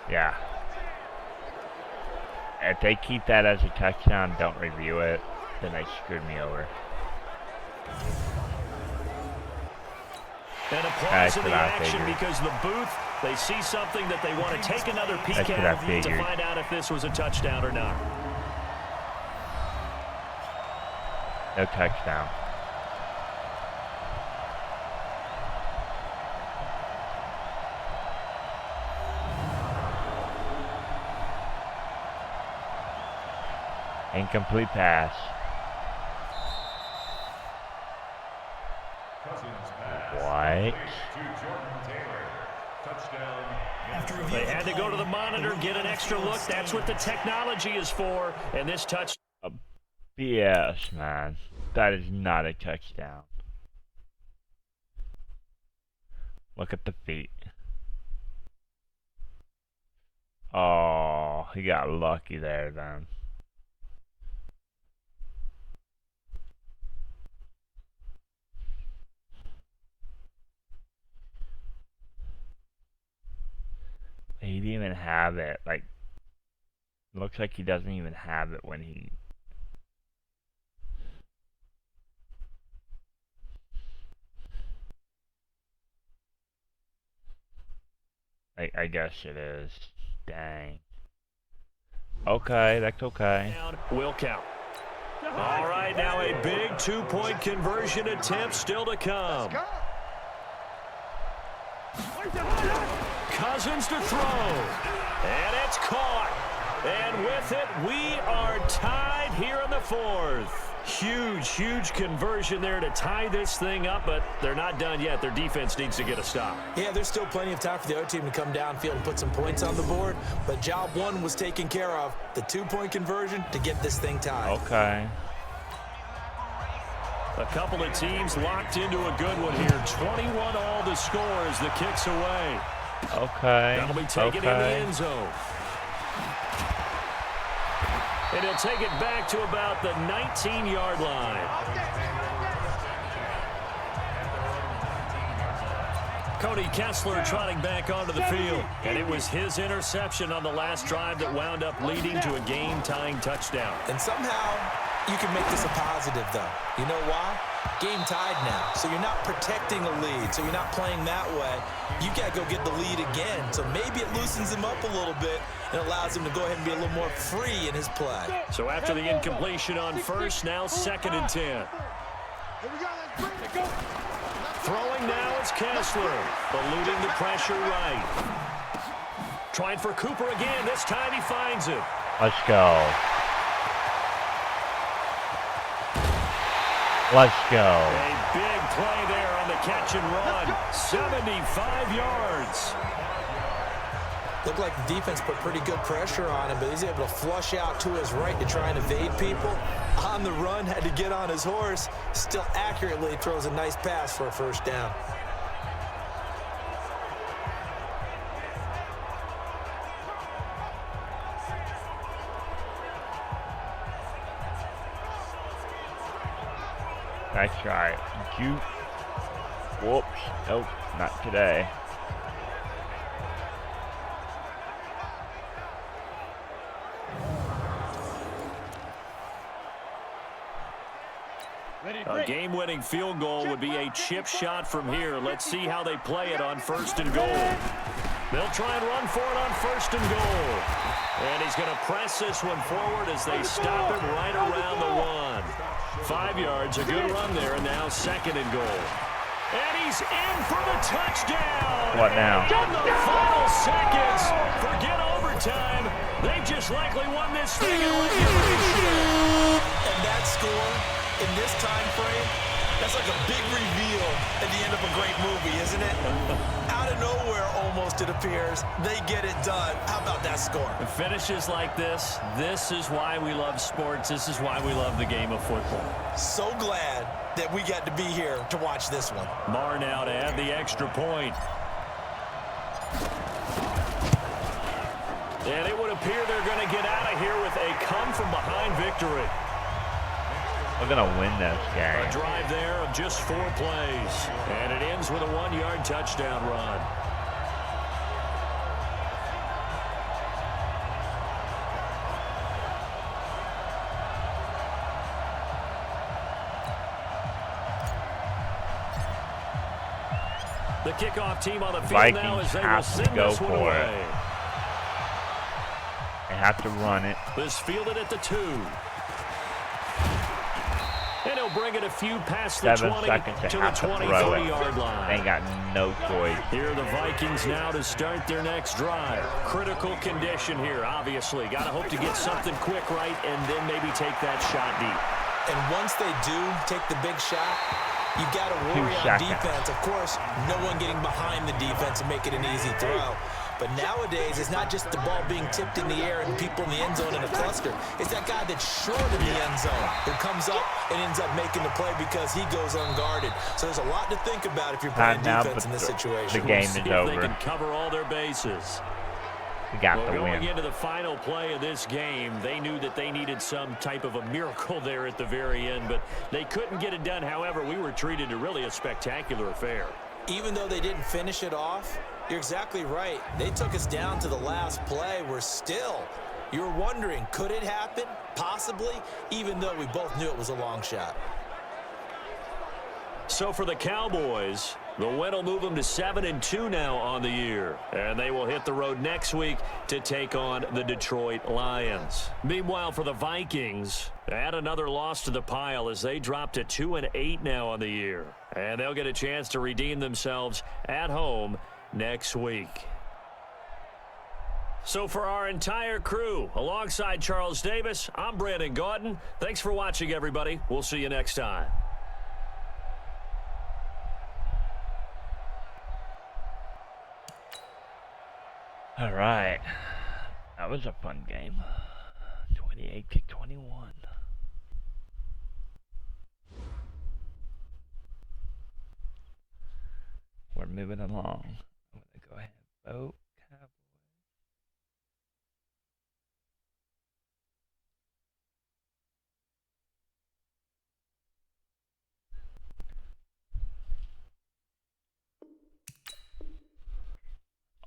Yeah. If they keep that as a touchdown, don't review it, then they screwed me over. And applause in the action because the booth, they see something that they want to take another peek at to find out if this was a touchdown or not. No touchdown. Incomplete pass. What? They had to go to the monitor, get an extra look. That's what the technology is for. And this touch. BS, man. That is not a touchdown. Look at the feet. Oh, he got lucky there then. He didn't even have it. Like, looks like he doesn't even have it when he. I guess it is. Dang. Okay, that's okay. Will count. All right, now a big 2-point conversion attempt still to come. Cousins to throw. And it's caught. And with it, we are tied here in the 4th. Huge, huge conversion there to tie this thing up, but they're not done yet. Their defense needs to get a stop. Yeah, there's still plenty of time for the other team to come downfield and put some points on the board, but job 1 was taken care of. The 2-point conversion to get this thing tied. Okay. A couple of teams locked into a good one here. 21 all to score as the kick's away. Okay. That'll be taken in the end zone. And he'll take it back to about the 19-yard line. Cody Kessler trotting back onto the field. And it was his interception on the last drive that wound up leading to a game-tying touchdown. And somehow you can make this a positive, though. You know why? Game tied now. So you're not protecting a lead. So you're not playing that way. You got to go get the lead again. So maybe it loosens him up a little bit and allows him to go ahead and be a little more free in his play. So after the incompletion on first, now 2nd and 10. Here we go. Let's bring it. Go. Throwing now is Kessler, eluding the pressure right. Trying for Cooper again. This time he finds it. Let's go. Let's go. A big play there on the catch and run. 75 yards. Looked like the defense put pretty good pressure on him, but he's able to flush out to his right to try and evade people. On the run, had to get on his horse. Still accurately throws a nice pass for a first down. Nice try. Juke. Whoops. Nope. Not today. A game-winning field goal would be a chip shot from here. Let's see how they play it on 1st and goal. They'll try and run for it on 1st and goal. And he's going to press this one forward as they stop him right around the 1. 5 yards, a good run there, and now 2nd and goal. And he's in for the touchdown. What now? In the final seconds, forget overtime. They've just likely won this thing in regulation. And that score, in this time frame, that's like a big reveal at the end of a great movie, isn't it? Out of nowhere, almost, it appears, they get it done. How about that score? Finishes like this is why we love sports. This is why we love the game of football. So glad that we got to be here to watch this one. Marr now to add the extra point. And it would appear they're going to get out of here with a come-from-behind victory. We're going to win this game. A drive there of just 4 plays. And it ends with a 1-yard touchdown run. The kickoff team on the field now as they will send this one away. They have to run it. This fielded at the 2. And he'll bring it a few past the 20 to the 20, 30-yard line. They ain't got no choice. Here are the Vikings now to start their next drive. Critical condition here, obviously. Got to hope to get something quick right and then maybe take that shot deep. And once they do take the big shot, you've got to worry on defense. Of course, no one getting behind the defense and make it an easy throw. But nowadays, it's not just the ball being tipped in the air and people in the end zone in a cluster. It's that guy that's short of the end zone who comes up and ends up making the play because he goes unguarded. So there's a lot to think about if you're playing defense in this situation. The game is over. They can cover all their bases. We got the win. Going into the final play of this game, they knew that they needed some type of a miracle there at the very end, but they couldn't get it done. However, we were treated to really a spectacular affair. Even though they didn't finish it off, you're exactly right. They took us down to the last play. We're still, you're wondering, could it happen? Possibly, even though we both knew it was a long shot. So for the Cowboys, the win will move them to 7-2 now on the year. And they will hit the road next week to take on the Detroit Lions. Meanwhile, for the Vikings, add another loss to the pile as they drop to 2-8 now on the year. And they'll get a chance to redeem themselves at home next week. So for our entire crew, alongside Charles Davis, I'm Brandon Gaudin. Thanks for watching, everybody. We'll see you next time. All right. That was a fun game. 28-21. moving along. I'm going to go ahead and vote.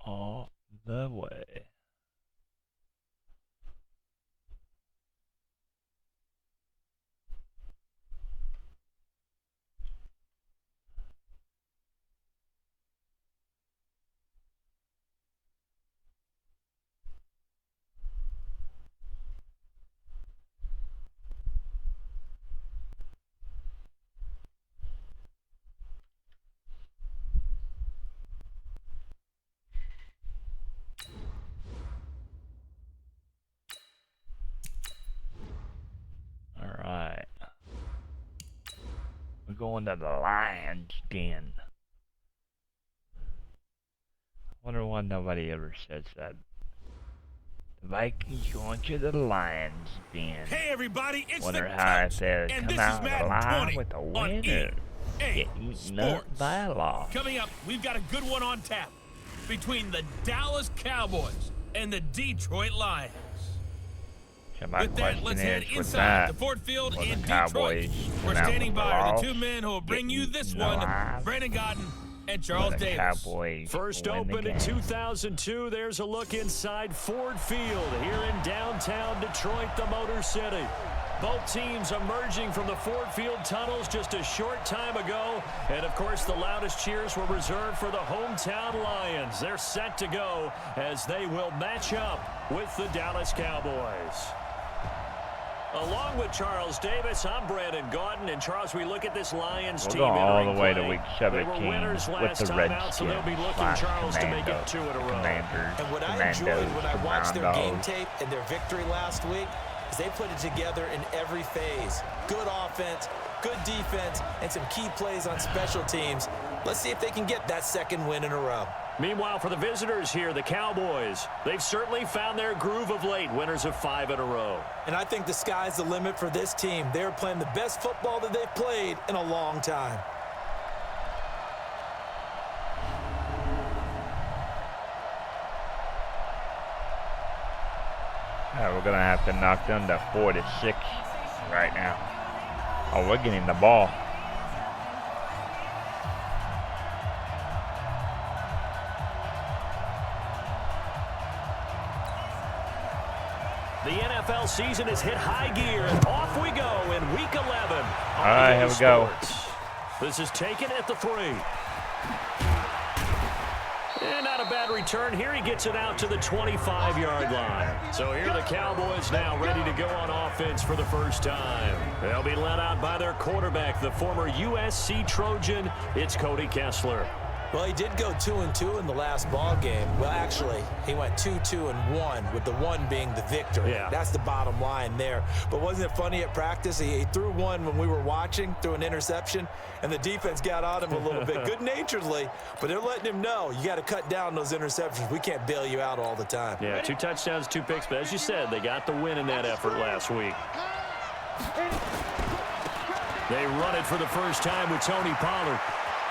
All the way. Alright. We're going to the Lions Den. I wonder why nobody ever says that. The Vikings going to the Lions Den. Hey everybody, it's Wonder the how Coach, it said and come this out is Madden alive 20 with the on winner. EA Get eaten up Sports. by a loss. Coming up, we've got a good one on tap between the Dallas Cowboys and the Detroit Lions. So my With that, question let's head is, with inside that, the Ford Field will the in Detroit. Cowboys We're come out standing with the by are the loss, two men who will bring get you this eaten one, alive, Brandon Godden and will Charles the Davis. Cowboys First win the opened in game? 2002, there's a look inside Ford Field here in downtown Detroit, the Motor City. Both teams emerging from the Ford Field tunnels just a short time ago. And, of course, the loudest cheers were reserved for the hometown Lions. They're set to go as they will match up with the Dallas Cowboys. Along with Charles Davis, I'm Brandon Gaudin. And, Charles, we look at this Lions team We'll go all entering the way play. to week They 17 were winners with last the time out, so they'll be Redskins looking, Charles, to make Commando, it 2 in a row. Commanders, And what I Commandos, enjoyed when I watched their game Commandos. tape and their victory last week is they put it together in every phase. Good offense, good defense, and some key plays on special teams. Let's see if they can get that second win in a row. Meanwhile, for the visitors here, the Cowboys, they've certainly found their groove of late, winners of 5 in a row. And I think the sky's the limit for this team. They're playing the best football that they've played in a long time. We're going to have to knock them to 4-6 right now. Oh, we're getting the ball. The NFL season has hit high gear, and off we go in Week 11. All right, here we go. This is taken at the 3. And not a bad return here. He gets it out to the 25-yard line. So here the Cowboys now ready to go on offense for the first time. They'll be led out by their quarterback, the former USC Trojan. It's Cody Kessler. Well, he did go 2-2 in the last ball game. Well, actually, he went 2-2-1, with the 1 being the victory. Yeah. That's the bottom line there. But wasn't it funny at practice? He threw one when we were watching, threw an interception, and the defense got on him a little bit, good-naturedly. But they're letting him know, you got to cut down those interceptions. We can't bail you out all the time. Yeah, 2 touchdowns, 2 picks. But as you said, they got the win in that effort last week. They run it for the first time with Tony Pollard.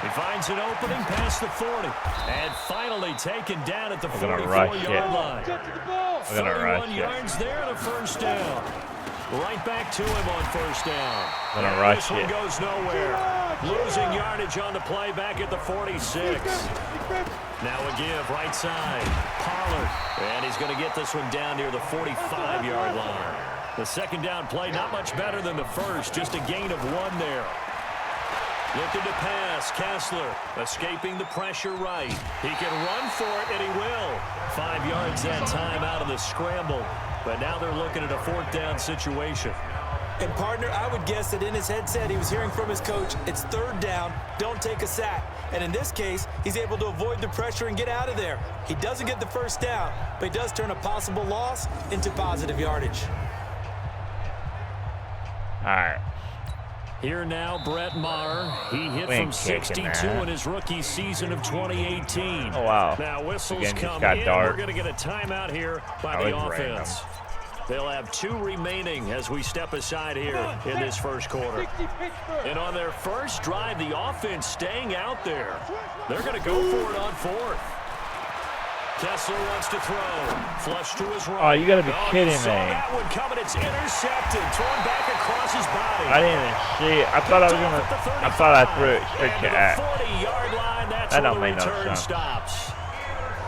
He finds an opening past the 40. And finally taken down at the 44-yard line. 31 yards there and a first down. Right back to him on first down. This one goes nowhere. Losing yardage on the play back at the 46. Now a give right side. Pollard. And he's going to get this one down near the 45-yard line. The second down play not much better than the first. Just a gain of 1 there. Looking to pass, Kessler escaping the pressure right. He can run for it, and he will. 5 yards that time out of the scramble. But now they're looking at a 4th down situation. And, partner, I would guess that in his headset he was hearing from his coach, it's 3rd down, don't take a sack. And in this case, he's able to avoid the pressure and get out of there. He doesn't get the first down, but he does turn a possible loss into positive yardage. All right. Here now, Brett Maher. He hit from 62 in his rookie season of 2018. Oh, wow. Now whistles Again, come got in. dark. We're going to get a timeout here by the offense. They'll have 2 remaining as we step aside here in this first quarter. And on their first drive, the offense staying out there. They're going to go for it on 4th. Kessler wants to throw. Flush to his right. Oh, you gotta be kidding me. That one coming. It's intercepted. Thrown back across his body. I didn't even see it. I thought I threw it straight to Act. 40-yard line. That's that where don't the make no return sense. stops.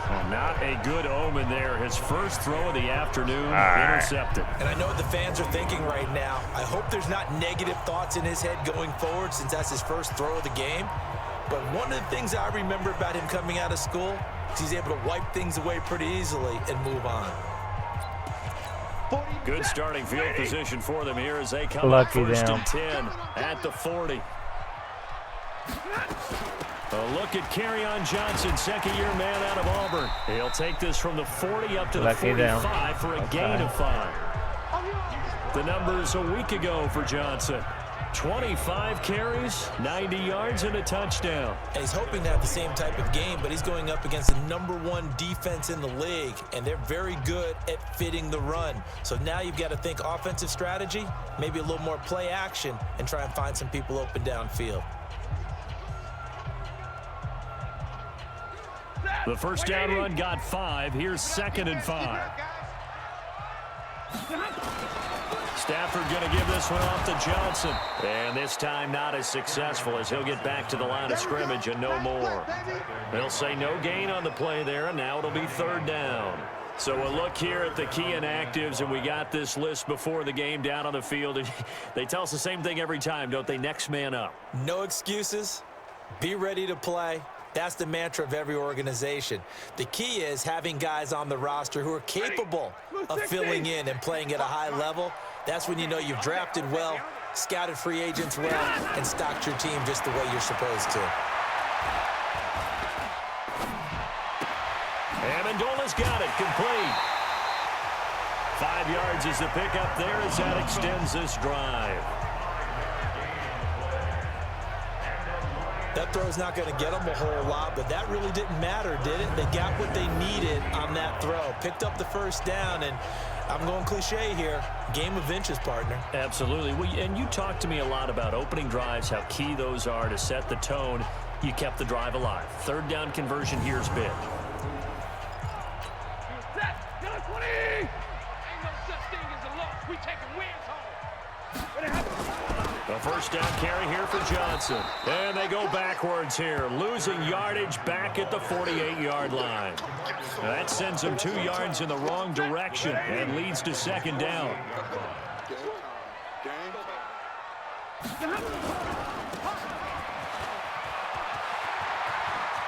Well, not a good omen there. His first throw of the afternoon, intercepted. And I know what the fans are thinking right now. I hope there's not negative thoughts in his head going forward since that's his first throw of the game. But one of the things I remember about him coming out of school is he's able to wipe things away pretty easily and move on. Good starting field position for them here as they come up Lucky first them. and 10 at the 40. A look at Kerryon Johnson, second-year man out of Auburn. He'll take this from the 40 up to the 45 for a gain of 5. The numbers a week ago for Johnson. 25 carries, 90 yards, and a touchdown. And he's hoping to have the same type of game, but he's going up against the #1 defense in the league, and they're very good at fitting the run. So now you've got to think offensive strategy, maybe a little more play action, and try and find some people open downfield. The first down run got 5. Here's 2nd and 5. Stafford going to give this one off to Johnson. And this time not as successful as he'll get back to the line of scrimmage and no more. They'll say no gain on the play there, and now it'll be 3rd down. So a look here at the key inactives, and we got this list before the game down on the field. They tell us the same thing every time, don't they? Next man up. No excuses. Be ready to play. That's the mantra of every organization. The key is having guys on the roster who are capable of filling in and playing at a high level. That's when you know you've drafted well, scouted free agents well, and stocked your team just the way you're supposed to. Amendola's got it, complete. 5 yards is the pickup there as that extends this drive. That throw's not going to get them a whole lot, but that really didn't matter, did it? They got what they needed on that throw. Picked up the first down, and I'm going cliche here. Game of inches, partner. Absolutely. Well, and you talked to me a lot about opening drives, how key those are to set the tone. You kept the drive alive. 3rd down conversion here's big. Ain't no such thing as a loss. We taking wins home. The first down carry here for Johnson. And they go backwards here, losing yardage back at the 48-yard line. Now that sends them 2 yards in the wrong direction and leads to 2nd down.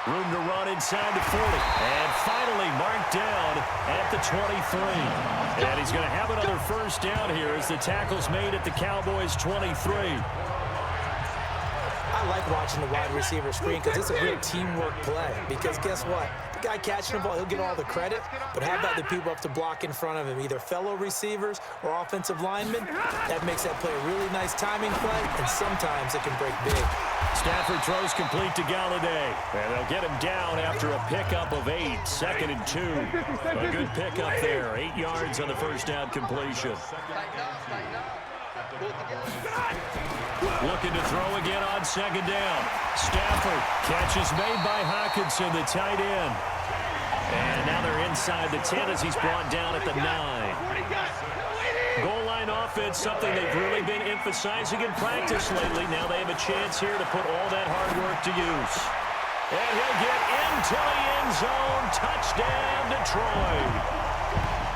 Room to run inside the 40. And finally marked down at the 23. And he's going to have another first down here as the tackle's made at the Cowboys' 23. I like watching the wide receiver screen because it's a real teamwork play. Because guess what? The guy catching the ball, he'll get all the credit. But how about the people up to block in front of him, either fellow receivers or offensive linemen? That makes that play a really nice timing play, and sometimes it can break big. Stafford throws complete to Galladay. And they'll get him down after a pickup of 8. 2nd and 2. A good pickup there. 8 yards on the first down completion. Looking to throw again on 2nd down. Stafford. Catch is made by Hockenson, the tight end. And now they're inside the 10 as he's brought down at the 9. Goal line offense, something they've really been emphasizing in practice lately. Now they have a chance here to put all that hard work to use. And he'll get into the end zone. Touchdown, Detroit.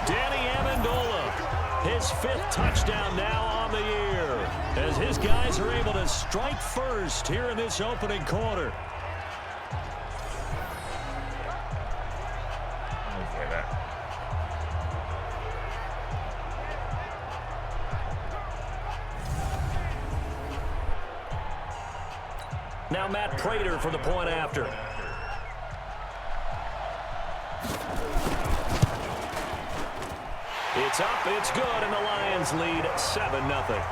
Danny Amendola, his 5th touchdown now on the year, as his guys are able to strike first here in this opening quarter. Now Matt Prater for the point after. It's up, it's good, and the Lions lead 7-0.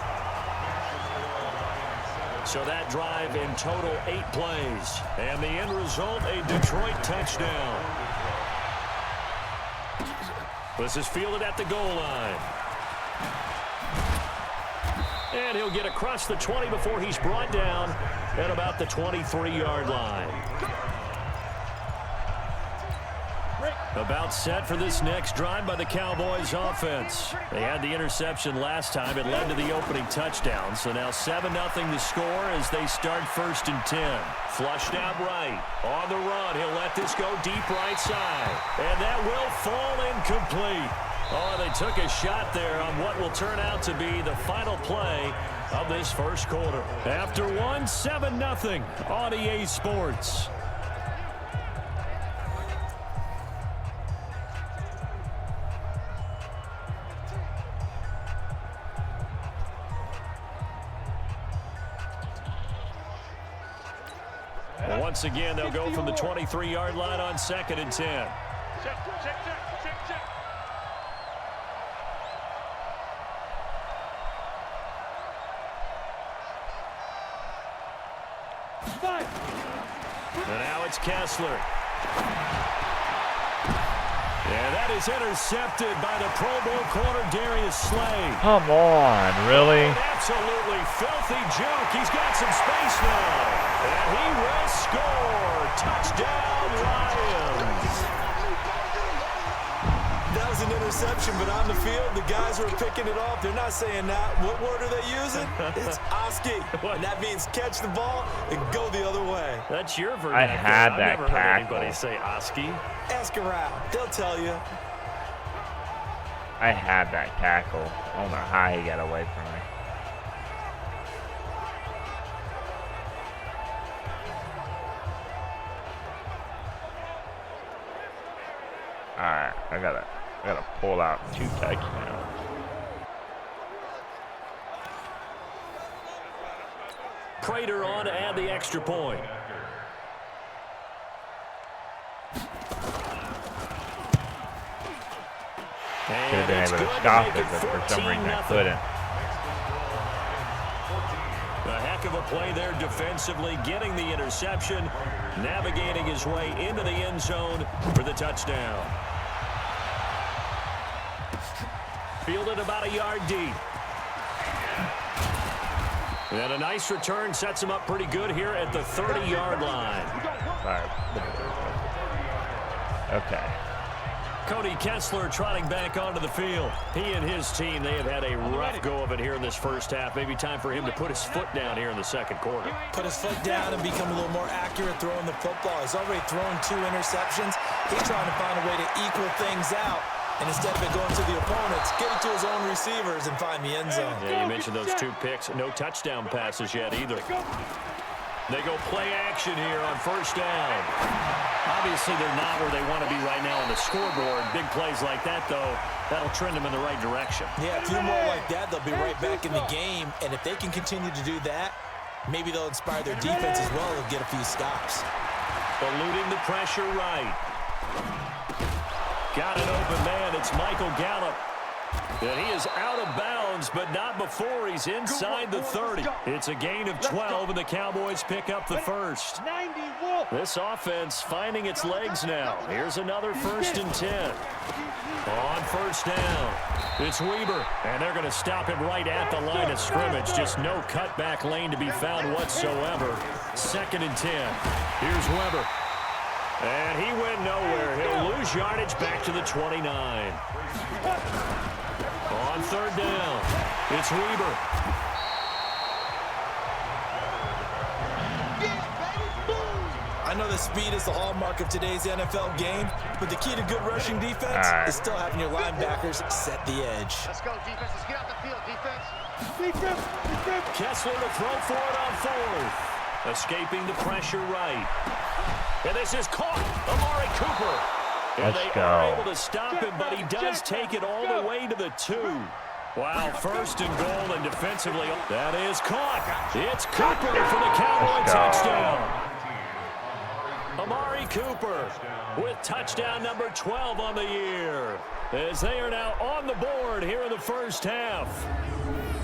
So that drive in total 8 plays. And the end result, a Detroit touchdown. This is fielded at the goal line. And he'll get across the 20 before he's brought down at about the 23-yard line. About set for this next drive by the Cowboys offense. They had the interception last time. It led to the opening touchdown. So now 7-0 to score as they start 1st and 10. Flushed out right. On the run. He'll let this go deep right side. And that will fall incomplete. Oh, they took a shot there on what will turn out to be the final play of this first quarter. After one, 7-0 on EA Sports. Once again, they'll go from the 23-yard line on 2nd and 10. Check. And now it's Kessler. And that is intercepted by the Pro Bowl corner, Darius Slay. Come on, really? An absolutely filthy juke. He's got some space now. And he will score. Touchdown, Lions. That was an interception, but on the field, the guys who are picking it off, they're not saying that. What word are they using? It's Oski. And that means catch the ball and go the other way. That's your verdict. I had that I've never heard tackle. anybody say Oski. Ask around. They'll tell you. I had that tackle. I don't know how he got away from me. Alright, I gotta pull out 2 touchdowns. Prater on to add the extra point. Should have been able to stop it, but for some reason I couldn't. A heck of a play there defensively, getting the interception, navigating his way into the end zone for the touchdown. Fielded about a yard deep. And a nice return sets him up pretty good here at the 30-yard line. Alright. Okay. Cody Kessler trotting back onto the field. He and his team, they have had a rough go of it here in this first half. Maybe time for him to put his foot down here in the second quarter. Put his foot down and become a little more accurate throwing the football. He's already thrown 2 interceptions. He's trying to find a way to equal things out. And instead of it going to the opponents, get it to his own receivers and find the end zone. Yeah, you mentioned those 2 picks. No touchdown passes yet either. They go play action here on first down. Obviously, they're not where they want to be right now on the scoreboard. Big plays like that, though, that'll trend them in the right direction. Yeah, a few more like that, they'll be right back in the game. And if they can continue to do that, maybe they'll inspire their defense as well and get a few stops. Eluding the pressure right. Got an open man. It's Michael Gallup. And he is out of bounds, but not before he's inside the 30. It's a gain of 12, and the Cowboys pick up the first. This offense finding its legs now. Here's another 1st and 10. On first down, it's Weber, and they're going to stop him right at the line of scrimmage. Just no cutback lane to be found whatsoever. 2nd and 10. Here's Weber. And he went nowhere. He'll lose yardage back to the 29. On 3rd down, it's Weber. I know the speed is the hallmark of today's NFL game, but the key to good rushing defense is still having your linebackers set the edge. Let's go, defense. Let's get out the field, defense. Kessler to throw for it on 4th. Escaping the pressure right. And this is caught. Amari Cooper. And Let's they go. are able to stop him, but he does take it all the way to the 2. Wow, 1st and goal, and defensively, that is caught. It's Cooper for the Cowboy touchdown. Amari Cooper with touchdown number 12 on the year, as they are now on the board here in the first half.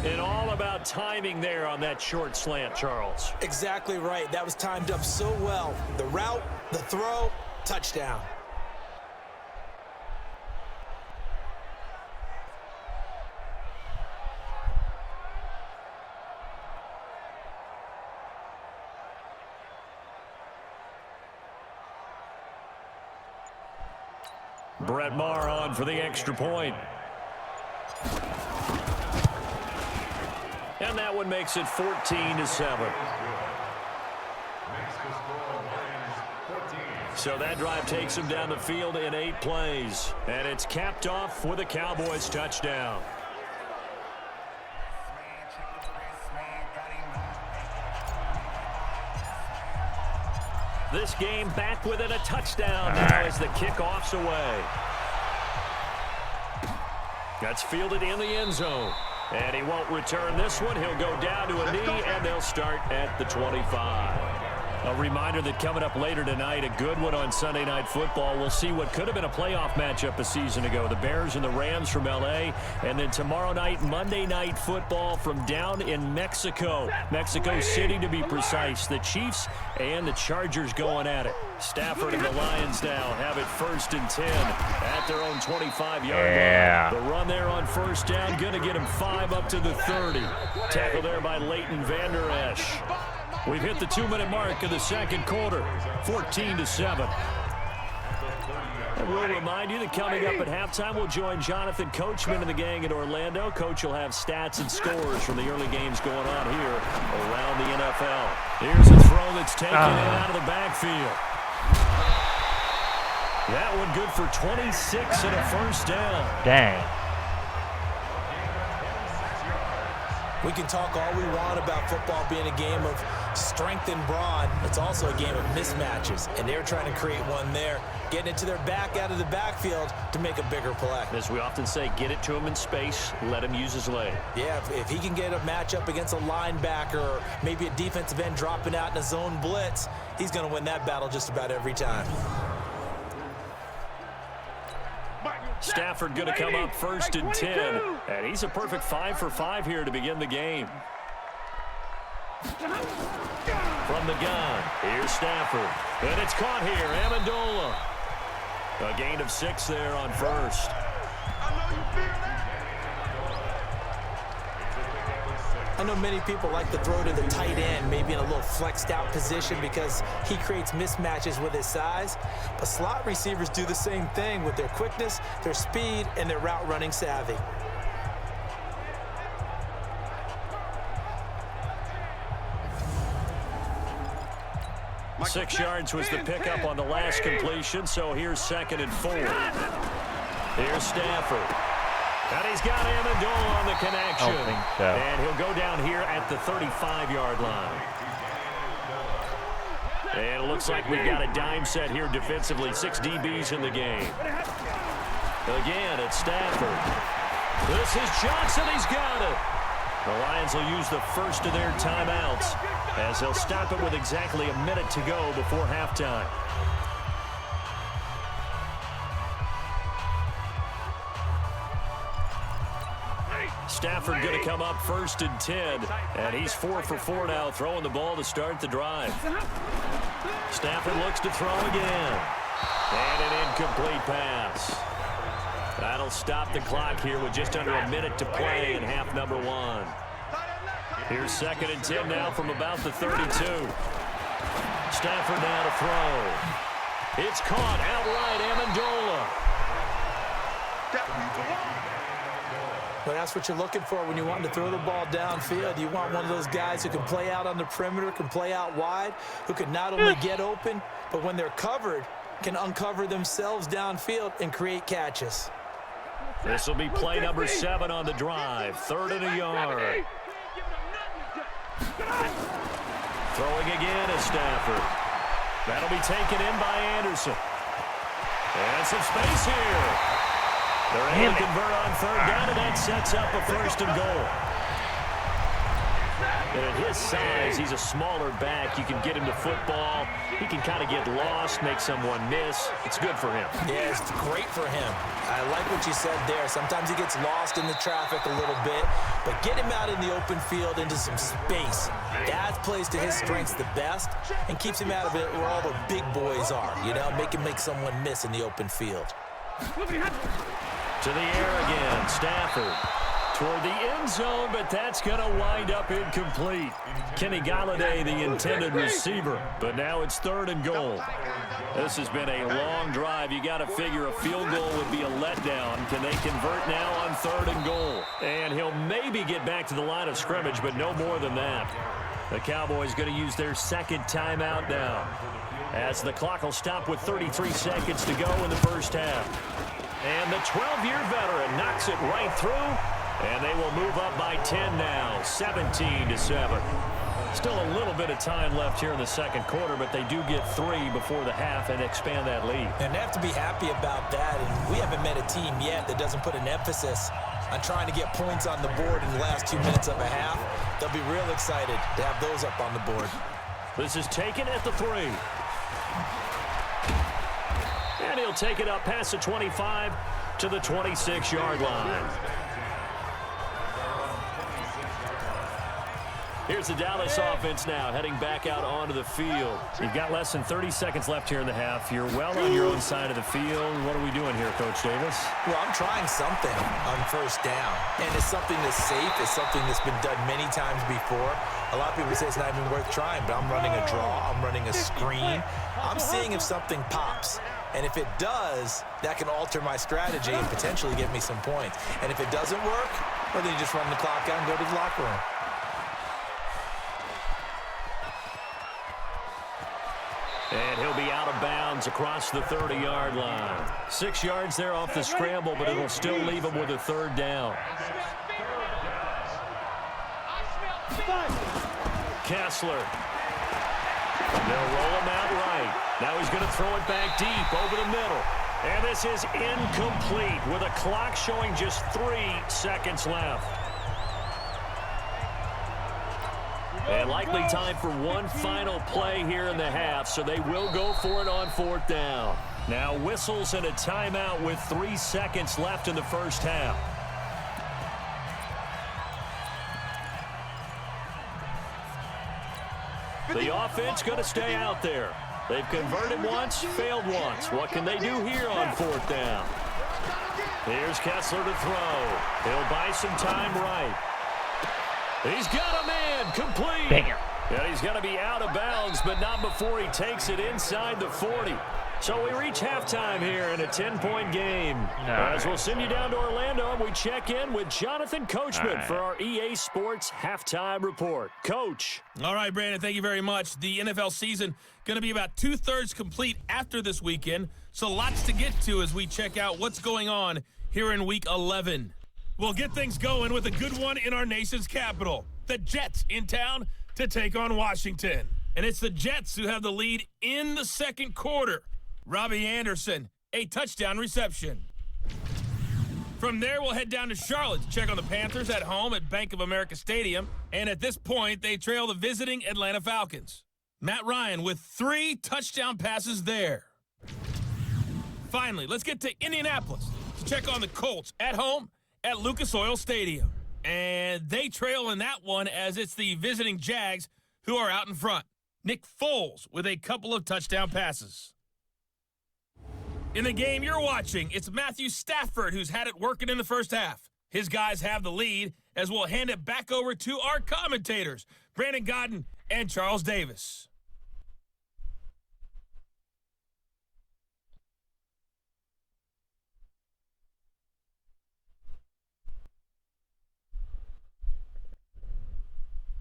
And all about timing there on that short slant, Charles. Exactly right. That was timed up so well. The route, the throw, touchdown. Brett Maher on for the extra point. And that one makes it 14-7. So that drive takes him down the field in 8 plays. And it's capped off with a Cowboys touchdown. This game back within a touchdown now as the kickoff's away. That's fielded in the end zone. And he won't return this one. He'll go down to a knee, and they'll start at the 25. A reminder that coming up later tonight, a good one on Sunday Night Football. We'll see what could have been a playoff matchup a season ago. The Bears and the Rams from L.A. And then tomorrow night, Monday Night Football from down in Mexico. Mexico City, to be precise. The Chiefs and the Chargers going at it. Stafford and the Lions now have it 1st and 10 at their own 25-yard line. The run there on first down, going to get him 5 up to the 30. Tackle there by Leighton Vander Esch. We've hit the 2-minute mark of the second quarter, 14-7. And we'll remind you that coming up at halftime, we'll join Jonathan Coachman and the gang in Orlando. Coach will have stats and scores from the early games going on here around the NFL. Here's a throw that's taken in out of the backfield. That one good for 26 and a first down. Dang. We can talk all we want about football being a game of strength and brawn. It's also a game of mismatches, and they're trying to create one there, getting it to their back out of the backfield to make a bigger play. As we often say, get it to him in space, let him use his leg. Yeah, if he can get a matchup against a linebacker or maybe a defensive end dropping out in a zone blitz, he's going to win that battle just about every time. Stafford going to come up 1st and 10, and he's a perfect 5 for 5 here to begin the game. From the gun, here's Stafford, and it's caught here, Amendola. A gain of 6 there on first. I know many people like to throw to the tight end, maybe in a little flexed out position because he creates mismatches with his size. But slot receivers do the same thing with their quickness, their speed, and their route running savvy. Six yards was the pickup on the last completion, so here's 2nd and 4. Here's Stafford. And he's got Amendola on the connection. I don't think so. And he'll go down here at the 35-yard line. And it looks like we've got a dime set here defensively. 6 DBs in the game. Again, it's Stafford. This is Johnson. He's got it. The Lions will use the first of their timeouts as they'll stop it with exactly a minute to go before halftime. Stafford going to come up 1st and 10, and he's 4 for 4 now, throwing the ball to start the drive. Stafford looks to throw again, and an incomplete pass. That'll stop the clock here with just under a minute to play in half number 1. Here's 2nd and 10 now from about the 32. Stafford now to throw. It's caught outright, Amendola. But that's what you're looking for when you want to throw the ball downfield. You want one of those guys who can play out on the perimeter, can play out wide, who can not only get open, but when they're covered, can uncover themselves downfield and create catches. This will be play number 7 on the drive. 3rd and a yard. Throwing again is Stafford. That'll be taken in by Anderson. And some space here. They're able to convert on 3rd down, and that sets up a 1st and goal. And at his size, he's a smaller back. You can get him to football. He can kind of get lost, make someone miss. It's good for him. Yeah, it's great for him. I like what you said there. Sometimes he gets lost in the traffic a little bit, but get him out in the open field into some space. That plays to his strengths the best and keeps him out of it where all the big boys are, you know, make him make someone miss in the open field. To the air again, Stafford. toward the end zone, but that's going to wind up incomplete. Kenny Galladay, the intended receiver, but now it's 3rd and goal. This has been a long drive. You got to figure a field goal would be a letdown. Can they convert now on 3rd and goal? And he'll maybe get back to the line of scrimmage, but no more than that. The Cowboys going to use their 2nd timeout now, as the clock will stop with 33 seconds to go in the first half. And the 12-year veteran knocks it right through, and they will move up by 10 now, 17-7. Still a little bit of time left here in the second quarter, but they do get 3 before the half and expand that lead. And they have to be happy about that, and we haven't met a team yet that doesn't put an emphasis on trying to get points on the board in the last 2 minutes of a half. They'll be real excited to have those up on the board. This is taken at the 3. And he'll take it up past the 25 to the 26-yard line. Here's the Dallas offense now, heading back out onto the field. You've got less than 30 seconds left here in the half. You're well on your own side of the field. What are we doing here, Coach Davis? Well, I'm trying something on first down, and it's something that's safe. It's something that's been done many times before. A lot of people say it's not even worth trying, but I'm running a draw. I'm running a screen. I'm seeing if something pops. And if it does, that can alter my strategy and potentially get me some points. And if it doesn't work, well, then you just run the clock out and go to the locker room. And he'll be out of bounds across the 30-yard line. 6 yards there off the scramble, but it'll still leave him with a 3rd down. Kessler. They'll roll him out right. Now he's going to throw it back deep over the middle. And this is incomplete with a clock showing just 3 seconds left. And likely time for one final play here in the half, so they will go for it on 4th down. Now whistles and a timeout with 3 seconds left in the first half. The offense going to stay out there. They've converted once, failed once. What can they do here on 4th down? Here's Kessler to throw. He'll buy some time right. He's got a man, complete. Dang it. And he's going to be out of bounds, but not before he takes it inside the 40. So we reach halftime here in a 10-point game. As we'll send you down to Orlando, we check in with Jonathan Coachman for our EA Sports Halftime Report. Coach. All right, Brandon, thank you very much. The NFL season going to be about 2/3 complete after this weekend, so lots to get to as we check out what's going on here in Week 11. We'll get things going with a good one in our nation's capital. The Jets in town to take on Washington. And it's the Jets who have the lead in the second quarter. Robbie Anderson, a touchdown reception. From there, we'll head down to Charlotte to check on the Panthers at home at Bank of America Stadium. And at this point, they trail the visiting Atlanta Falcons. Matt Ryan with 3 touchdown passes there. Finally, let's get to Indianapolis to check on the Colts at home at Lucas Oil Stadium. And they trail in that one as it's the visiting Jags who are out in front. Nick Foles with a couple of touchdown passes. In the game you're watching, it's Matthew Stafford who's had it working in the first half. His guys have the lead as we'll hand it back over to our commentators, Brandon Godden and Charles Davis.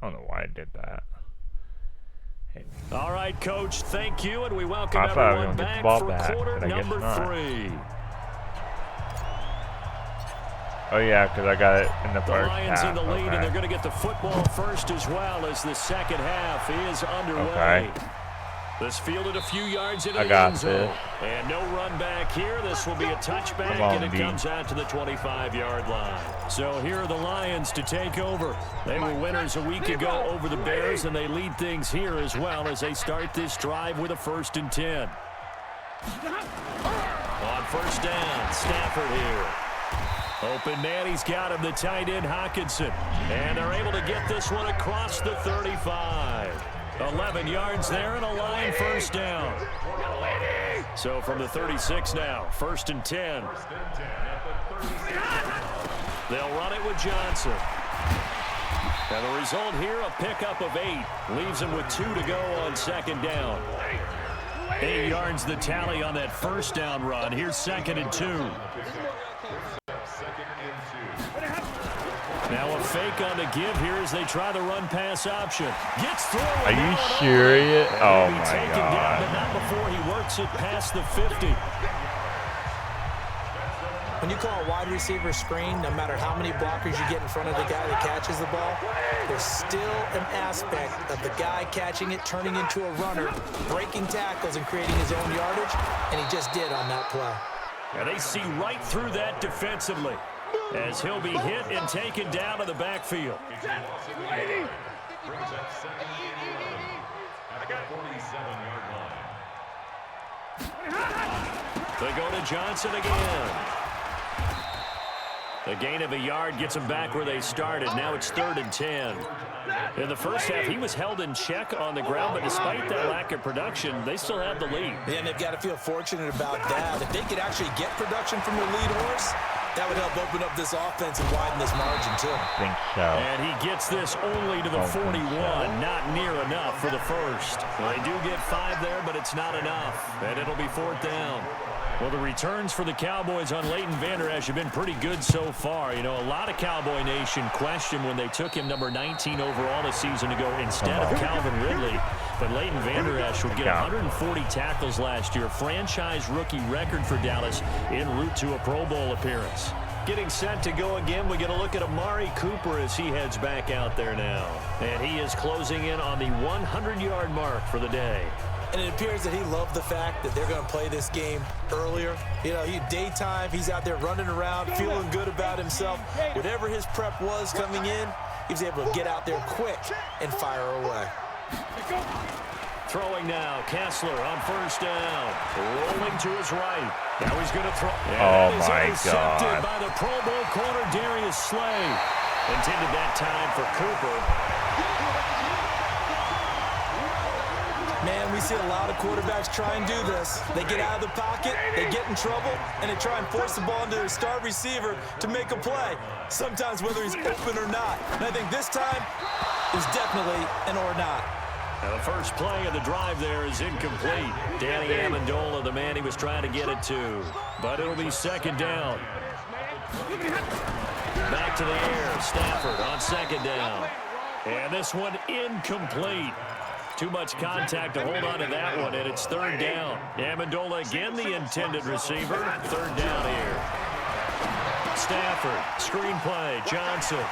I don't know why I did that. Hey. All right, Coach, thank you, and we welcome I thought I was everyone gonna get back the ball for back, quarter but I guess number not. 3. Oh yeah, because I got it in the The first Lions half. in the lead, Okay. and they're going to get the football first as well as the second half is underway. Okay. This fielded a few yards into I the got end zone. this. And no run back here. This will be a touchback, Come on, and it B. comes out to the 25-yard line. So here are the Lions to take over. They were winners a week ago over the Bears, and they lead things here as well as they start this drive with a 1st and 10. On first down, Stafford here. Open man, he's got him, the tight end Hockenson. And they're able to get this one across the 35. 11 yards there and a line first down. So from the 36 now, 1st and 10. They'll run it with Johnson. And the result here, a pickup of 8. Leaves him with 2 to go on second down. 8 yards the tally on that first down run. Here's 2nd and 2. Now a fake on the give here as they try the run-pass option. Gets through. Are you serious? Oh, my taken God. down, but not before he works it past the 50. When you call a wide receiver screen, no matter how many blockers you get in front of the guy that catches the ball, there's still an aspect of the guy catching it, turning into a runner, breaking tackles and creating his own yardage, and he just did on that play. And they see right through that defensively as he'll be hit and taken down to the backfield. They go to Johnson again. A gain of a yard gets them back where they started. Now it's 3rd and 10. In the first half, he was held in check on the ground, but despite that lack of production, they still have the lead. Yeah, and they've got to feel fortunate about that. If they could actually get production from their lead horse, that would help open up this offense and widen this margin, too. I think so. And he gets this only to the 41. Not near enough for the first. Well, they do get 5 there, but it's not enough. And it'll be 4th down. Well, the returns for the Cowboys on Leighton Vander Esch have been pretty good so far. You know, a lot of Cowboy Nation questioned when they took him number 19 overall a season ago instead of Calvin Ridley. But Leighton Vander Esch would get 140 tackles last year. Franchise rookie record for Dallas en route to a Pro Bowl appearance. Getting set to go again, we get a look at Amari Cooper as he heads back out there now. And he is closing in on the 100-yard mark for the day. And it appears that he loved the fact that they're going to play this game earlier. You know, daytime, he's out there running around, feeling good about himself. Whatever his prep was coming in, he was able to get out there quick and fire away. Throwing now, Kessler on first down. Rolling to his right. Now he's going to throw. Oh, my God. By the Pro Bowl corner, Darius Slay. Intended that time for Cooper. Man, we see a lot of quarterbacks try and do this. They get out of the pocket, they get in trouble, and they try and force the ball into their star receiver to make a play, sometimes whether he's open or not. And I think this time is definitely an or not. Now the first play of the drive there is incomplete. Danny Amendola, the man he was trying to get it to. But it'll be 2nd down. Back to the air, Stafford on 2nd down. And this one incomplete. Too much contact to hold on to that one, and it's 3rd down. Amendola again the intended receiver. 3rd down here. Stafford, screen play, Johnson.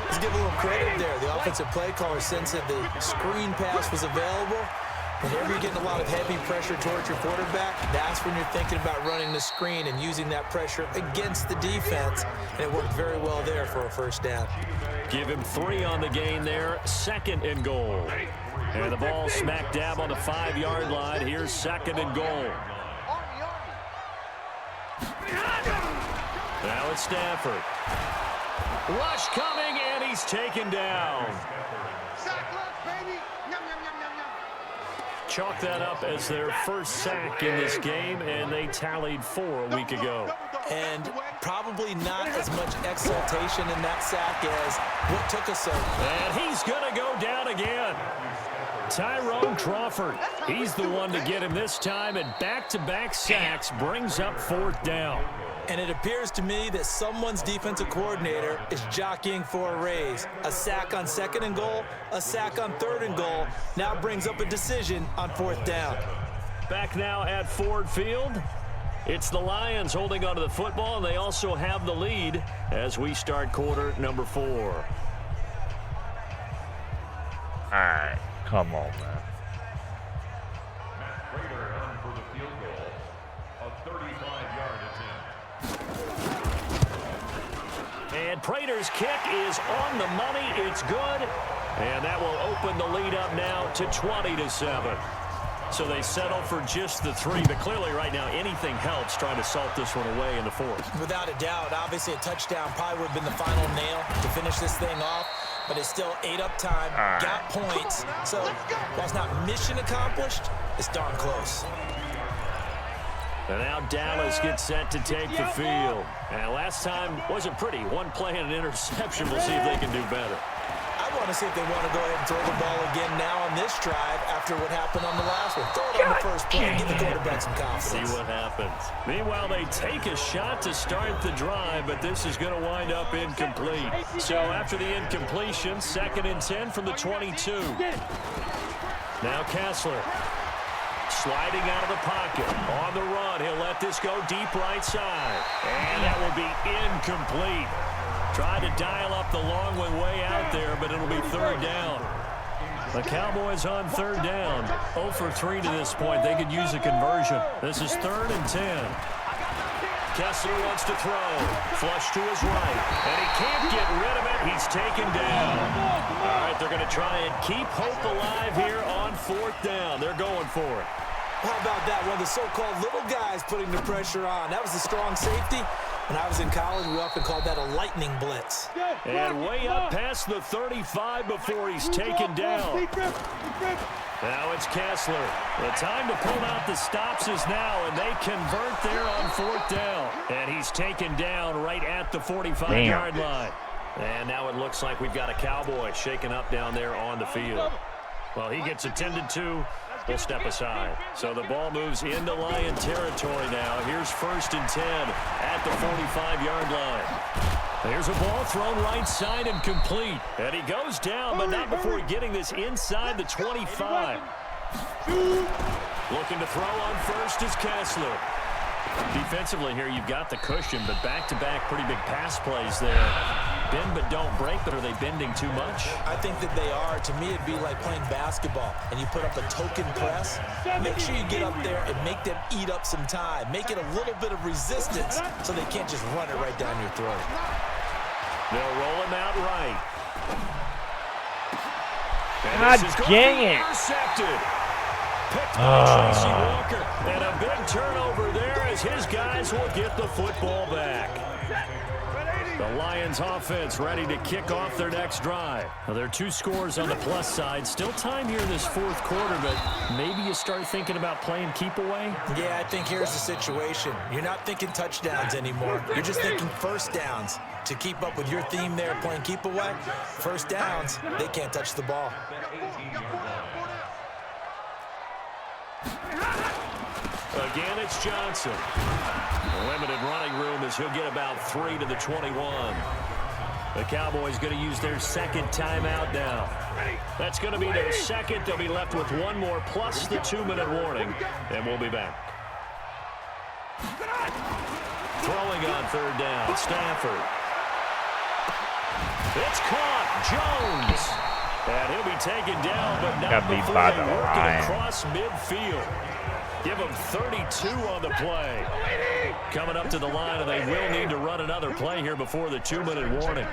Let's give a little credit there. The offensive play caller sensed that the screen pass was available. Whenever you're getting a lot of heavy pressure towards your quarterback, that's when you're thinking about running the screen and using that pressure against the defense. And it worked very well there for a 1st down. Give him 3 on the gain there. 2nd and goal. And the ball smack dab on the 5-yard line. Here's 2nd and goal. Now it's Stafford. Rush coming, and he's taken down. Chalk that up as their first sack in this game, and they tallied 4 a week ago. And probably not as much exultation in that sack as what took us so. And he's going to go down again. Tyrone Crawford, he's the one to get him this time, and back-to-back sacks brings up 4th down. And it appears to me that someone's defensive coordinator is jockeying for a raise. A sack on 2nd and goal, a sack on 3rd and goal, now brings up a decision on 4th down. Back now at Ford Field. It's the Lions holding onto the football, and they also have the lead as we start quarter number 4. All right, come on, man. And Prater's kick is on the money. It's good. And that will open the lead up now to 20-7. So they settle for just the 3. But clearly right now anything helps trying to salt this one away in the 4th. Without a doubt, obviously a touchdown probably would have been the final nail to finish this thing off. but it still ate up time, got points. So while it's not mission accomplished, it's darn close. And now Dallas gets set to take the field. And last time wasn't pretty. One play and an interception. We'll see if they can do better. I want to see if they want to go ahead and throw the ball again now on this drive after what happened on the last one. Throw it on the first play and give the quarterback some confidence. See what happens. Meanwhile, they take a shot to start the drive, but this is going to wind up incomplete. So after the incompletion, 2nd and 10 from the 22. Now Kessler. Sliding out of the pocket. On the run, he'll let this go deep right side. And that will be incomplete. Tried to dial up the long one way out there, but it'll be 3rd down. The Cowboys on 3rd down. 0 for 3 to this point. They could use a conversion. This is 3rd and 10. Kessler wants to throw. Flush to his right. And he can't get rid of it. He's taken down. All right, they're going to try and keep hope alive here on 4th down. They're going for it. How about that? One of the so-called little guys putting the pressure on. That was a strong safety. When I was in college, we often called that a lightning blitz. And way up past the 35 before he's taken down. Now it's Kessler. The time to pull out the stops is now, and they convert there on 4th down. And he's taken down right at the 45-yard line. And now it looks like we've got a Cowboy shaken up down there on the field. Well, he gets attended to. We'll step aside. So the ball moves into Lion territory now. Here's 1st and 10 at the 45-yard line. There's a ball thrown right side and complete. And he goes down, but not before getting this inside the 25. Looking to throw on first is Kessler. Defensively here, you've got the cushion, but back-to-back pretty big pass plays there. Bend but don't break, but are they bending too much? I think that they are. To me, it'd be like playing basketball, and you put up a token press. Make sure you get up there and make them eat up some time. Make it a little bit of resistance so they can't just run it right down your throat. They'll roll him out right. God dang it. Intercepted. Picked by Tracy Walker. And a big turnover there as his guys will get the football back. The Lions offense ready to kick off their next drive. Now, there are 2 scores on the plus side. Still time here in this 4th quarter, but maybe you start thinking about playing keep away? Yeah, I think here's the situation. You're not thinking touchdowns anymore. You're just thinking 1st downs. To keep up with your theme there, playing keep away, 1st downs, they can't touch the ball. Again, it's Johnson. Limited running room as he'll get about 3 to the 21. The Cowboys going to use their 2nd timeout now. That's going to be their 2nd. They'll be left with 1 more plus the 2-minute warning, and we'll be back. Throwing on 3rd down, Stafford. It's caught, Jones. And he'll be taken down, but not before they work it across midfield. Give him 32 on the play. Coming up to the line, and they will need to run another play here before the 2-minute warning.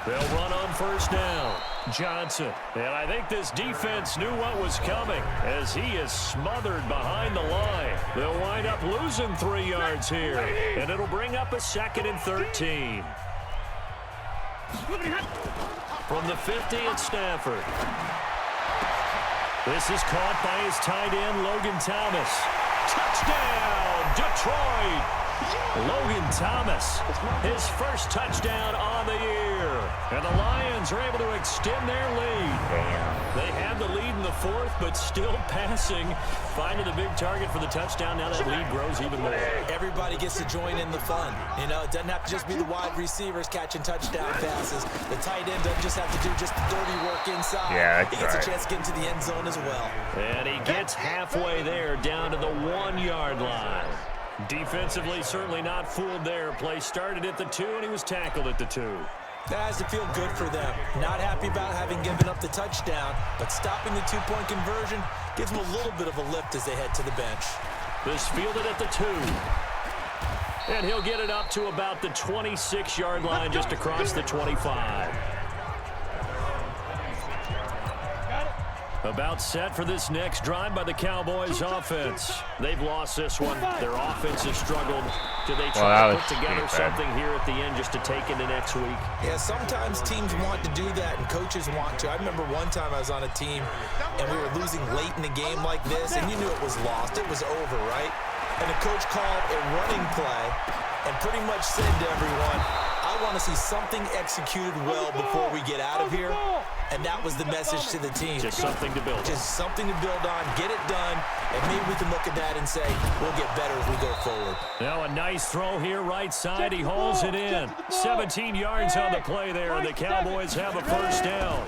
They'll run on 1st down. Johnson. And I think this defense knew what was coming as he is smothered behind the line. They'll wind up losing 3 yards here, and it'll bring up a 2nd and 13. From the 50, it's Stafford. This is caught by his tight end, Logan Thomas. Touchdown, Detroit! Logan Thomas, his 1st touchdown on the year. And the Lions are able to extend their lead. They had the lead in the 4th, but still passing. Finding the big target for the touchdown. Now that lead grows even more. Everybody gets to join in the fun. You know, it doesn't have to just be the wide receivers catching touchdown passes. The tight end doesn't just have to do just the dirty work inside. Yeah, he gets a chance to get into the end zone as well. And he gets halfway there, down to the 1-yard line. Defensively, certainly not fooled there. Play started at the 2, and he was tackled at the 2. That has to feel good for them. Not happy about having given up the touchdown, but stopping the 2-point conversion gives them a little bit of a lift as they head to the bench. This fielded at the 2. And he'll get it up to about the 26-yard line, just across the 25. About set for this next drive by the Cowboys offense. They've lost this one. Their offense has struggled. Do they Well, try that to was put together stupid. something here at the end just to take into next week? Yeah, sometimes teams want to do that and coaches want to. I remember one time I was on a team and we were losing late in a game like this, and you knew it was lost. It was over, right? And the coach called a running play and pretty much said to everyone, I want to see something executed well before we get out of here. And that was the message to the team. Just something to build on. Just something to build on, get it done, and maybe we can look at that and say, we'll get better as we go forward. Now a nice throw here, right side. He hauls it in. 17 yards on the play there, and the Cowboys have a first down.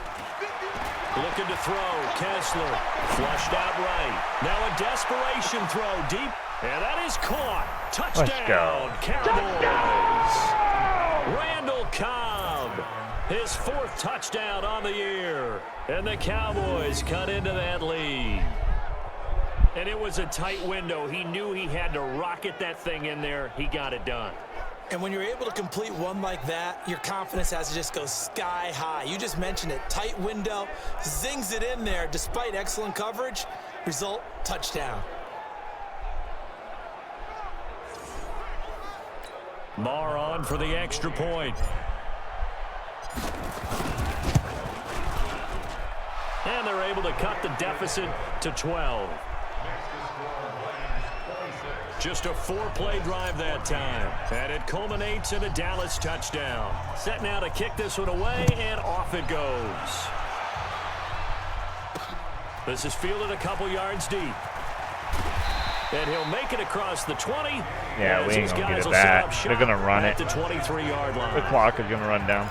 Looking to throw. Kessler flushed out right. Now a desperation throw deep, and that is caught. Touchdown, Let's go. Cowboys. Randall Cobb, his 4th touchdown on the year. And the Cowboys cut into that lead. And it was a tight window. He knew he had to rocket that thing in there. He got it done. And when you're able to complete one like that, your confidence has to just go sky high. You just mentioned it. Tight window, zings it in there despite excellent coverage. Result, touchdown. Marr on for the extra point. And they're able to cut the deficit to 12. Just a 4-play drive that time. And it culminates in a Dallas touchdown. Set now to kick this one away, and off it goes. This is fielded a couple yards deep. And he'll make it across the 20. Yeah, we ain't going to get it back. They're going to run it. The 23-yard line. The clock is going to run down.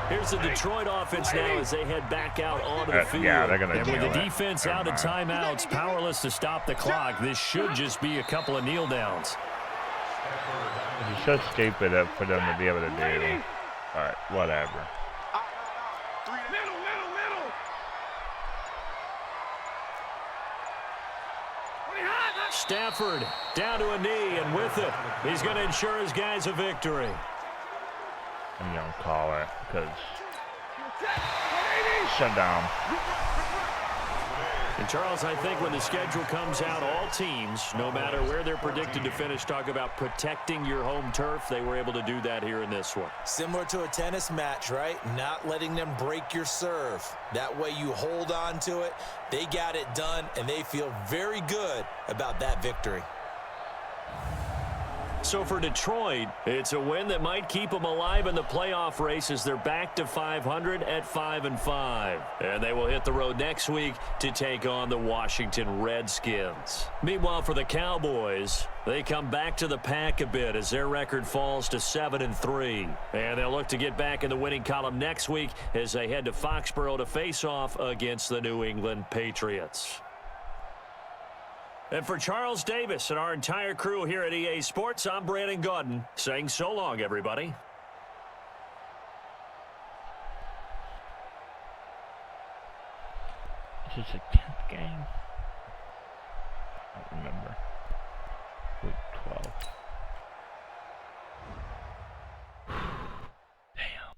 Here's the Detroit offense now as they head back out onto the field. Yeah, they're going to And do with the it. defense out of timeouts, powerless to stop the clock, this should just be a couple of kneel downs. It's so stupid for them to be able to do. All right, whatever. Stafford down to a knee, and with it, he's going to ensure his guys a victory. I'm going to call it because shut down. And Charles, I think when the schedule comes out, all teams, no matter where they're predicted to finish, talk about protecting your home turf. They were able to do that here in this one. Similar to a tennis match, right? Not letting them break your serve. That way you hold on to it. They got it done, and they feel very good about that victory. So for Detroit, it's a win that might keep them alive in the playoff race as they're back to 500 at 5-5. And they will hit the road next week to take on the Washington Redskins. Meanwhile, for the Cowboys, they come back to the pack a bit as their record falls to 7-3. And they'll look to get back in the winning column next week as they head to Foxborough to face off against the New England Patriots. And for Charles Davis and our entire crew here at EA Sports, I'm Brandon Gaudin saying so long, everybody. Is this a 10th game? I don't remember. Week 12. Damn.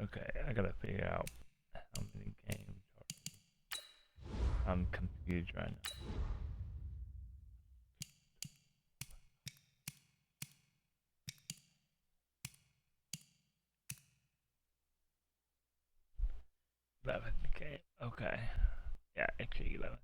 Okay, I gotta figure out how many games are. I'm confused right now. Game. Okay. Yeah, actually 11th.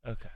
Okay.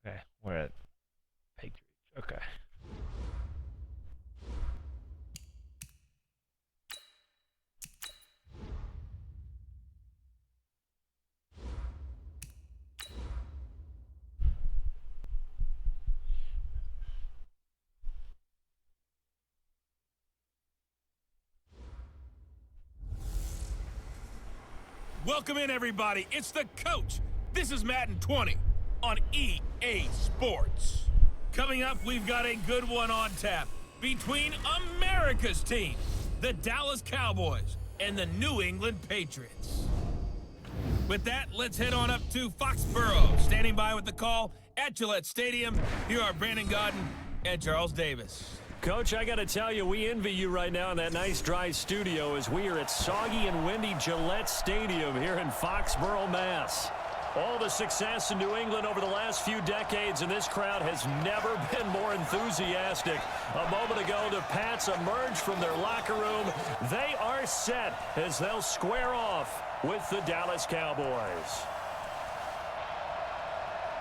Okay, we're at Patriots. Okay. Welcome in, everybody. It's the coach. This is Madden 20 on EA Sports. Coming up, we've got a good one on tap between America's team, the Dallas Cowboys, and the New England Patriots. With that, let's head on up to Foxborough. Standing by with the call at Gillette Stadium, here are Brandon Godden and Charles Davis. Coach, I got to tell you, we envy you right now in that nice dry studio as we are at soggy and windy Gillette Stadium here in Foxborough, Mass. All the success in New England over the last few decades, and this crowd has never been more enthusiastic. A moment ago, the Pats emerged from their locker room. They are set as they'll square off with the Dallas Cowboys.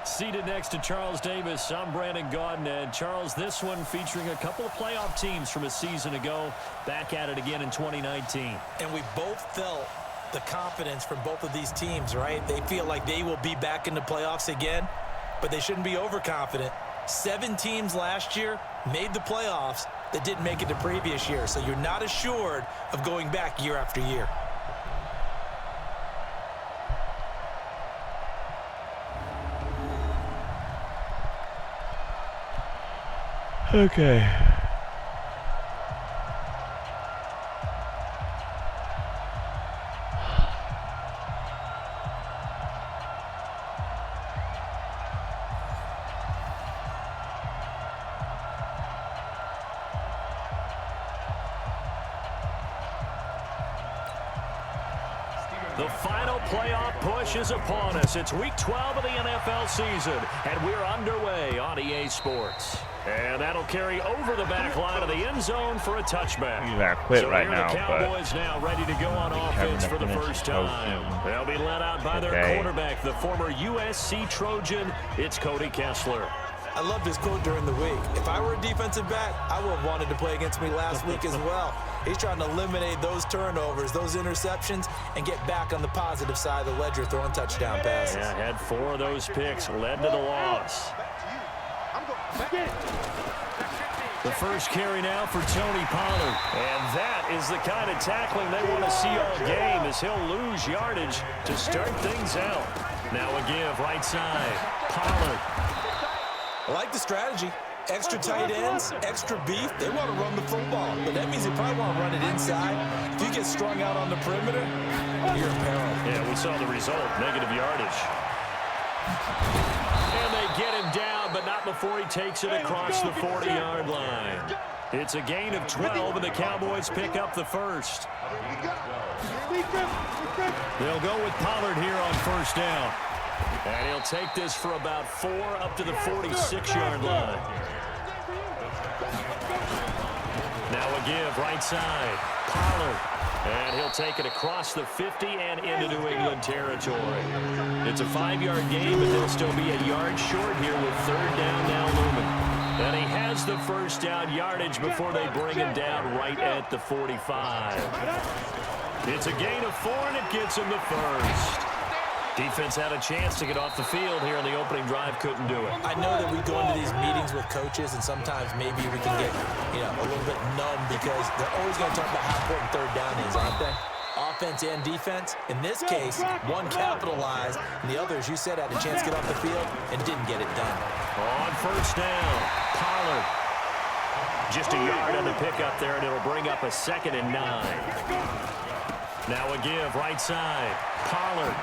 Seated next to Charles Davis, I'm Brandon Godden. And Charles, this one featuring a couple of playoff teams from a season ago, back at it again in 2019. And we both felt the confidence from both of these teams, right? They feel like they will be back in the playoffs again, but they shouldn't be overconfident. 7 teams last year made the playoffs that didn't make it the previous year, so you're not assured of going back year after year. Okay. The final playoff push is upon us. It's week 12 of the NFL season, and we're underway on EA Sports. And that'll carry over the back line of the end zone for a touchback. You gotta quit so right here now, the Cowboys now ready to go on offense for the first time. They'll be led out by their quarterback, the former USC Trojan. It's Cody Kessler. I loved his quote during the week. If I were a defensive back, I would have wanted to play against me last week as well. He's trying to eliminate those turnovers, those interceptions, and get back on the positive side of the ledger throwing touchdown passes. Yeah, had 4 of those picks, led to the loss. The first carry now for Tony Pollard. And that is the kind of tackling they want to see all game as he'll lose yardage to start things out. Now a give right side. Pollard. I like the strategy. Extra tight ends, extra beef. They want to run the football, but that means they probably want to run it inside. If you get strung out on the perimeter, you're in peril. Yeah, we saw the result, negative yardage. And they get him down, but not before he takes it across the 40-yard line. It's a gain of 12, and the Cowboys pick up the first. They'll go with Pollard here on first down. And he'll take this for about 4 up to the 46-yard line. Now a give right side. Pollard. And he'll take it across the 50 and into New England territory. It's a 5-yard gain, but they'll still be a yard short here with third down now looming. And he has the first down yardage before they bring him down right at the 45. It's a gain of 4, and it gets him the first. Defense had a chance to get off the field here in the opening drive, couldn't do it. I know that we go into these meetings with coaches, and sometimes maybe we can get, a little bit numb because they're always going to talk about how important third down is, aren't they? Offense and defense. In this case, one capitalized, and the other, as you said, had a chance to get off the field and didn't get it done. On first down, Pollard. Just a yard on the pickup there, and it'll bring up a 2nd and 9. Now a give, right side, Pollard.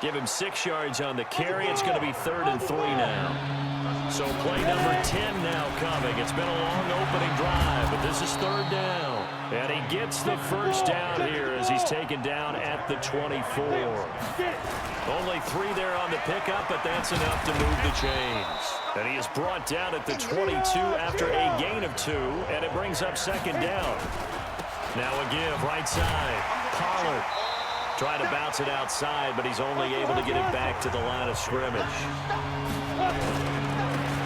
Give him 6 yards on the carry. It's going to be 3rd and 3 now. So play number 10 now coming. It's been a long opening drive, but this is 3rd down. And he gets the first down here as he's taken down at the 24. Only 3 there on the pickup, but that's enough to move the chains. And he is brought down at the 22 after a gain of 2, and it brings up 2nd down. Now a give, right side, Pollard. Trying to bounce it outside, but he's only able to get it back to the line of scrimmage.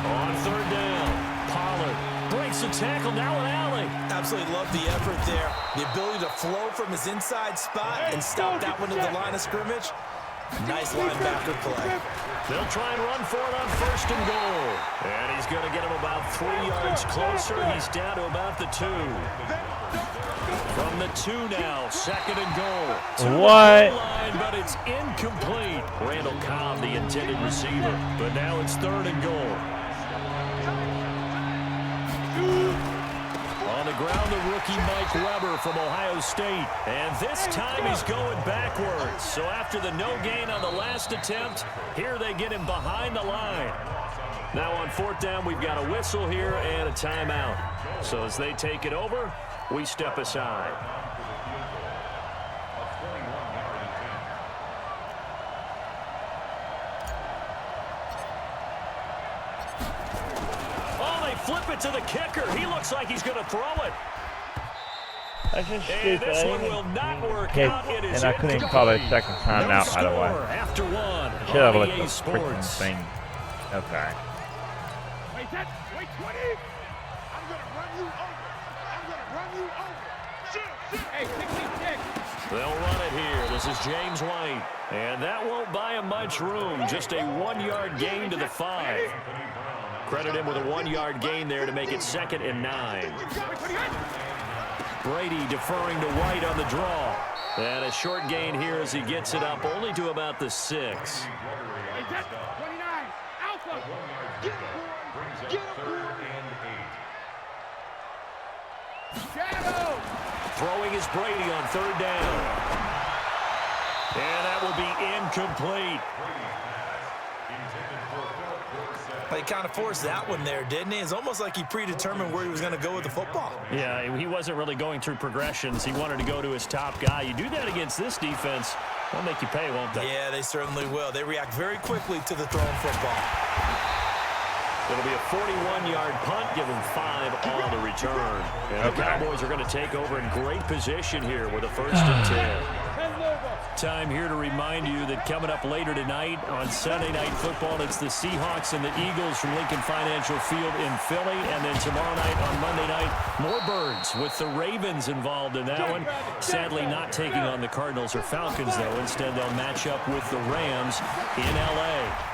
On 3rd down, Pollard breaks the tackle, now an alley. Absolutely love the effort there. The ability to flow from his inside spot and stop that one to the line of scrimmage. Nice linebacker play. They'll try and run for it on 1st and goal. And he's going to get him about 3 yards closer. He's down to about the 2. From the 2 now, 2nd and goal. What? Line, but it's incomplete. Randall Cobb, the intended receiver. But now it's 3rd and goal. On the ground, the rookie Mike Weber from Ohio State. And this time he's going backwards. So after the no gain on the last attempt, here they get him behind the line. Now on 4th down, we've got a whistle here and a timeout. So as they take it over, we step aside. Oh, they flip it to the kicker. He looks like he's going to throw it. That's just And stupid. this one will not work out. It is And I couldn't even call it a second time out, by the way. After one, Should have let EA the freaking Sports. thing. Okay. Wait, wait, 20. I'm going to run you over. I'm going to run you over. Shoot. Hey, 66. They'll run it here. This is James White. And that won't buy him much room. Just a 1-yard gain to the 5. Credit him with a 1-yard gain there to make it 2nd and 9. Brady deferring to White on the draw. And a short gain here as he gets it up only to about the 6. 29. Alpha. Get him. Shadow. Throwing is Brady on 3rd down. And that will be incomplete. He kind of forced that one there, didn't he? It's almost like he predetermined where he was going to go with the football. Yeah, he wasn't really going through progressions. He wanted to go to his top guy. You do that against this defense, they'll make you pay, won't they? Yeah, they certainly will. They react very quickly to the thrown football. It'll be a 41-yard punt, give him 5 on the return. And the Cowboys are going to take over in great position here with a 1st and 10. Time here to remind you that coming up later tonight on Sunday Night Football, it's the Seahawks and the Eagles from Lincoln Financial Field in Philly. And then tomorrow night on Monday night, more Birds with the Ravens involved in that one. Sadly not taking on the Cardinals or Falcons, though. Instead, they'll match up with the Rams in L.A.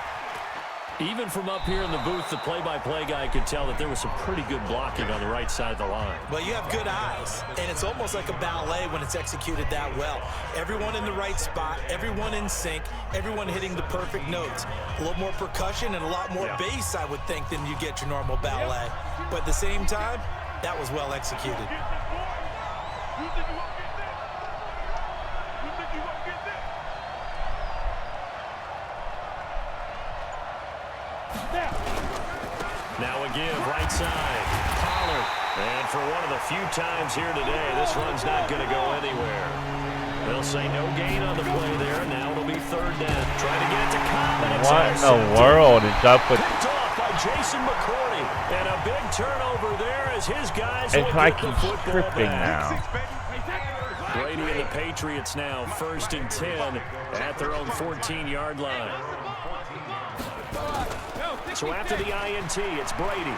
Even from up here in the booth, the play-by-play guy could tell that there was some pretty good blocking on the right side of the line. Well, you have good eyes, and it's almost like a ballet when it's executed that well. Everyone in the right spot, everyone in sync, everyone hitting the perfect notes. A little more percussion and a lot more bass, I would think, than you get your normal ballet. But at the same time, that was well executed. Now a give, right side, Pollard. And for one of the few times here today, this run's not going to go anywhere. They'll say no gain on the play there. Now it'll be 3rd down. Trying to get it to Cobb. What in the world is up with... Picked off by Jason McCourty. And a big turnover there as his guys It's will like get the he's football tripping back. now. Brady and the Patriots now 1st and 10 at their own 14-yard line. So after the INT, it's Brady.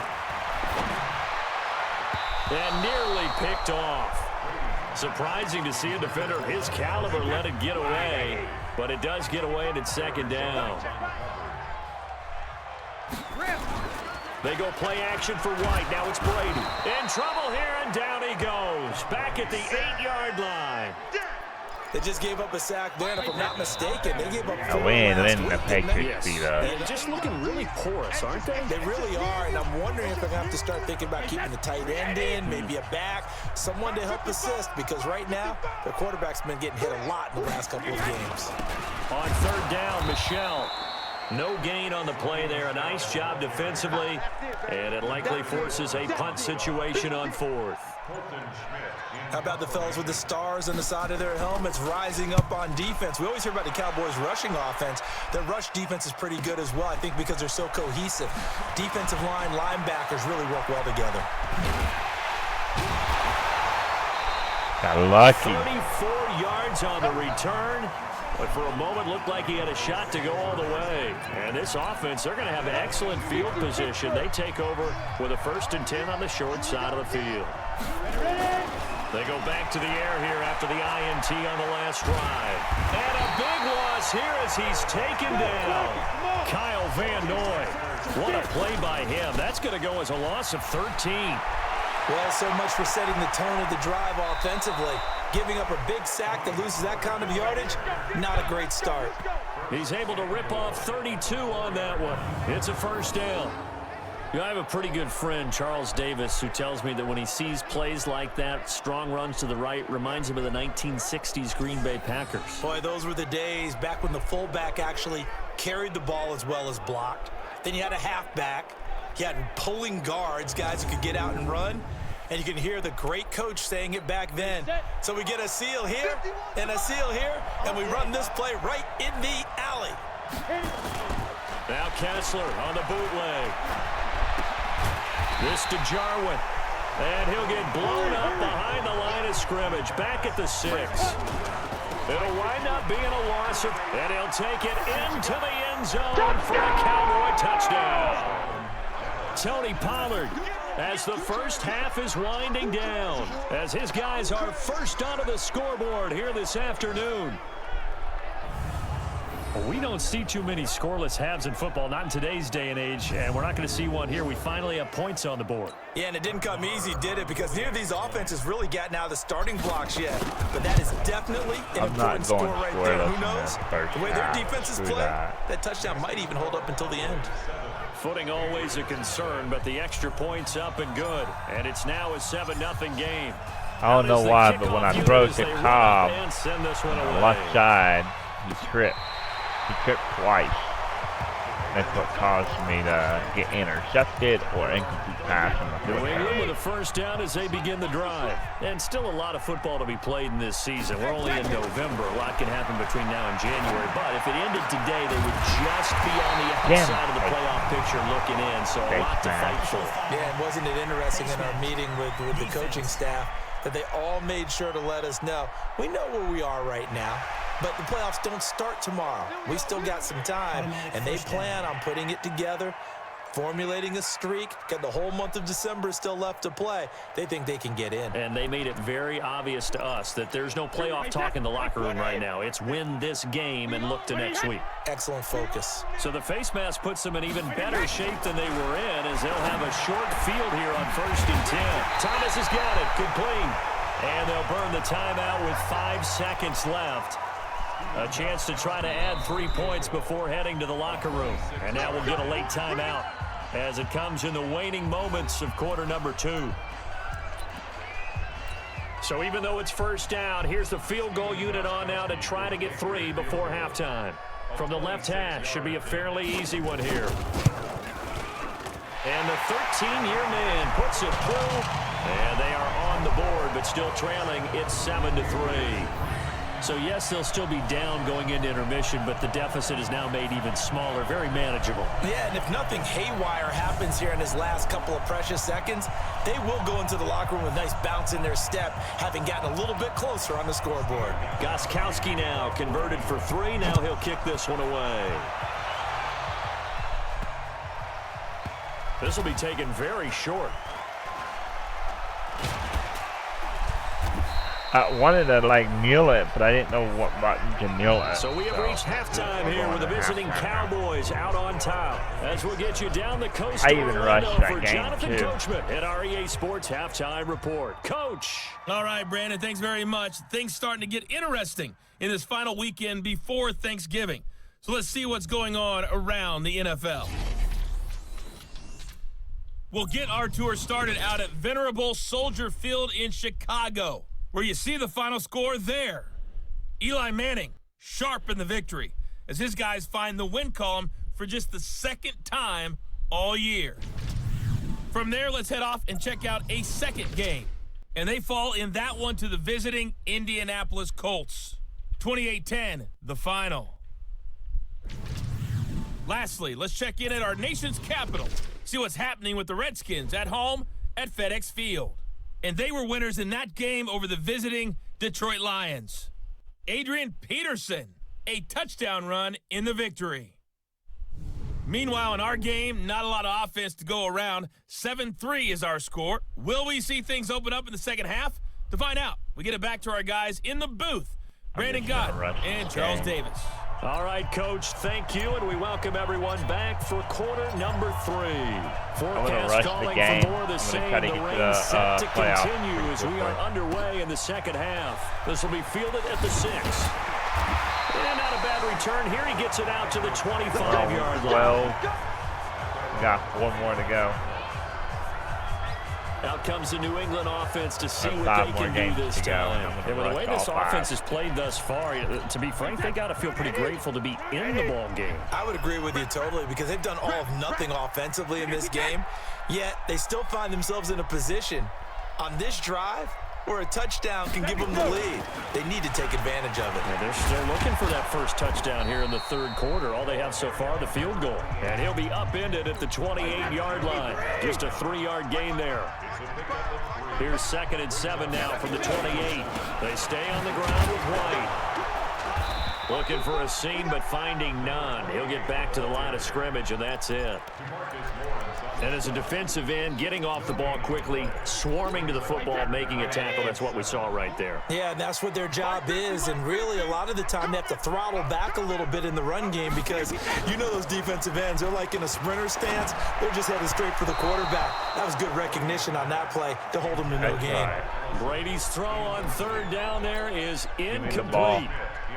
And nearly picked off. Surprising to see a defender of his caliber let it get away, but it does get away and it's second down. They go play action for White. Now it's Brady. In trouble here, and down he goes. Back at the 8-yard line. They just gave up a sack there, and if I'm not mistaken, they gave up 4 We ain't last letting the week, didn't they? Patriots beat us. They're just looking really porous, aren't they? They really are, and I'm wondering if they're going to have to start thinking about keeping the tight end in, maybe a back, someone to help assist, because right now, their quarterback's been getting hit a lot in the last couple of games. On third down, Michelle. No gain on the play there. A nice job defensively, and it likely forces a punt situation on fourth. How about the fellas with the stars on the side of their helmets rising up on defense? We always hear about the Cowboys' rushing offense. Their rush defense is pretty good as well, I think, because they're so cohesive. Defensive line, linebackers really work well together. Got lucky. 34 yards on the return, but for a moment looked like he had a shot to go all the way. And this offense, they're going to have excellent field position. They take over with a 1st and 10 on the short side of the field. They go back to the air here after the INT on the last drive. And a big loss here as he's taken down. Kyle Van Noy. What a play by him. That's going to go as a loss of 13. Well, so much for setting the tone of the drive offensively. Giving up a big sack that loses that kind of yardage, not a great start. He's able to rip off 32 on that one. It's a 1st down. You know, I have a pretty good friend, Charles Davis, who tells me that when he sees plays like that, strong runs to the right, reminds him of the 1960s Green Bay Packers. Boy, those were the days back when the fullback actually carried the ball as well as blocked. Then you had a halfback. You had pulling guards, guys who could get out and run. And you can hear the great coach saying it back then. So we get a seal here and a seal here, and we run this play right in the alley. Now Kessler on the bootleg. This to Jarwin. And he'll get blown up behind the line of scrimmage. Back at the 6. It'll wind up being a loss, and he'll take it into the end zone for a Cowboy touchdown. Tony Pollard, as the first half is winding down, as his guys are first onto the scoreboard here this afternoon. We don't see too many scoreless halves in football, not in today's day and age, and we're not going to see one here. We finally have points on the board. Yeah, and it didn't come easy, did it? Because neither of these offenses really gotten out of the starting blocks yet. But that is definitely an important score right there. Who knows? The way their defenses play, that touchdown might even hold up until the end. Footing always a concern, but the extra point's up and good. And it's now a 7-0 game. I don't know why, but when I throw to Cobb on the left side, he tripped. He tripped twice. That's what caused me to get intercepted or incomplete pass on the New England with field. a 1st down as they begin the drive. And still a lot of football to be played in this season. We're only in November. A lot can happen between now and January. But if it ended today, they would just be on the outside of the playoff picture looking in. So a lot to fight for. Yeah, and wasn't it interesting in our meeting with the coaching staff that they all made sure to let us know, we know where we are right now, but the playoffs don't start tomorrow. We still got some time, and they plan on putting it together, formulating a streak, got the whole month of December still left to play. They think they can get in. And they made it very obvious to us that there's no playoff talk in the locker room right now. It's win this game and look to next week. Excellent focus. So the face mask puts them in even better shape than they were in as they'll have a short field here on 1st and 10. Thomas has got it, complete. And they'll burn the timeout with 5 seconds left. A chance to try to add 3 points before heading to the locker room. And now we'll get a late timeout as it comes in the waning moments of quarter number 2. So even though it's 1st down, here's the field goal unit on now to try to get 3 before halftime. From the left hash, should be a fairly easy one here. And the 13-year man puts it through, and they are on the board, but still trailing. It's 7-3. So, yes, they'll still be down going into intermission, but the deficit is now made even smaller, very manageable. Yeah, and if nothing haywire happens here in his last couple of precious seconds, they will go into the locker room with a nice bounce in their step, having gotten a little bit closer on the scoreboard. Gostkowski now converted for 3. Now he'll kick this one away. This will be taken very short. I wanted to like kneel it, but I didn't know what button to kneel it. So we have reached halftime here with the visiting Cowboys out on top. As we'll get you down the coast I to even Orlando rushed that for game, Jonathan too. Coachman at our EA Sports Halftime Report. Coach. All right, Brandon, thanks very much. Things starting to get interesting in this final weekend before Thanksgiving. So let's see what's going on around the NFL. We'll get our tour started out at venerable Soldier Field in Chicago, where you see the final score there. Eli Manning sharp in the victory as his guys find the win column for just the second time all year. From there, let's head off and check out a second game. And they fall in that one to the visiting Indianapolis Colts. 28-10, the final. Lastly, let's check in at our nation's capital. See what's happening with the Redskins at home at FedEx Field. And they were winners in that game over the visiting Detroit Lions. Adrian Peterson, a touchdown run in the victory. Meanwhile, in our game, not a lot of offense to go around. 7-3 is our score. Will we see things open up in the second half? To find out, we get it back to our guys in the booth, Brandon Gott and Charles Davis. All right, Coach, thank you, and we welcome everyone back for quarter number 3. Forecast calling for more of the same. The rain set to continue as we are underway in the second half. This will be fielded at the 6. And not a bad return here. He gets it out to the 25-yard line. Well, we got 4 more to go. Out comes the New England offense to see what they can do this time. And with the way this offense has played thus far, to be frank, they got to feel pretty grateful to be in the ball game. I would agree with you totally because they've done all of nothing offensively in this game, yet they still find themselves in a position on this drive where a touchdown can give them the lead. They need to take advantage of it. Yeah, they're still looking for that first touchdown here in the third quarter. All they have so far, the field goal. And he'll be upended at the 28-yard line. Just a 3-yard gain there. Here's 2nd and 7 now from the 28. They stay on the ground with White. Looking for a seam, but finding none. He'll get back to the line of scrimmage, and that's it. And as a defensive end, getting off the ball quickly, swarming to the football, making a tackle, that's what we saw right there. Yeah, and that's what their job is, and really a lot of the time they have to throttle back a little bit in the run game because you know those defensive ends, they're like in a sprinter stance. They're just headed straight for the quarterback. That was good recognition on that play to hold them to no gain. Brady's throw on 3rd down there is incomplete.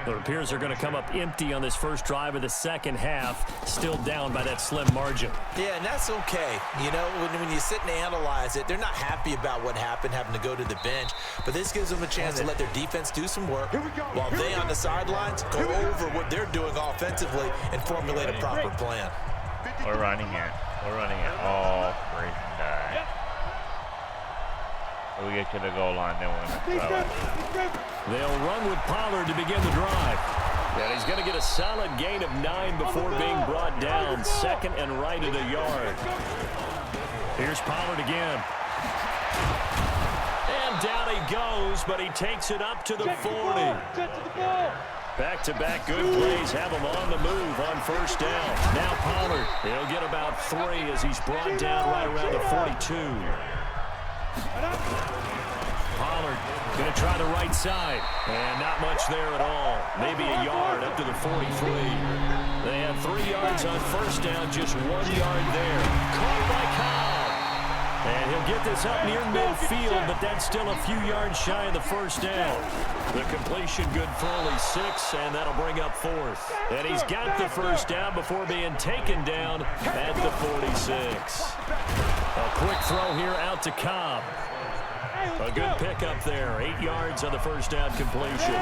It appears they're going to come up empty on this first drive of the second half, still down by that slim margin. Yeah, and that's okay. You know, when you sit and analyze it, they're not happy about what happened, having to go to the bench, but this gives them a chance to let their defense do some work while they on the sidelines go over what they're doing offensively and formulate a proper plan. We're running it. We're running it all freaking day. We get to the goal line, then we're going to throw it. They'll run with Pollard to begin the drive. And he's going to get a solid gain of 9 before being brought down. 2nd and right at a yard. Here's Pollard again. And down he goes, but he takes it up to the 40. Back-to-back good plays have him on the move on 1st down. Now Pollard, he'll get about 3 as he's brought down right around the 42. Pollard going to try the right side. And not much there at all. Maybe a yard up to the 43. They have 3 yards on 1st down, just 1 yard there. Caught by Cobb. And he'll get this up near midfield, but that's still a few yards shy of the 1st down. The completion good for only 6, and that'll bring up 4th. And he's got the 1st down before being taken down at the 46. A quick throw here out to Cobb. A good pickup there. 8 yards on the 1st down completion.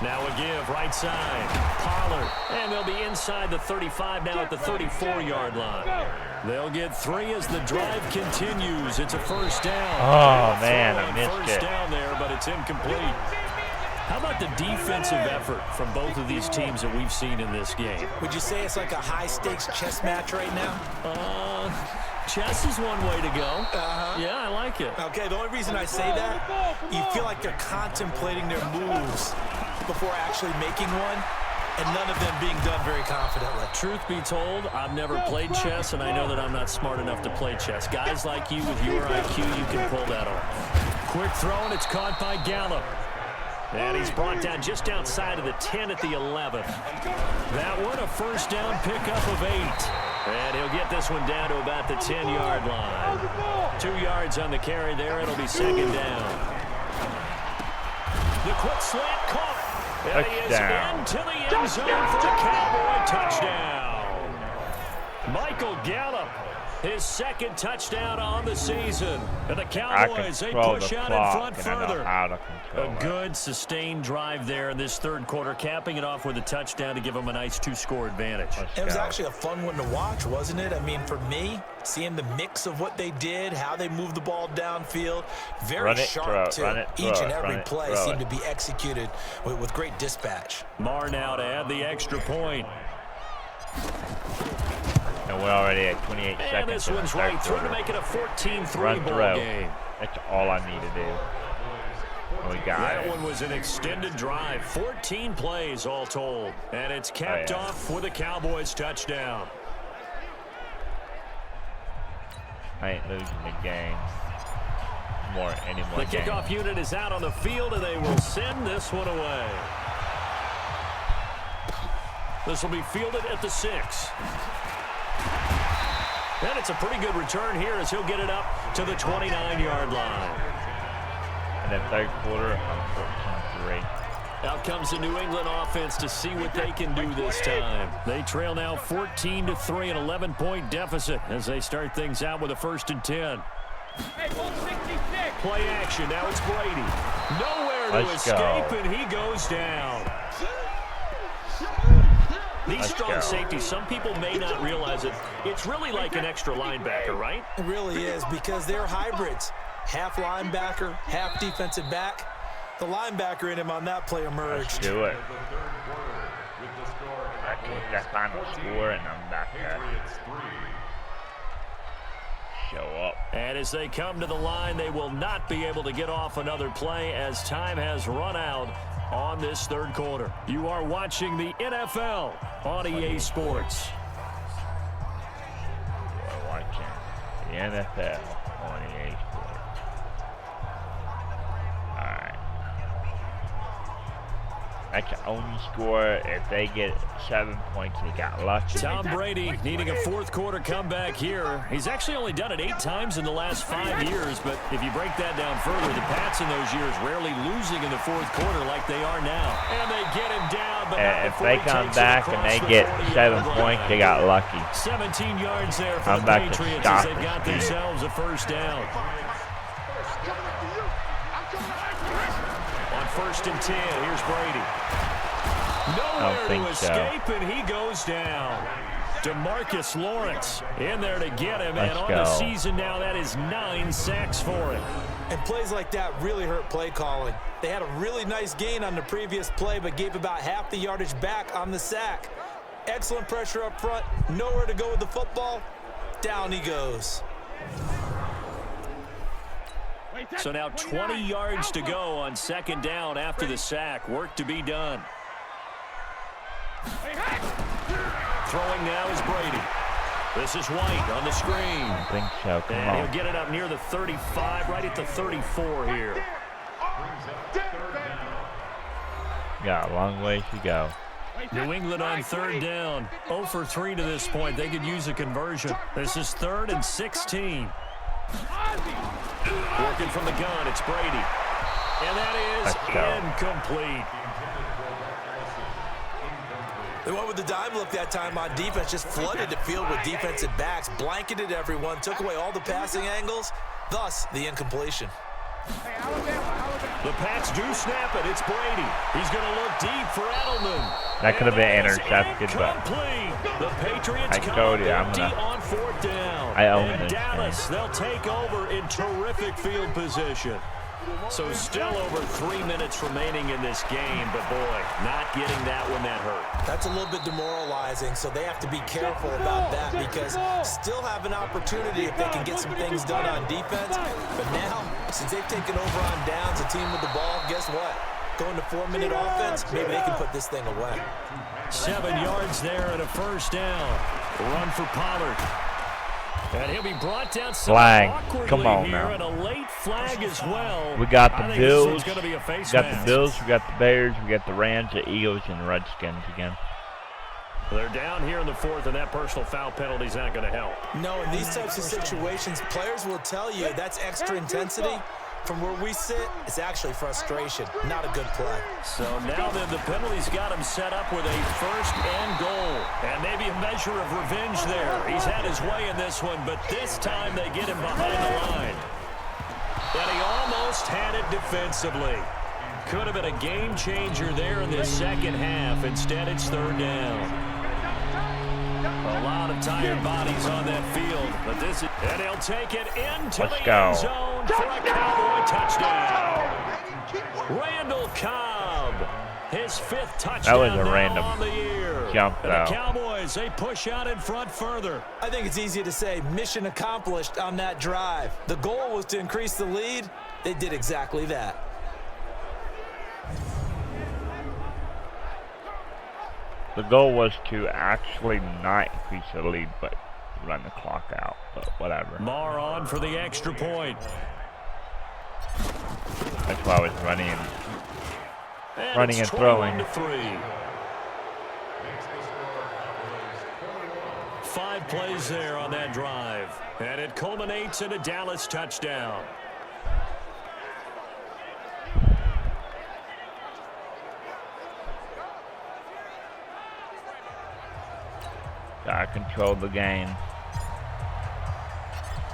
Now a give, right side. Pollard. And they'll be inside the 35 now at the 34-yard line. They'll get 3 as the drive continues. It's a 1st down. Oh, man, I missed it. 1st down there, but it's incomplete. How about the defensive effort from both of these teams that we've seen in this game? Would you say it's like a high-stakes chess match right now? Chess is one way to go. Yeah, I like it. Okay, the only reason I say that, you feel like they're contemplating their moves before actually making one, and none of them being done very confidently. Truth be told, I've never played chess, and I know that I'm not smart enough to play chess. Guys like you with your IQ, you can pull that off. quick throw, and it's caught by Gallup. And he's brought down just outside of the 10 at the 11. That one, a first down pickup of 8. And he'll get this one down to about the 10-yard line. 2 yards on the carry there. It'll be second down. The quick slant caught. And he is into the end zone for a Cowboy touchdown. Michael Gallup, his second touchdown on the season. And the Cowboys, they push out in front further. A good, sustained drive there in this third quarter, capping it off with a touchdown to give them a nice 2-score advantage. It was actually a fun one to watch, wasn't it? I mean, for me, seeing the mix of what they did, how they moved the ball downfield, very sharp too. Each and every play seemed to be executed with great dispatch. Marr now to add the extra point. And we're already at 28 seconds. And this one's right through to make it a 14-3 ball game. That's all I need to do. And we got that one was an extended drive, 14 plays all told. And it's capped off with a Cowboys touchdown. I ain't losing the game. Any more The kickoff unit is out on the field, and they will send this one away. This will be fielded at the 6. And it's a pretty good return here as he'll get it up to the 29-yard line. And then third quarter, I'm 14-3. Out comes the New England offense to see what they can do this time. They trail now 14-3, an 11-point deficit as they start things out with a 1st and 10. Play action. Now it's Brady. Nowhere to escape, and he goes down. These strong safeties, some people may not realize it. It's really like an extra linebacker, right? It really is, because they're hybrids. Half linebacker, half defensive back. The linebacker in him on that play emerged. Let's do it. I took that final score, and I'm back there. Show up. And as they come to the line, they will not be able to get off another play as time has run out on this third quarter. You are watching the NFL on EA Sports. You are watching the NFL on EA Sports. Alright. That's the only score. If they get 7 points, they got lucky. Tom Brady needing a fourth quarter comeback here. He's actually only done it 8 times in the last 5 years, but if you break that down further, the Pats in those years rarely losing in the fourth quarter like they are now. And they get him down, but if they come back and they get 7 points, they got lucky. 17 yards there for the Patriots as they've got themselves a first down. On 1st and 10, here's Brady. Nowhere to escape, and he goes down. DeMarcus Lawrence in there to get him, and on the season now, that is 9 sacks for him. And plays like that really hurt play calling. They had a really nice gain on the previous play, but gave about half the yardage back on the sack. Excellent pressure up front, nowhere to go with the football. Down he goes. So now 20 yards to go on 2nd down after the sack. Work to be done. Throwing now is Brady. This is White on the screen. I think so. Come and on. He'll get it up near the 35, right at the 34 here. Got a long way to go. New England on 3rd down. 0 for 3 to this point. They could use a conversion. This is 3rd and 16. Working from the gun, it's Brady. And that is incomplete. They went with the dime look that time on defense, just flooded the field with defensive backs, blanketed everyone, took away all the passing angles, thus the incompletion. The Pats do snap it. It's Brady. He's going to look deep for Edelman. That could have been intercepted, but the Patriots I told you, I'm gonna. on 4th down. I own this. Dallas, game. they'll take over in terrific field position. So still over 3 minutes remaining in this game, but boy, not getting that one that hurt. That's a little bit demoralizing, so they have to be careful about that because still have an opportunity if they can get some things done on defense. But now, since they've taken over on downs, a team with the ball, guess what? Going to 4-minute offense, maybe they can put this thing away. 7 yards there and a first down. Run for Pollard. And he'll be brought down Flag. awkwardly Come on here, now. and a late flag as well. We got I the think this Bills. one's gonna be a face We got mask. the Bills. We got the Bears. We got the Rams, the Eagles, and the Redskins again. They're down here in the fourth, and that personal foul penalty is not going to help. No, in these types of situations, players will tell you that's extra intensity. From where we sit, it's actually frustration, not a good play. So now then the penalty's got him set up with a first and goal. And maybe a measure of revenge there. He's had his way in this one, but this time they get him behind the line. And he almost had it defensively. Could have been a game changer there in this second half. Instead, it's third down. A lot of tired bodies on that field, but this is, and he'll take it into the end zone for a Cowboy touchdown. Randall Cobb, his fifth touchdown That was a random on the year. jump, and though. the Cowboys, they push out in front further. I think it's easy to say mission accomplished on that drive. The goal was to increase the lead. They did exactly that. The goal was to actually not increase the lead, but run the clock out. But whatever. Marr on for the extra point. That's why I was running and throwing. 21-3. 5 plays there on that drive, and it culminates in a Dallas touchdown. I controlled the game.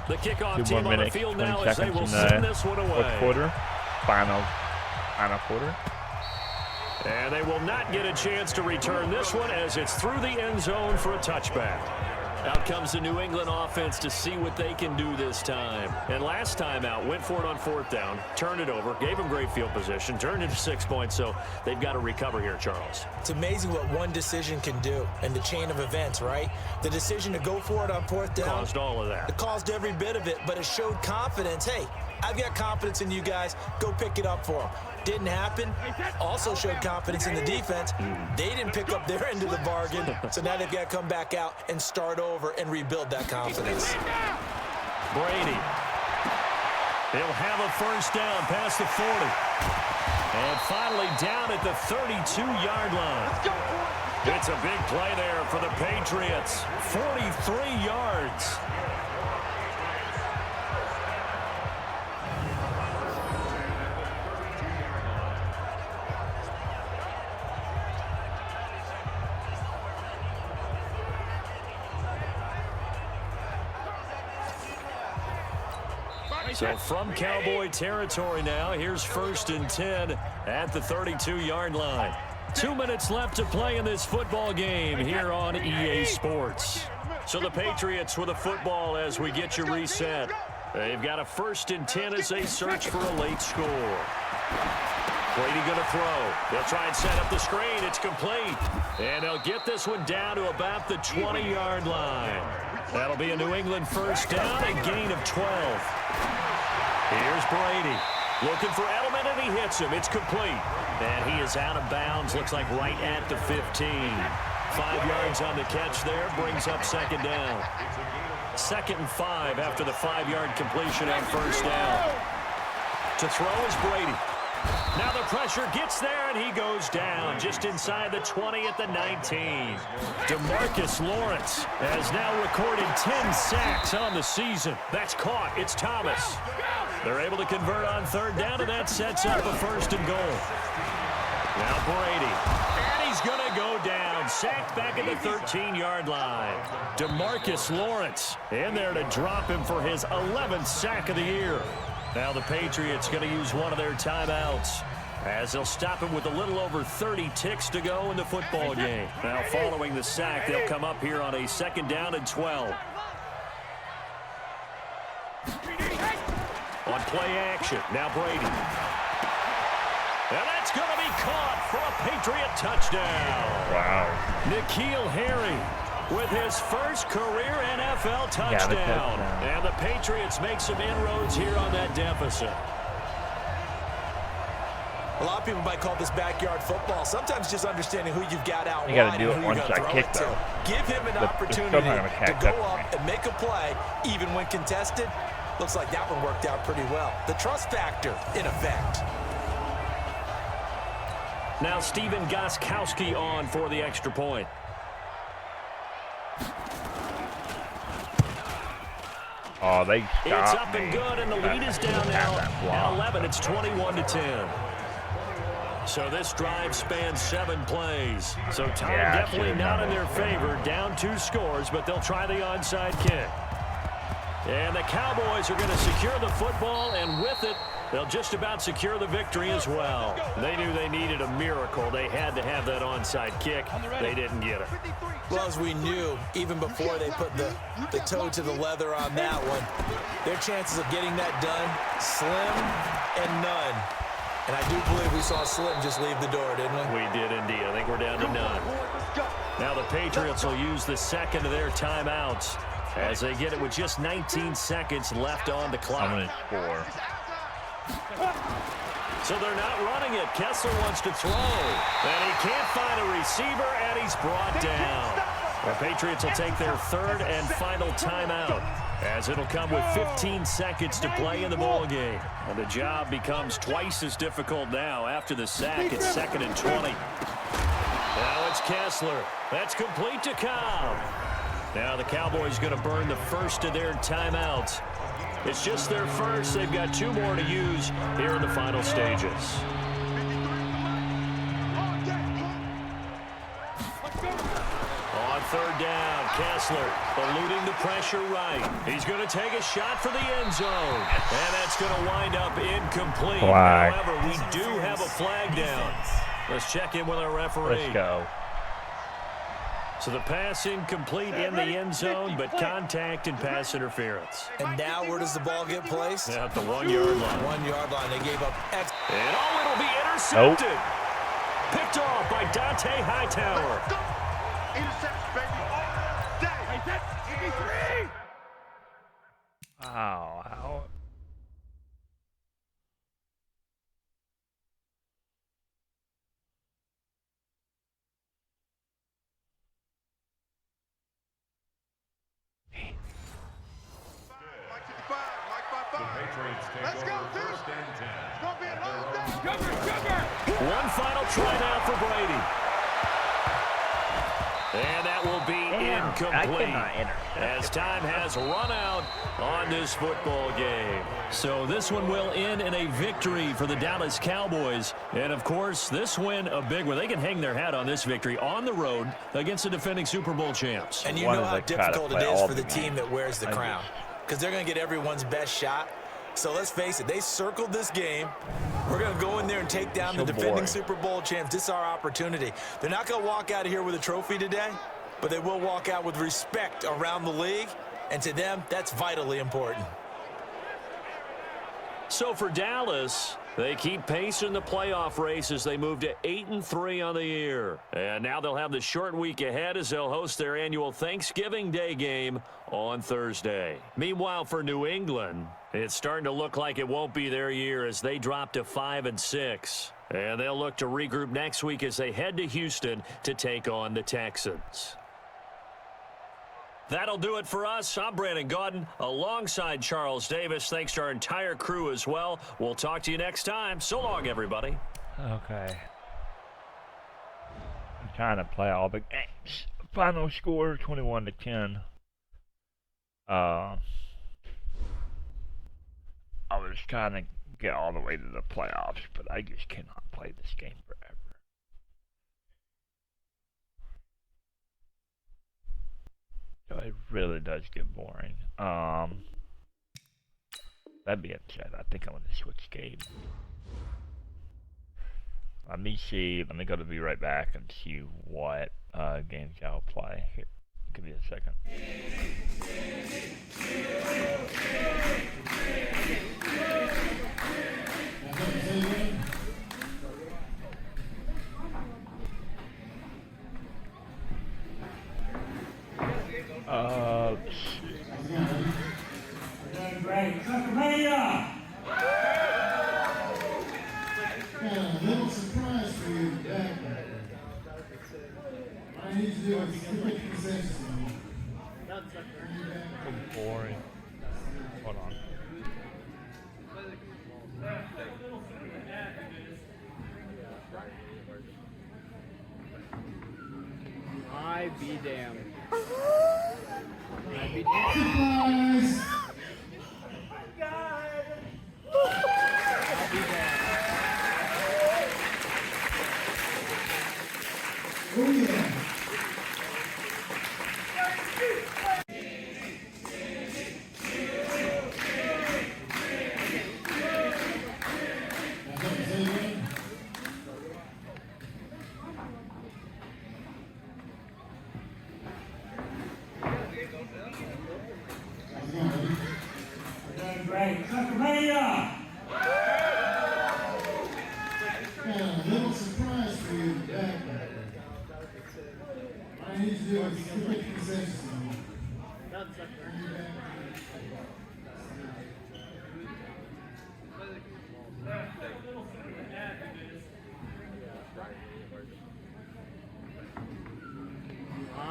The kickoff 2 team more on the minutes, field 20 now as they seconds will in send the this one fourth away. quarter. Final quarter. And they will not get a chance to return this one as it's through the end zone for a touchback. Out comes the New England offense to see what they can do this time. And last time out, went for it on fourth down, turned it over, gave them great field position, turned it to 6 points, so they've got to recover here, Charles. It's amazing what one decision can do in the chain of events, right? The decision to go for it on fourth down. Caused all of that. It caused every bit of it, but it showed confidence. Hey, I've got confidence in you guys. Go pick it up for them. Didn't happen. Also showed confidence in the defense. They didn't pick up their end of the bargain, so now they've got to come back out and start over and rebuild that confidence. Brady. He'll have a first down past the 40. And finally down at the 32-yard line. It's a big play there for the Patriots. 43 yards. So from Cowboy territory now, here's 1st and 10 at the 32-yard line. 2 minutes left to play in this football game here on EA Sports. So the Patriots with a football as we get you reset. They've got a 1st and 10 as they search for a late score. Brady going to throw. They'll try and set up the screen. It's complete. And they'll get this one down to about the 20-yard line. That'll be a New England first down, a gain of 12. Here's Brady. Looking for Edelman, and he hits him. It's complete. And he is out of bounds. Looks like right at the 15. 5 yards on the catch there. Brings up second down. 2nd and 5 after the 5-yard completion on first down. To throw is Brady. Now the pressure gets there, and he goes down just inside the 20 at the 19. DeMarcus Lawrence has now recorded 10 sacks on the season. That's caught. It's Thomas. They're able to convert on third down, and that sets up a 1st and goal. Now Brady. And he's going to go down. Sacked back at the 13-yard line. DeMarcus Lawrence in there to drop him for his 11th sack of the year. Now the Patriots going to use one of their timeouts as they'll stop him with a little over 30 ticks to go in the football game. Now following the sack, they'll come up here on a 2nd down and 12. On play action, now Brady. And that's going to be caught for a Patriot touchdown. Wow. N'Keal Harry with his first career NFL touchdown. And the Patriots make some inroads here on that deficit. A lot of people might call this backyard football. Sometimes just understanding who you've got out You got wide to do and it who you're once going to I throw kick, it to. though. Give him an They're opportunity still not gonna to catch go up to up and make a play, even when contested. Looks like that one worked out pretty well. The trust factor in effect. Now Steven Gostkowski on for the extra point. Oh, they stopped It's up me. and good, and the lead is down now. At 11, it's 21-10. So this drive spans 7 plays. So time definitely not in their favor. Down 2 scores, but they'll try the onside kick. And the Cowboys are going to secure the football, and with it, they'll just about secure the victory as well. They knew they needed a miracle. They had to have that onside kick. They didn't get it. Well, as we knew, even before they put the toe to the leather on that one, their chances of getting that done, slim and none. And I do believe we saw Slim just leave the door, didn't we? We did indeed. I think we're down to none. Now the Patriots will use the second of their timeouts as they get it with just 19 seconds left on the clock. I'm going to score. So they're not running it. Kessler wants to throw. And he can't find a receiver, and he's brought down. The Patriots will take their third and final timeout, as it'll come with 15 seconds to play in the ball game. And the job becomes twice as difficult now after the sack. It's 2nd and 20. Now it's Kessler. That's complete to Cobb. Now the Cowboys going to burn the first of their timeouts. It's just their first. They've got 2 more to use here in the final stages. On 3rd down, Kessler eluding the pressure right. He's going to take a shot for the end zone. And that's going to wind up incomplete. Flag. However, we do have a flag down. Let's check in with our referee. Let's go. So the pass incomplete in the end zone, but contact and pass interference. And now where does the ball get placed? At the 1-yard line. 1-yard line. They gave up X. And it'll be intercepted. Picked off by Dante Hightower. Interception, baby. All day. Hey, that's 83. Wow. Let's go, dude. It's going to be a long day. One final try now for Brady. And that will be incomplete as time has run out on this football game. So this one will end in a victory for the Dallas Cowboys. And, of course, this win, a big one. They can hang their hat on this victory on the road against the defending Super Bowl champs. And you know how difficult it is for the team that wears the crown, because they're going to get everyone's best shot. So let's face it, they circled this game. We're going to go in there and take down the defending Super Bowl champs. This is our opportunity. They're not going to walk out of here with a trophy today, but they will walk out with respect around the league. And to them, that's vitally important. So for Dallas, they keep pace in the playoff race as they move to 8-3 on the year. And now they'll have the short week ahead as they'll host their annual Thanksgiving Day game on Thursday. Meanwhile, for New England, it's starting to look like it won't be their year as they drop to 5-6. And they'll look to regroup next week as they head to Houston to take on the Texans. That'll do it for us. I'm Brandon Gaudin alongside Charles Davis. Thanks to our entire crew as well. We'll talk to you next time. So long, everybody. Okay. I'm trying to play all the games. Final score 21-10. I was trying to get all the way to the playoffs, but I just cannot play this game forever. So it really does get boring. That being said, I think I'm going to switch games. Let me see. Let me go to Be Right Back and see what games I'll play. Here, give me a second. Let's see. Great. Boring. Hold on. I be damned. I be damned.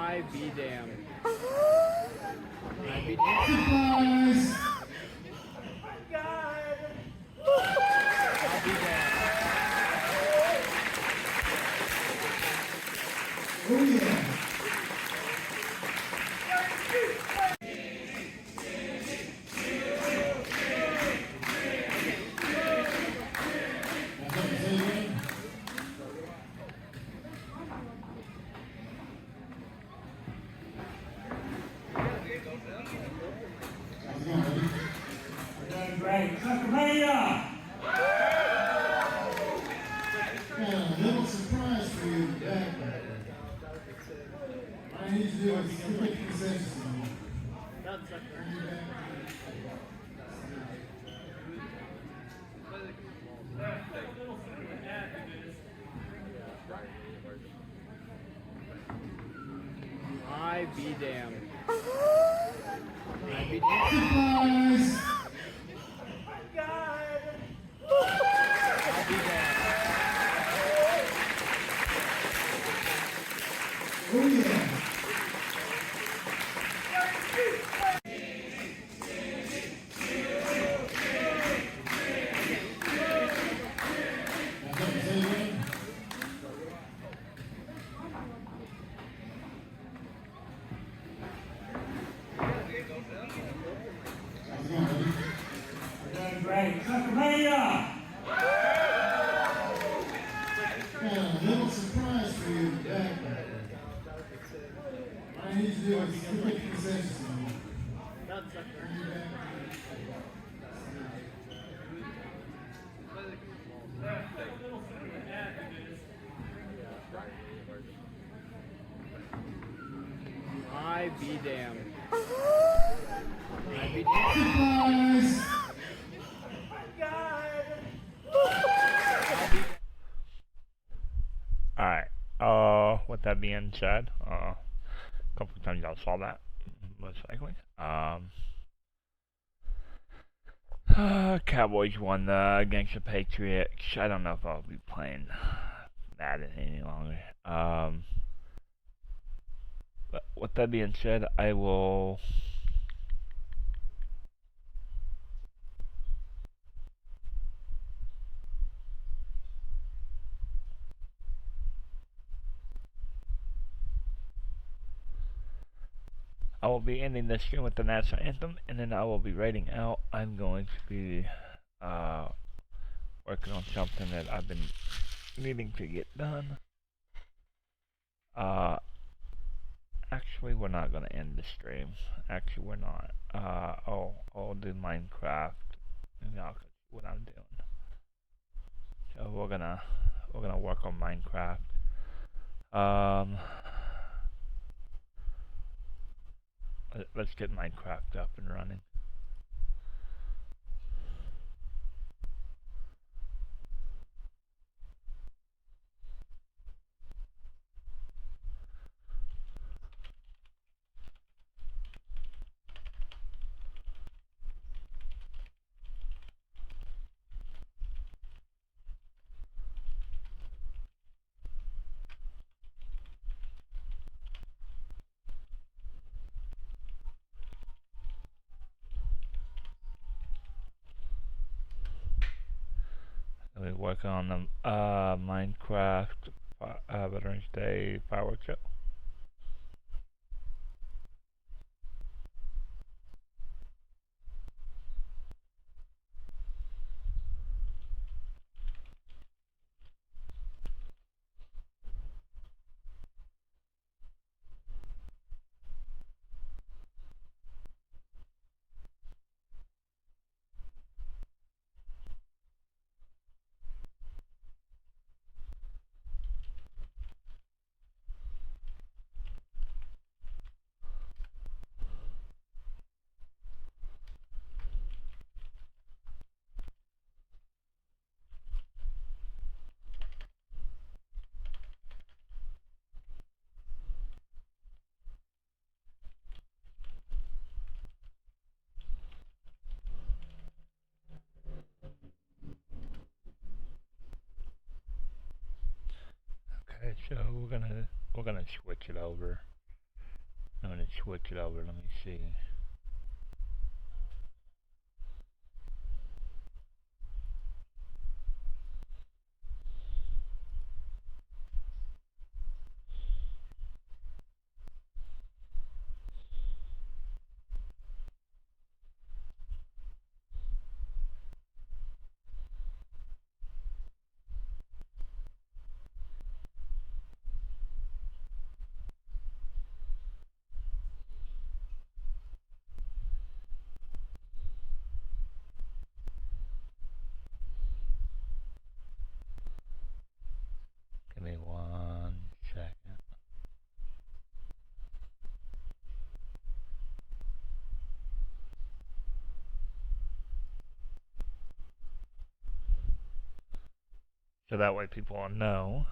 I be damned. I be damned. I be damned. I be damned. I be damned. I be damned. Alright. With that being said, a couple of times y'all saw that, most likely. Cowboys won against the Patriots. I don't know if I'll be playing Madden any longer. But with that being said, I will be ending this stream with the national anthem, and then I will be writing out. I'm going to be working on something that I've been needing to get done. Actually, we're not gonna end the stream. Actually, we're not. I'll do Minecraft. And I'll see what I'm doing. So we're gonna work on Minecraft. Let's get Minecraft up and running. working on the Minecraft Veterans Day fireworks show. Okay, so we're gonna switch it over. I'm gonna switch it over. Let me see. Give me 1 second. So that way people will know.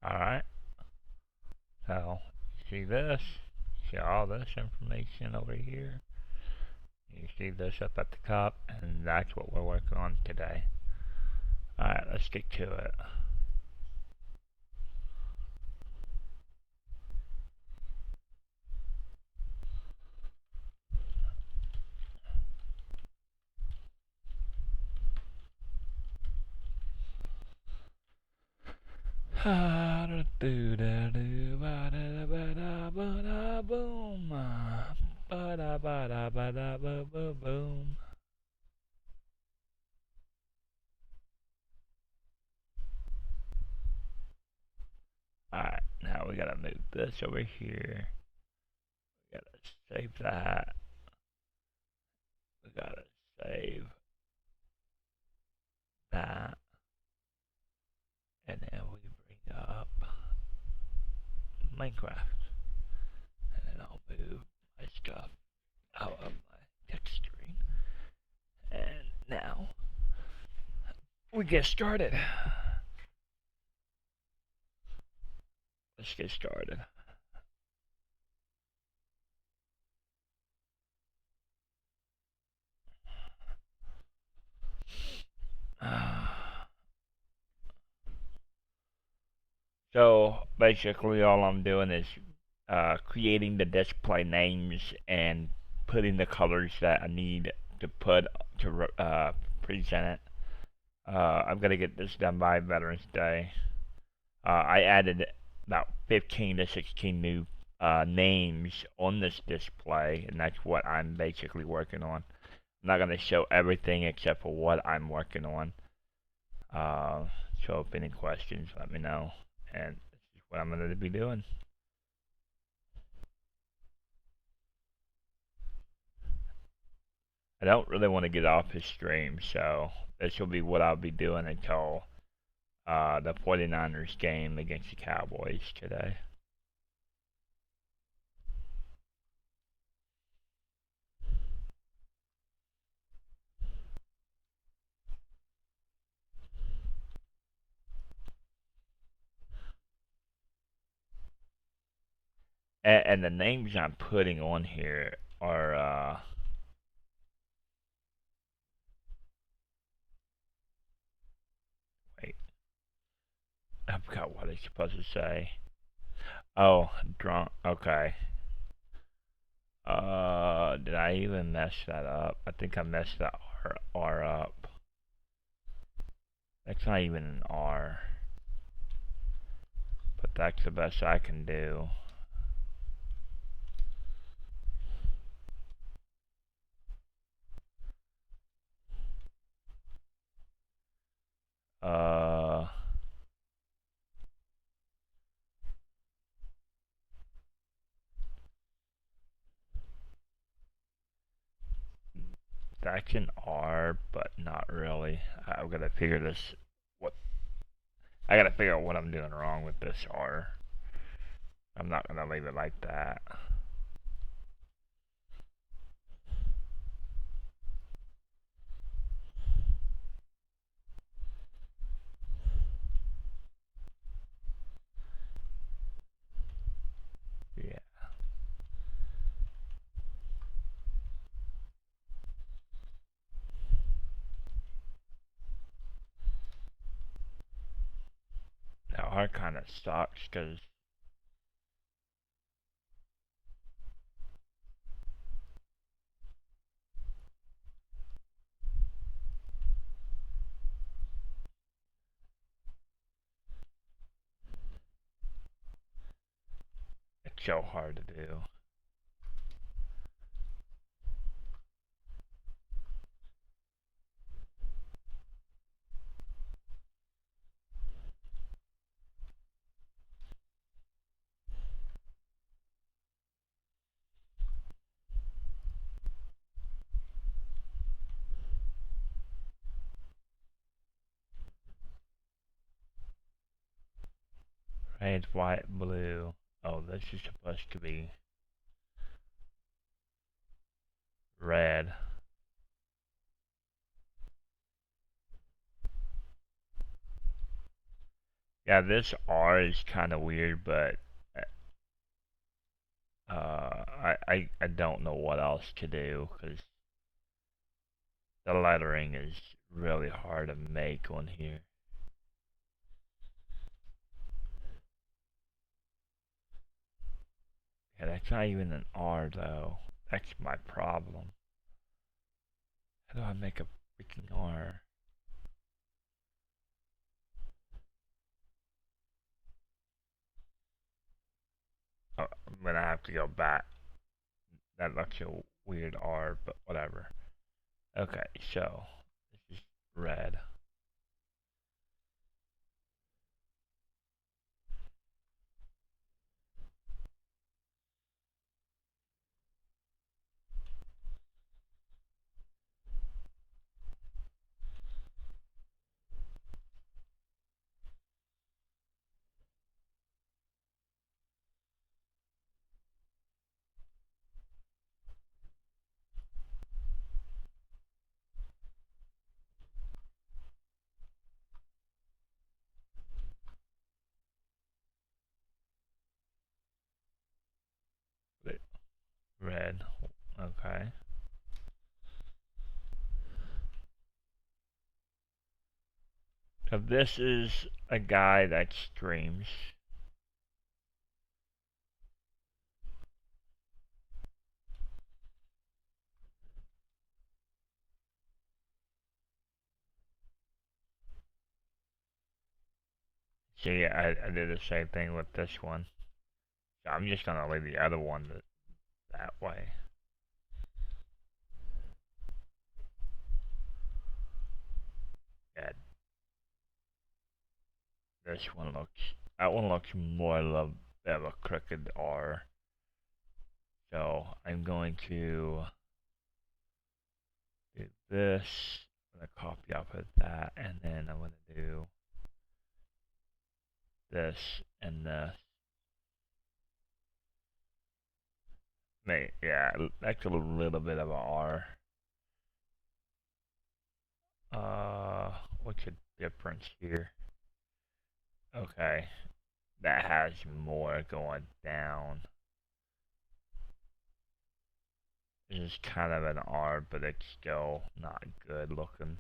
Alright. So, see this? See all this information over here? You see this up at the top? And that's what we're working on today. Alright, let's get to it. Boom. Alright, now we gotta move this over here. We gotta save that. We gotta save that. And then we bring up Minecraft. And then I'll move my stuff out of my text screen. And now we get started. Let's get started. So basically all I'm doing is creating the display names and putting the colors that I need to put to present it. I'm gonna get this done by Veterans Day. I added about 15 to 16 new names on this display, and that's what I'm basically working on. I'm not gonna show everything except for what I'm working on. So if any questions, let me know, and this is what I'm gonna be doing. I don't really want to get off his stream, so this will be what I'll be doing until the 49ers game against the Cowboys today. And the names I'm putting on here are wait, I forgot what it's supposed to say. Oh, drunk. Okay. Did I even mess that up? I think I messed that R up. That's not even an R. But that's the best I can do. That's an R, but not really. I've got to figure this. I got to figure out what I'm doing wrong with this R. I'm not gonna leave it like that. Yeah. Now R kind of sucks because it's so hard to do. Red, white, blue. Oh, this is supposed to be red. Yeah, this R is kind of weird, but I don't know what else to do because the lettering is really hard to make on here. Yeah, that's not even an R though. That's my problem. How do I make a freaking R? Oh, I'm gonna have to go back. That looks a weird R, but whatever. Okay, so this is red. Red. Okay. So this is a guy that streams. See, I did the same thing with this one. So I'm just gonna leave the other one that way. Yeah. That one looks more of a crooked R. So I'm going to do this. I'm gonna copy off of that, and then I'm gonna do this and this. Yeah, that's a little bit of a R. What's the difference here? Okay, that has more going down. This is kind of an R, but it's still not good looking.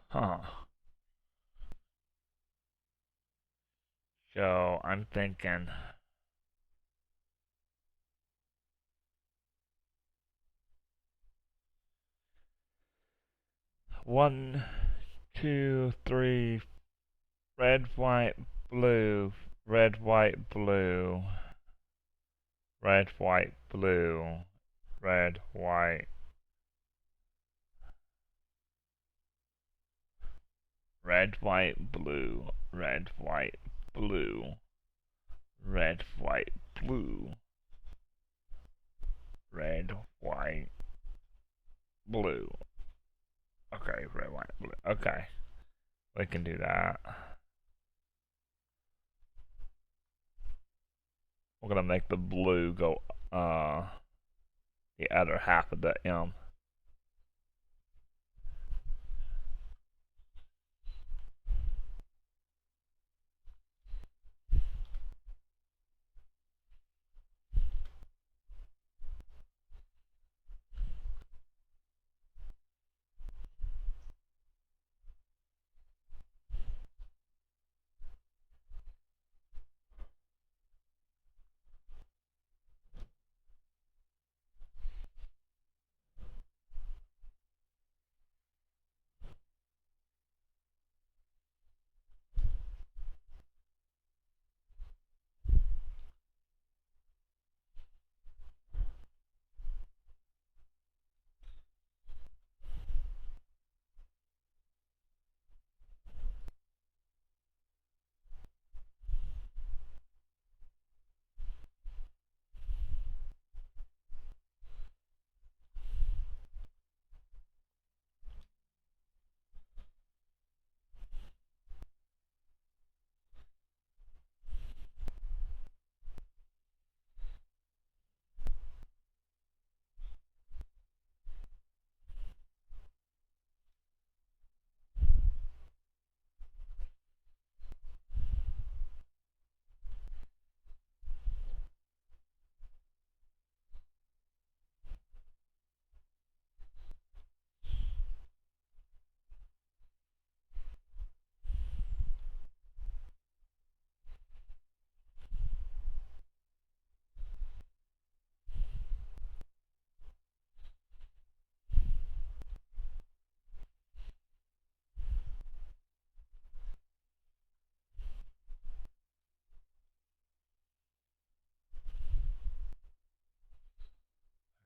Huh. So I'm thinking one, two, three, red, white, blue, red, white, blue, red, white, blue, red, white, red, white, blue, red, white, blue, red, white, blue, red, white, blue. Okay, red, white, blue. Okay, we can do that. We're gonna make the blue go, the other half of the M.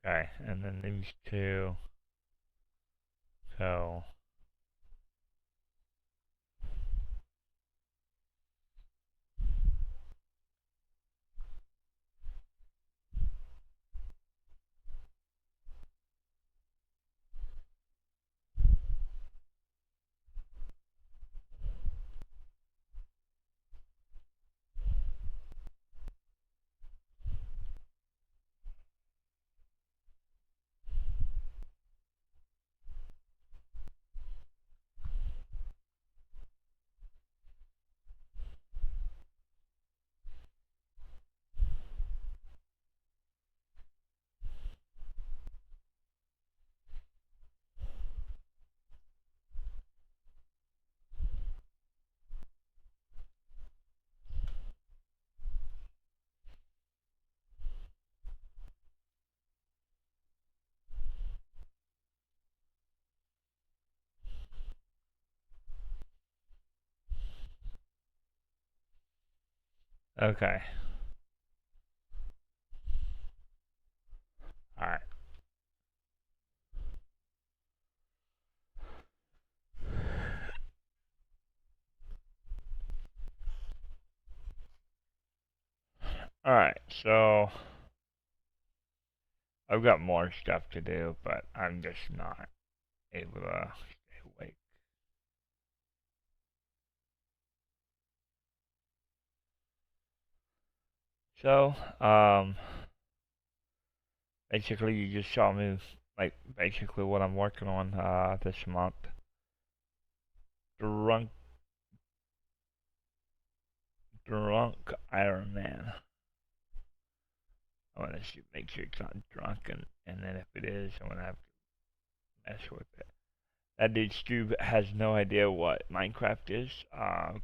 Okay, and then these two. So. Okay. Alright. Alright, so I've got more stuff to do, but I'm just not able to stay awake. So, basically you just saw me, like, basically what I'm working on, this month. Drunk Iron Man. I want to make sure it's not drunk, and then if it is, I'm gonna have to mess with it. That dude Scoob has no idea what Minecraft is.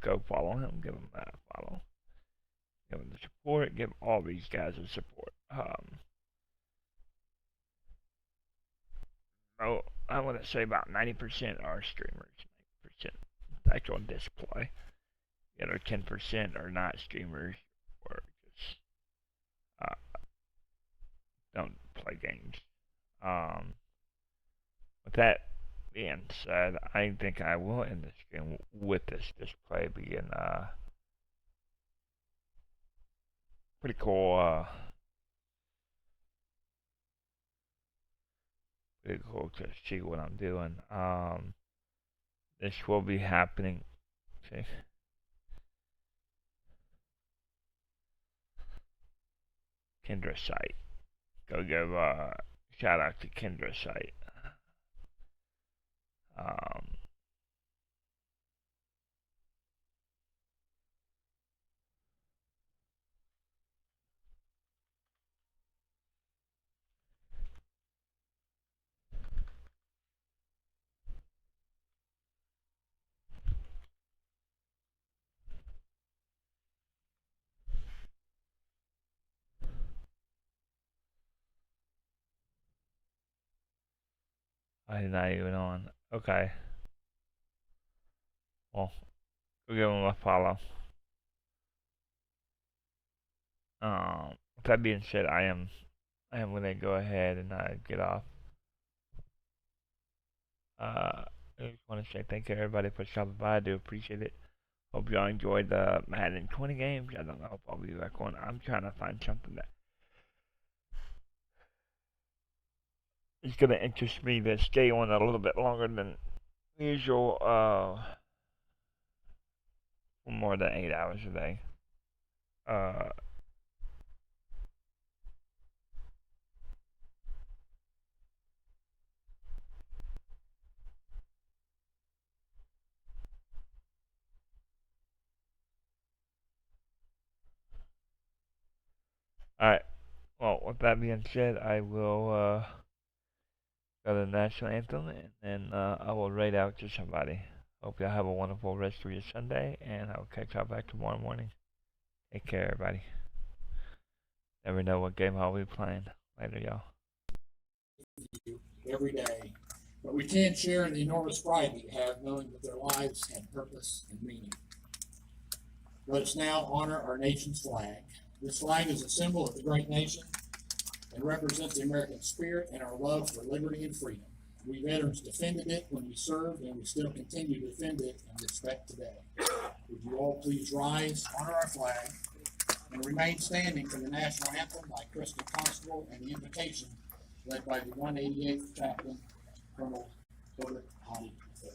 Go follow him, give him a follow. Give him the support, give all these guys the support. Oh, I want to say about 90% are streamers, 90% actual display. The other 10% are not streamers or just don't play games. With that being said, I think I will end the stream with this display being pretty cool. Pretty cool to see what I'm doing. This will be happening. See. Kendra site. Go give shout out to Kendra site. I'm not even on. Okay. Well, go give him a follow. With that being said, I am gonna go ahead and get off. I just want to say thank you everybody for stopping by. I do appreciate it. Hope y'all enjoyed the Madden 20 games. I don't know if I'll be back on. I'm trying to find something that is gonna interest me to stay on a little bit longer than usual. More than 8 hours a day. Alright. Well, with that being said, I will go to the national anthem and then I will write out to somebody. Hope y'all have a wonderful rest of your Sunday, and I'll catch y'all back tomorrow morning. Take care, everybody. Never know what game I'll be playing. Later, y'all. Every day. But we can't share in the enormous pride we have knowing that their lives had purpose and meaning. Let us now honor our nation's flag. This flag is a symbol of the great nation and represents the American spirit and our love for liberty and freedom. We veterans defended it when we served, and we still continue to defend it and respect today. Would you all please rise, honor our flag, and remain standing for the national anthem by Kristen Constable and the invocation led by the 188th Chaplain, Colonel Herbert Hottie III.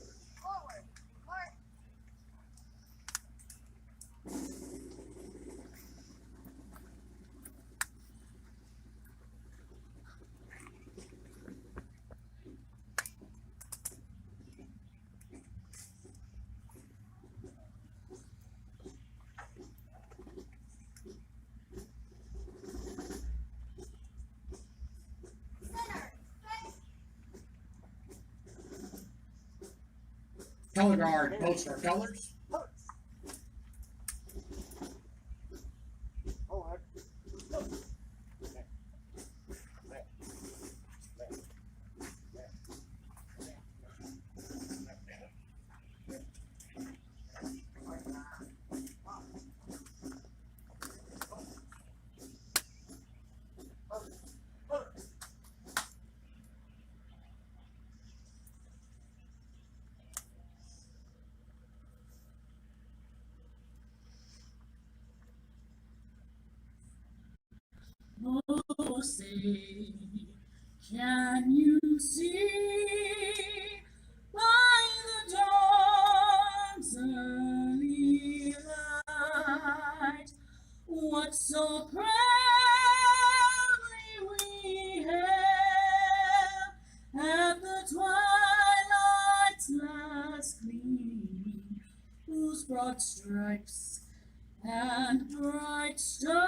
Color guard, post our colors. Oh, say, can you see by the dawn's early light what so proudly we hailed at the twilight's last gleam, whose broad stripes and bright stars